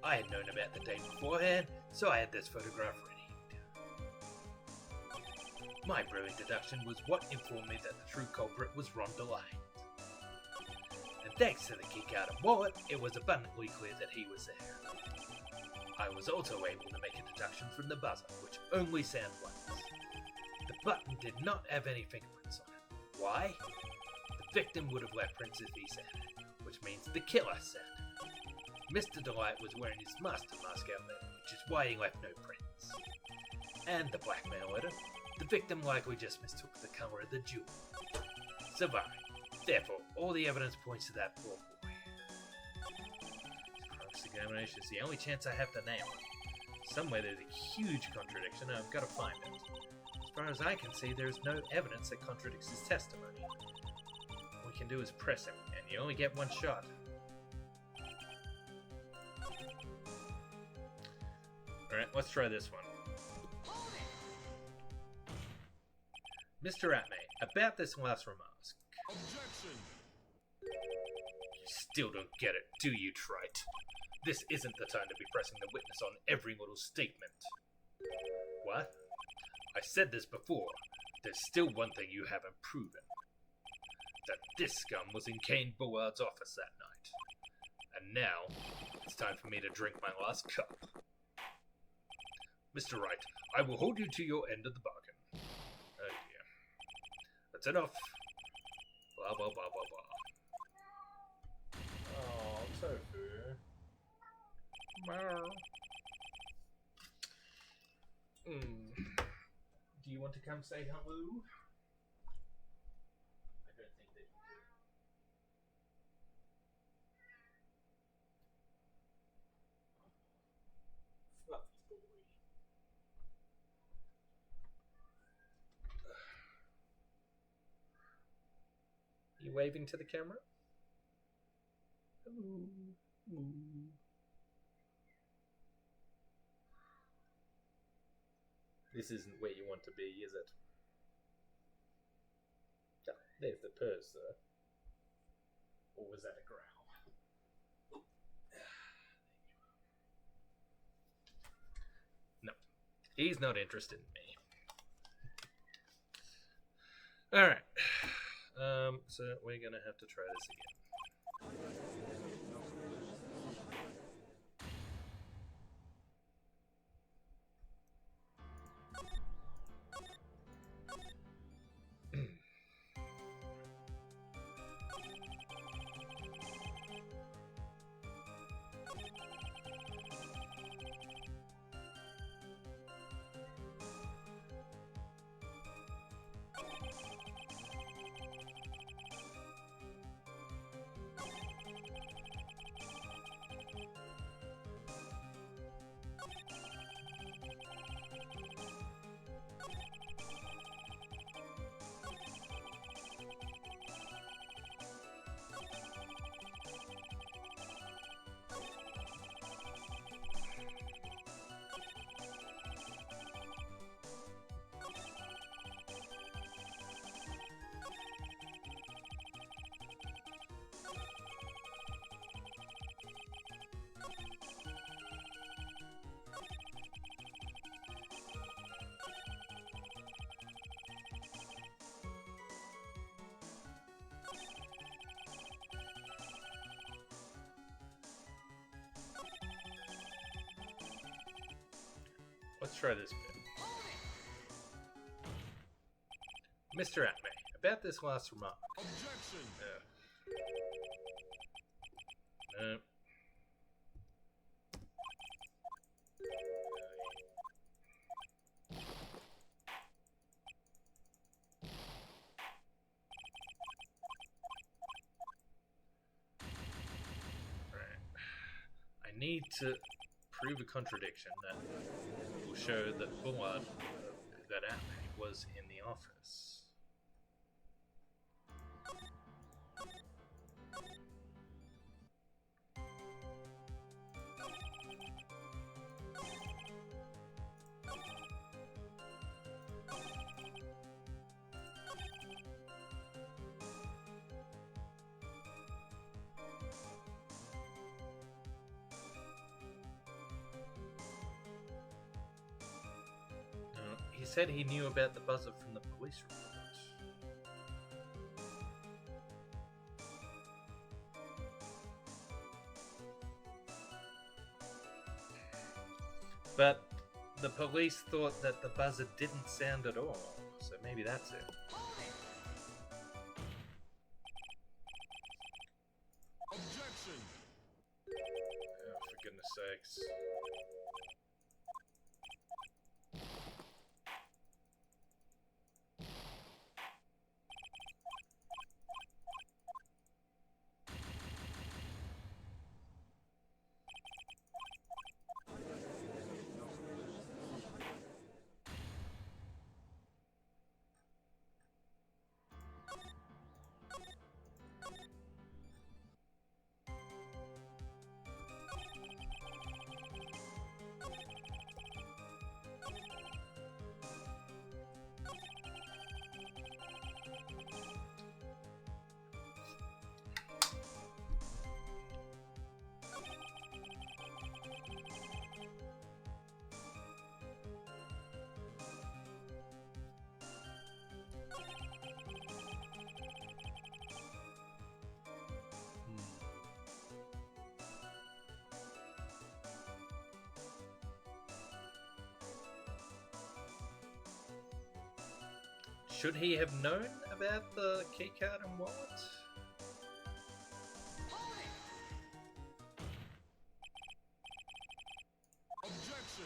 I had known about the date beforehand, so I had this photograph ready. My brilliant deduction was what informed me that the true culprit was Rhonda Lyons. And thanks to the keycard and wallet, it was abundantly clear that he was there. I was also able to make a deduction from the buzzer, which only sounded once. The button did not have any fingerprints on it. Why? The victim would have left prints if he said it, which means the killer said it. Mr. Delight was wearing his master mask out there, which is why he left no prints. And the blackmail letter. The victim likely just mistook the colour of the jewel. Surviving. Therefore, all the evidence points to that poor boy. Cross-examination is the only chance I have to nail it. Somewhere there's a huge contradiction and I've got to find it. As far as I can see, there is no evidence that contradicts his testimony. All we can do is press him, and you only get one shot. Alright, let's try this one. Mr. Atmay, about this last remark. Objection! You still don't get it, do you, Trite? This isn't the time to be pressing the witness on every little statement. What? I said this before. There's still one thing you haven't proven. That this scum was in Kane Bullard's office that night. And now, it's time for me to drink my last cup. Mr. Wright, I will hold you to your end of the bargain. Oh dear. That's enough. Blah blah blah blah blah. Oh, Tofu. Meow. Do you want to come say hello? I don't think that you do. Fluffy boy. You waving to the camera? Hello. This isn't where you want to be, is it? Oh, there's the purse, sir. Or was that a growl? No. He's not interested in me. Alright. So we're gonna have to try this again. let's try this bit. Mr. Atme, about this last remark. Objection. No. I need to prove a contradiction that will show that Bullard, that Atme, was in the office. He said he knew about the buzzer from the police report. But the police thought that the buzzer didn't sound at all, so maybe that's it. Objection. Oh, for goodness sakes. Should he have known about the keycard and wallet? Objection.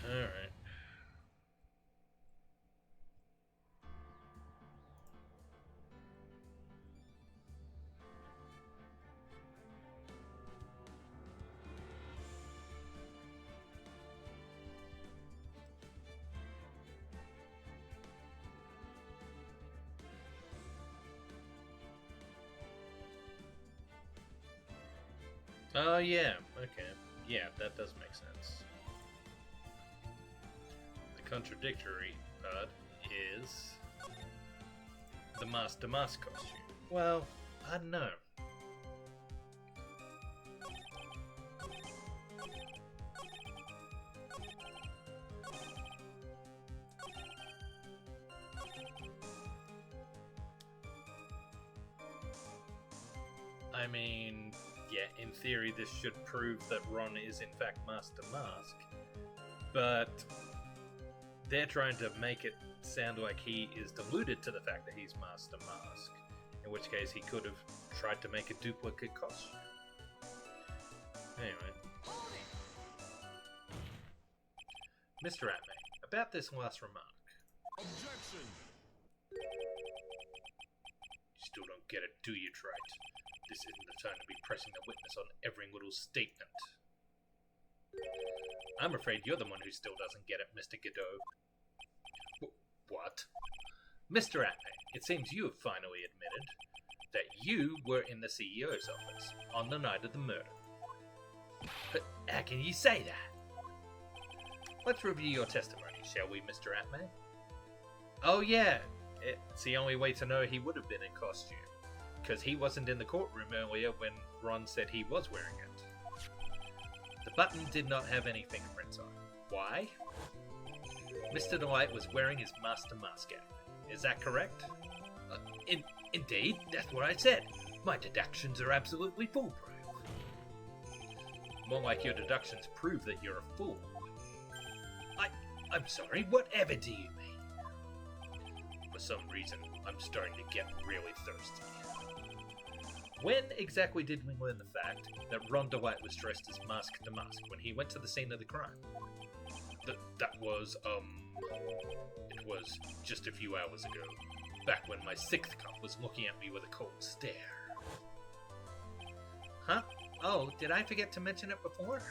Alright. Oh, yeah. Okay. Yeah, that does make sense. The contradictory part is the Master Mask costume. Well, I don't know. I mean, yeah, in theory this should prove that Ron is in fact Master Mask, but they're trying to make it sound like he is deluded to the fact that he's Master Mask, in which case he could have tried to make a duplicate costume. Anyway. Mr. Atme, about this last remark. Objection. You still don't get it, do you, Trite? This isn't the time to be pressing the witness on every little statement. I'm afraid you're the one who still doesn't get it, Mr. Godot. What? Mr. Atme, it seems you have finally admitted that you were in the CEO's office on the night of the murder. But how can you say that? Let's review your testimony, shall we, Mr. Atme? Oh yeah, It's the only way to know he would have been in costume. Because he wasn't in the courtroom earlier when Ron said he was wearing it. The button did not have any fingerprints on. Why? Mr. Delight was wearing his Master Mask outfit. Is that correct? Indeed, that's what I said. My deductions are absolutely foolproof. More like your deductions prove that you're a fool. I'm sorry, whatever do you mean? For some reason, I'm starting to get really thirsty. When exactly did we learn the fact that Ron Delight was dressed as Mask to Mask when he went to the scene of the crime? That was, it was just a few hours ago, back when my sixth cop was looking at me with a cold stare. Huh? Oh, did I forget to mention it before?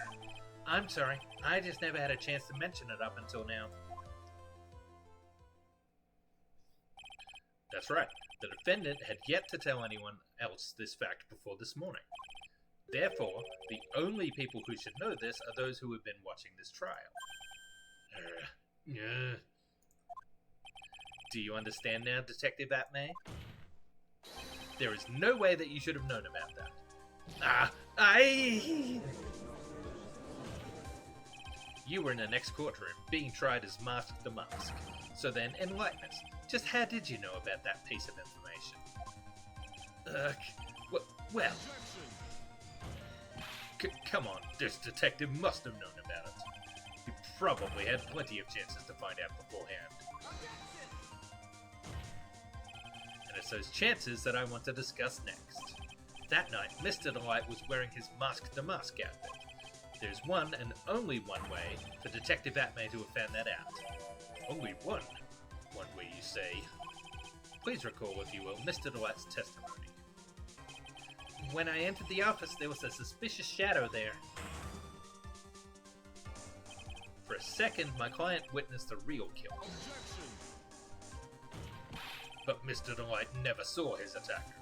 I'm sorry, I just never had a chance to mention it up until now. That's right. The defendant had yet to tell anyone else this fact before this morning. Therefore, the only people who should know this are those who have been watching this trial. Do you understand now, Detective Atmay? There is no way that you should have known about that. You were in the next courtroom, being tried as Mask the Mask. So then, enlighten us. Just how did you know about that piece of information? Well... Come on, this detective must have known about it. He probably had plenty of chances to find out beforehand. And it's those chances that I want to discuss next. That night, Mr. Delight was wearing his Mask to Mask outfit. There's one and only one way for Detective Atmay to have found that out. Only one? One way, you say? Please recall, if you will, Mr. Delight's testimony. When I entered the office, there was a suspicious shadow there. For a second, my client witnessed the real killer. But Mr. Delight never saw his attacker,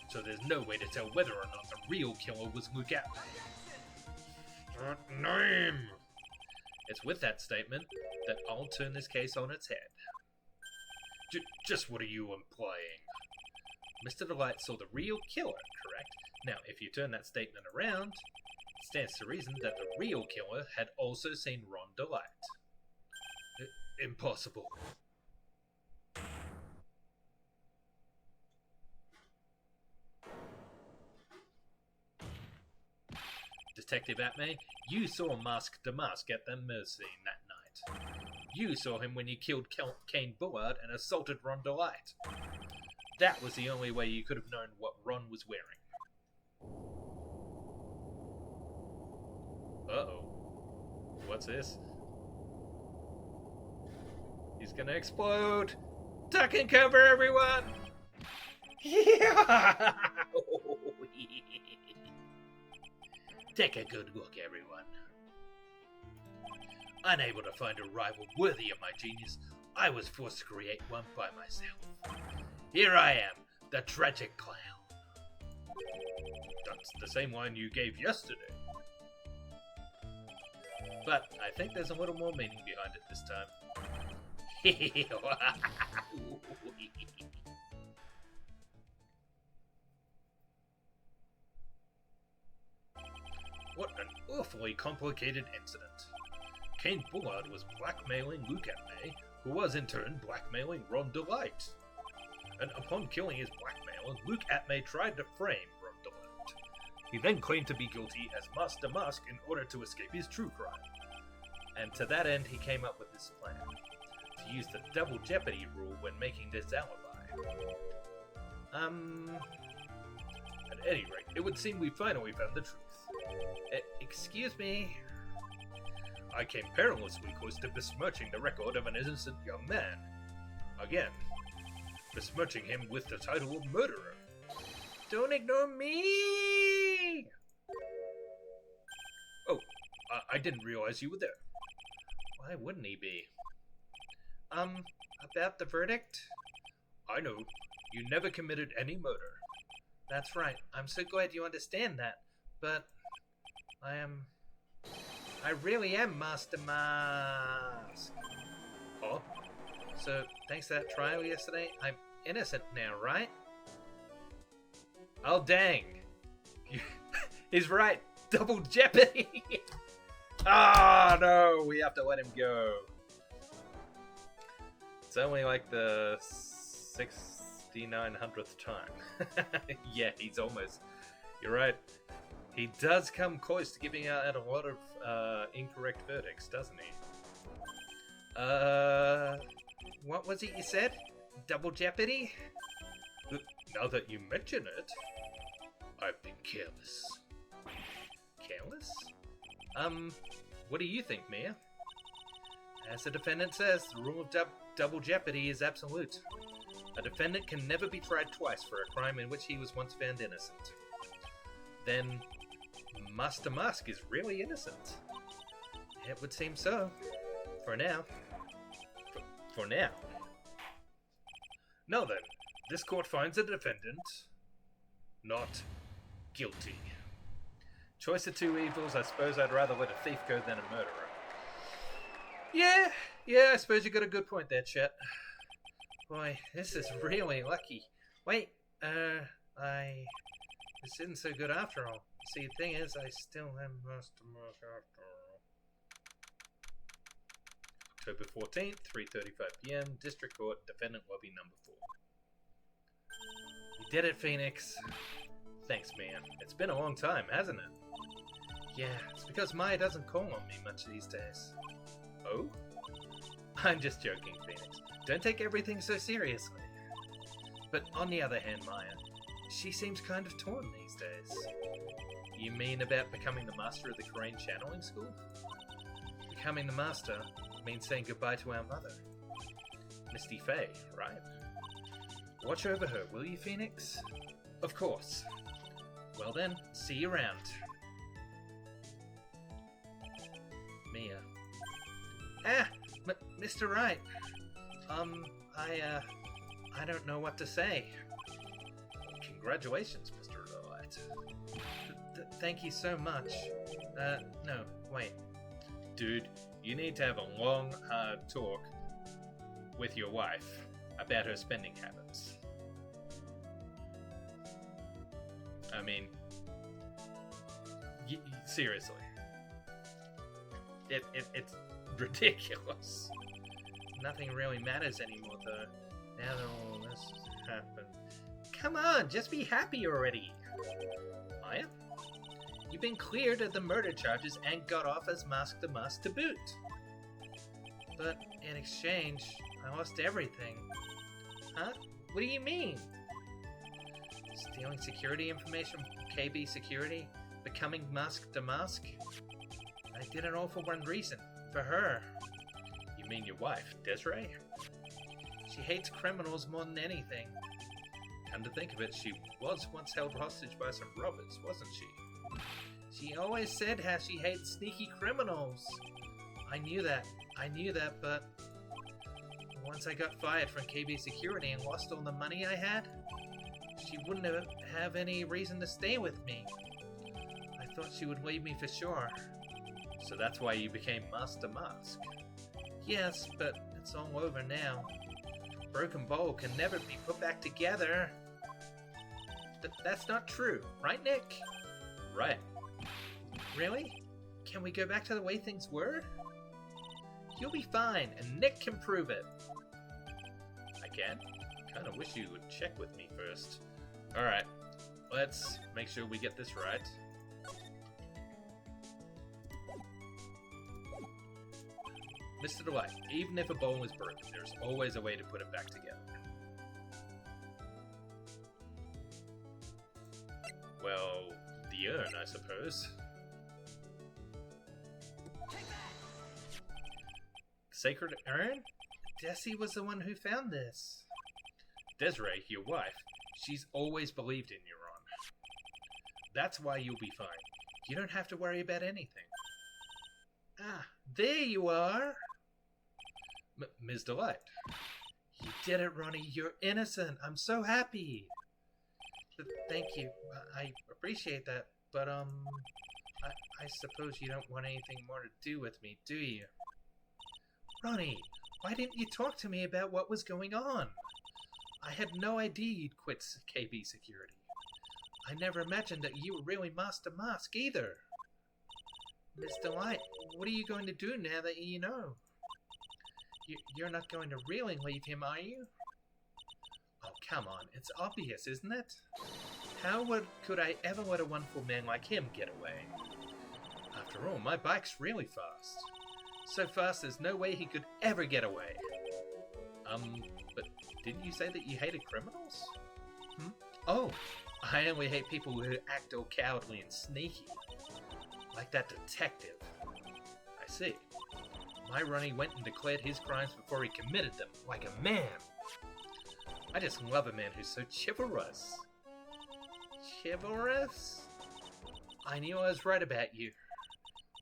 so there's no way to tell whether or not the real killer was Luke Atmay. Name! It's with that statement that I'll turn this case on its head. Just what are you implying? Mr. Delight saw the real killer, correct? Now, if you turn that statement around, it stands to reason that the real killer had also seen Ron Delight. Impossible. Detective Atmay, you saw Mask to Mask at the murder scene that night. You saw him when he killed Kane Bullard and assaulted Ron Delight. That was the only way you could have known what Ron was wearing. Uh-oh. What's this? He's gonna explode! Duck and cover, everyone! Yeah! Take a good look, everyone. Unable to find a rival worthy of my genius, I was forced to create one by myself. Here I am, the tragic clown. That's the same one you gave yesterday. But I think there's a little more meaning behind it this time. What an awfully complicated incident. Kane Bullard was blackmailing Luke Atmay, who was in turn blackmailing Ron Delight. And upon killing his blackmailer, Luke Atmay tried to frame Ron Delight. He then claimed to be guilty as Mask to Mask in order to escape his true crime. And to that end, he came up with this plan, to use the double jeopardy rule when making this alibi. At any rate, it would seem we finally found the truth. Excuse me? I came perilously close to besmirching the record of an innocent young man. Again, besmirching him with the title of murderer. Don't ignore me! Oh, I didn't realize you were there. Why wouldn't he be? About the verdict? I know. You never committed any murder. That's right. I'm so glad you understand that. But I really am Master Mask. Huh? So, thanks to that trial yesterday, I'm innocent now, right? Oh, dang. He's right. Double jeopardy. Ah, no. We have to let him go. It's only like the 6900th time. Yeah, he's almost... You're right. He does come close to giving out a lot of incorrect verdicts, doesn't he? What was it you said? Double jeopardy? Now that you mention it, I've been careless. Careless? What do you think, Mia? As the defendant says, the rule of double jeopardy is absolute. A defendant can never be tried twice for a crime in which he was once found innocent. Then Master Mask is really innocent. It would seem so. For now. For now. Now then, this court finds the defendant not guilty. Choice of two evils, I suppose I'd rather let a thief go than a murderer. Yeah, I suppose you got a good point there, Chet. Boy, this is really lucky. Wait, this isn't so good after all. See, the thing is, I still am Master Mask after all. October 14th, 3:35 p.m., District Court, Defendant Lobby Number 4. You did it, Phoenix. Thanks, man. It's been a long time, hasn't it? Yeah, it's because Maya doesn't call on me much these days. Oh? I'm just joking, Phoenix. Don't take everything so seriously. But on the other hand, Maya, she seems kind of torn these days. You mean about becoming the master of the Crane Channeling School? Becoming the master means saying goodbye to our mother. Misty Faye, right? Watch over her, will you, Phoenix? Of course. Well then, see you around. Mia. Mr. Wright. I don't know what to say. Congratulations, Mr. Wright. Thank you so much. No, wait. Dude, you need to have a long, hard talk with your wife about her spending habits. I mean, seriously. It's ridiculous. Nothing really matters anymore, though. Now that all this has happened. Come on, just be happy already. Maya? You've been cleared of the murder charges and got off as Mask the Mask to boot. But in exchange, I lost everything. Huh? What do you mean? Stealing security information from KB Security? Becoming Mask to Mask? I did it all for one reason. For her. You mean your wife, Desiree? She hates criminals more than anything. Come to think of it, she was once held hostage by some robbers, wasn't she? She always said how she hates sneaky criminals. I knew that, but once I got fired from KB Security and lost all the money I had, she wouldn't have any reason to stay with me. I thought she would leave me for sure. So that's why you became Master Mask? Yes, but it's all over now. Broken Bowl can never be put back together. That's not true, right, Nick? Right. Really? Can we go back to the way things were? You'll be fine, and Nick can prove it. I can? Kinda wish you would check with me first. Alright, let's make sure we get this right. Mr. Dwight, even if a bowl is broken, there's always a way to put it back together. Well, the urn, I suppose. Sacred urn? Desi was the one who found this. Desiree, your wife, she's always believed in your honor. That's why you'll be fine. You don't have to worry about anything. Ah, there you are! Ms. Delight. You did it, Ronnie. You're innocent. I'm so happy. Thank you. I appreciate that. But, I suppose you don't want anything more to do with me, do you? Ronnie, Why didn't you talk to me about what was going on? I had no idea you'd quit KB security. I never imagined that you were really Master Mask either. Mr. Light, what are you going to do now that you know? You're not going to really leave him, are you? Oh, come on. It's obvious, isn't it? Could I ever let a wonderful man like him get away? After all, my bike's really fast. So fast there's no way he could ever get away. But didn't you say that you hated criminals? Oh, I only hate people who act all cowardly and sneaky. Like that detective. I see. My Ronnie went and declared his crimes before he committed them, like a man. I just love a man who's so chivalrous. Chivalrous? I knew I was right about you.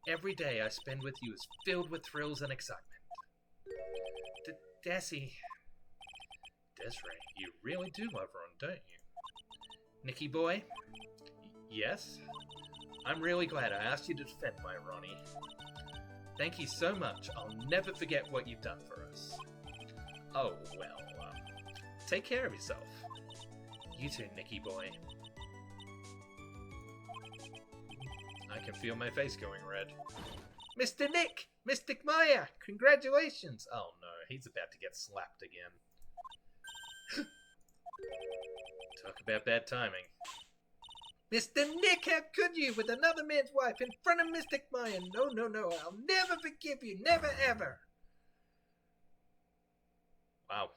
Every day I spend with you is filled with thrills and excitement. Desiree, you really do love Ron, don't you? Nicky boy? Yes? I'm really glad I asked you to defend my Ronnie. Thank you so much. I'll never forget what you've done for us. Oh, well, take care of yourself. You too, Nicky boy. I can feel my face going red. Mr. Nick! Mystic Maya! Congratulations! Oh no, he's about to get slapped again. Talk about bad timing. Mr. Nick, how could you, with another man's wife in front of Mystic Maya? No, no, no, I'll never forgive you, never ever. Wow.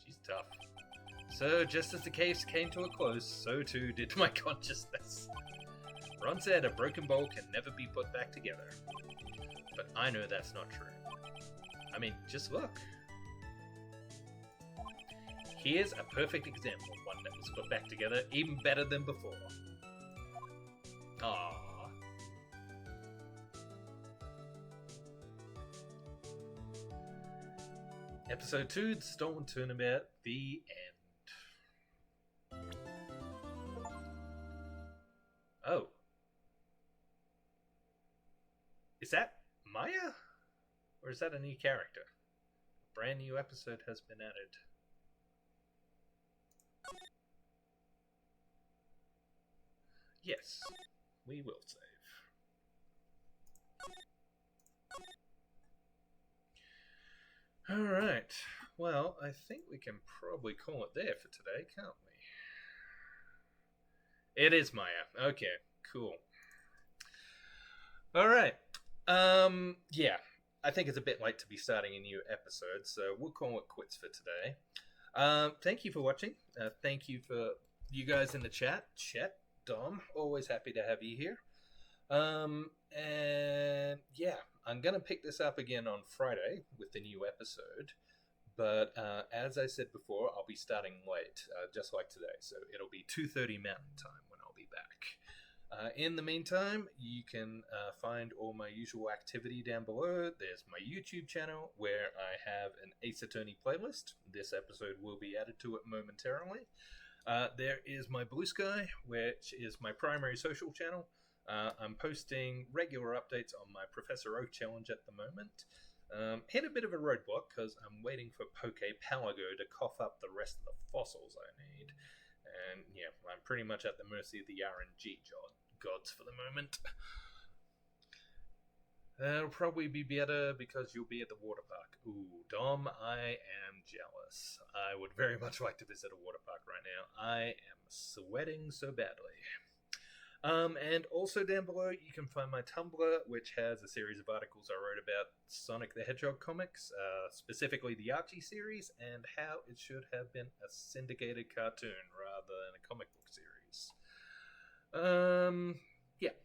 She's tough. So, just as the case came to a close, so too did my consciousness. Ron said a broken bowl can never be put back together. But I know that's not true. I mean, just look. Here's a perfect example of one that was put back together even better than before. Aww. Episode 2, The Stolen Tournament, the end. Oh. Is that Maya? Or is that a new character? A brand new episode has been added. Yes, we will save. Alright, well, I think we can probably call it there for today, can't we? It is Maya. Okay, cool. Alright, yeah, I think it's a bit late to be starting a new episode, so we'll call it quits for today. Thank you for watching. Thank you for you guys in the chat. Chet, Dom, always happy to have you here. And yeah, I'm going to pick this up again on Friday with the new episode. But as I said before, I'll be starting late, just like today. So it'll be 2:30 Mountain Time when I'll be back. In the meantime, you can find all my usual activity down below. There's my YouTube channel where I have an Ace Attorney playlist. This episode will be added to it momentarily. There is my Blue Sky, which is my primary social channel. I'm posting regular updates on my Professor Oak challenge at the moment. Hit a bit of a roadblock because I'm waiting for Poke Palago to cough up the rest of the fossils I need. And yeah, I'm pretty much at the mercy of the RNG gods for the moment. That'll probably be better because you'll be at the water park. Ooh, Dom, I am jealous. I would very much like to visit a water park right now. I am sweating so badly. And also down below, you can find my Tumblr, which has a series of articles I wrote about Sonic the Hedgehog comics, specifically the Archie series, and how it should have been a syndicated cartoon rather than a comic book series. Yeah.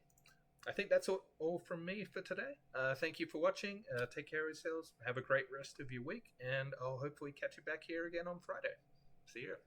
I think that's all from me for today. Thank you for watching. Take care of yourselves. Have a great rest of your week, and I'll hopefully catch you back here again on Friday. See you.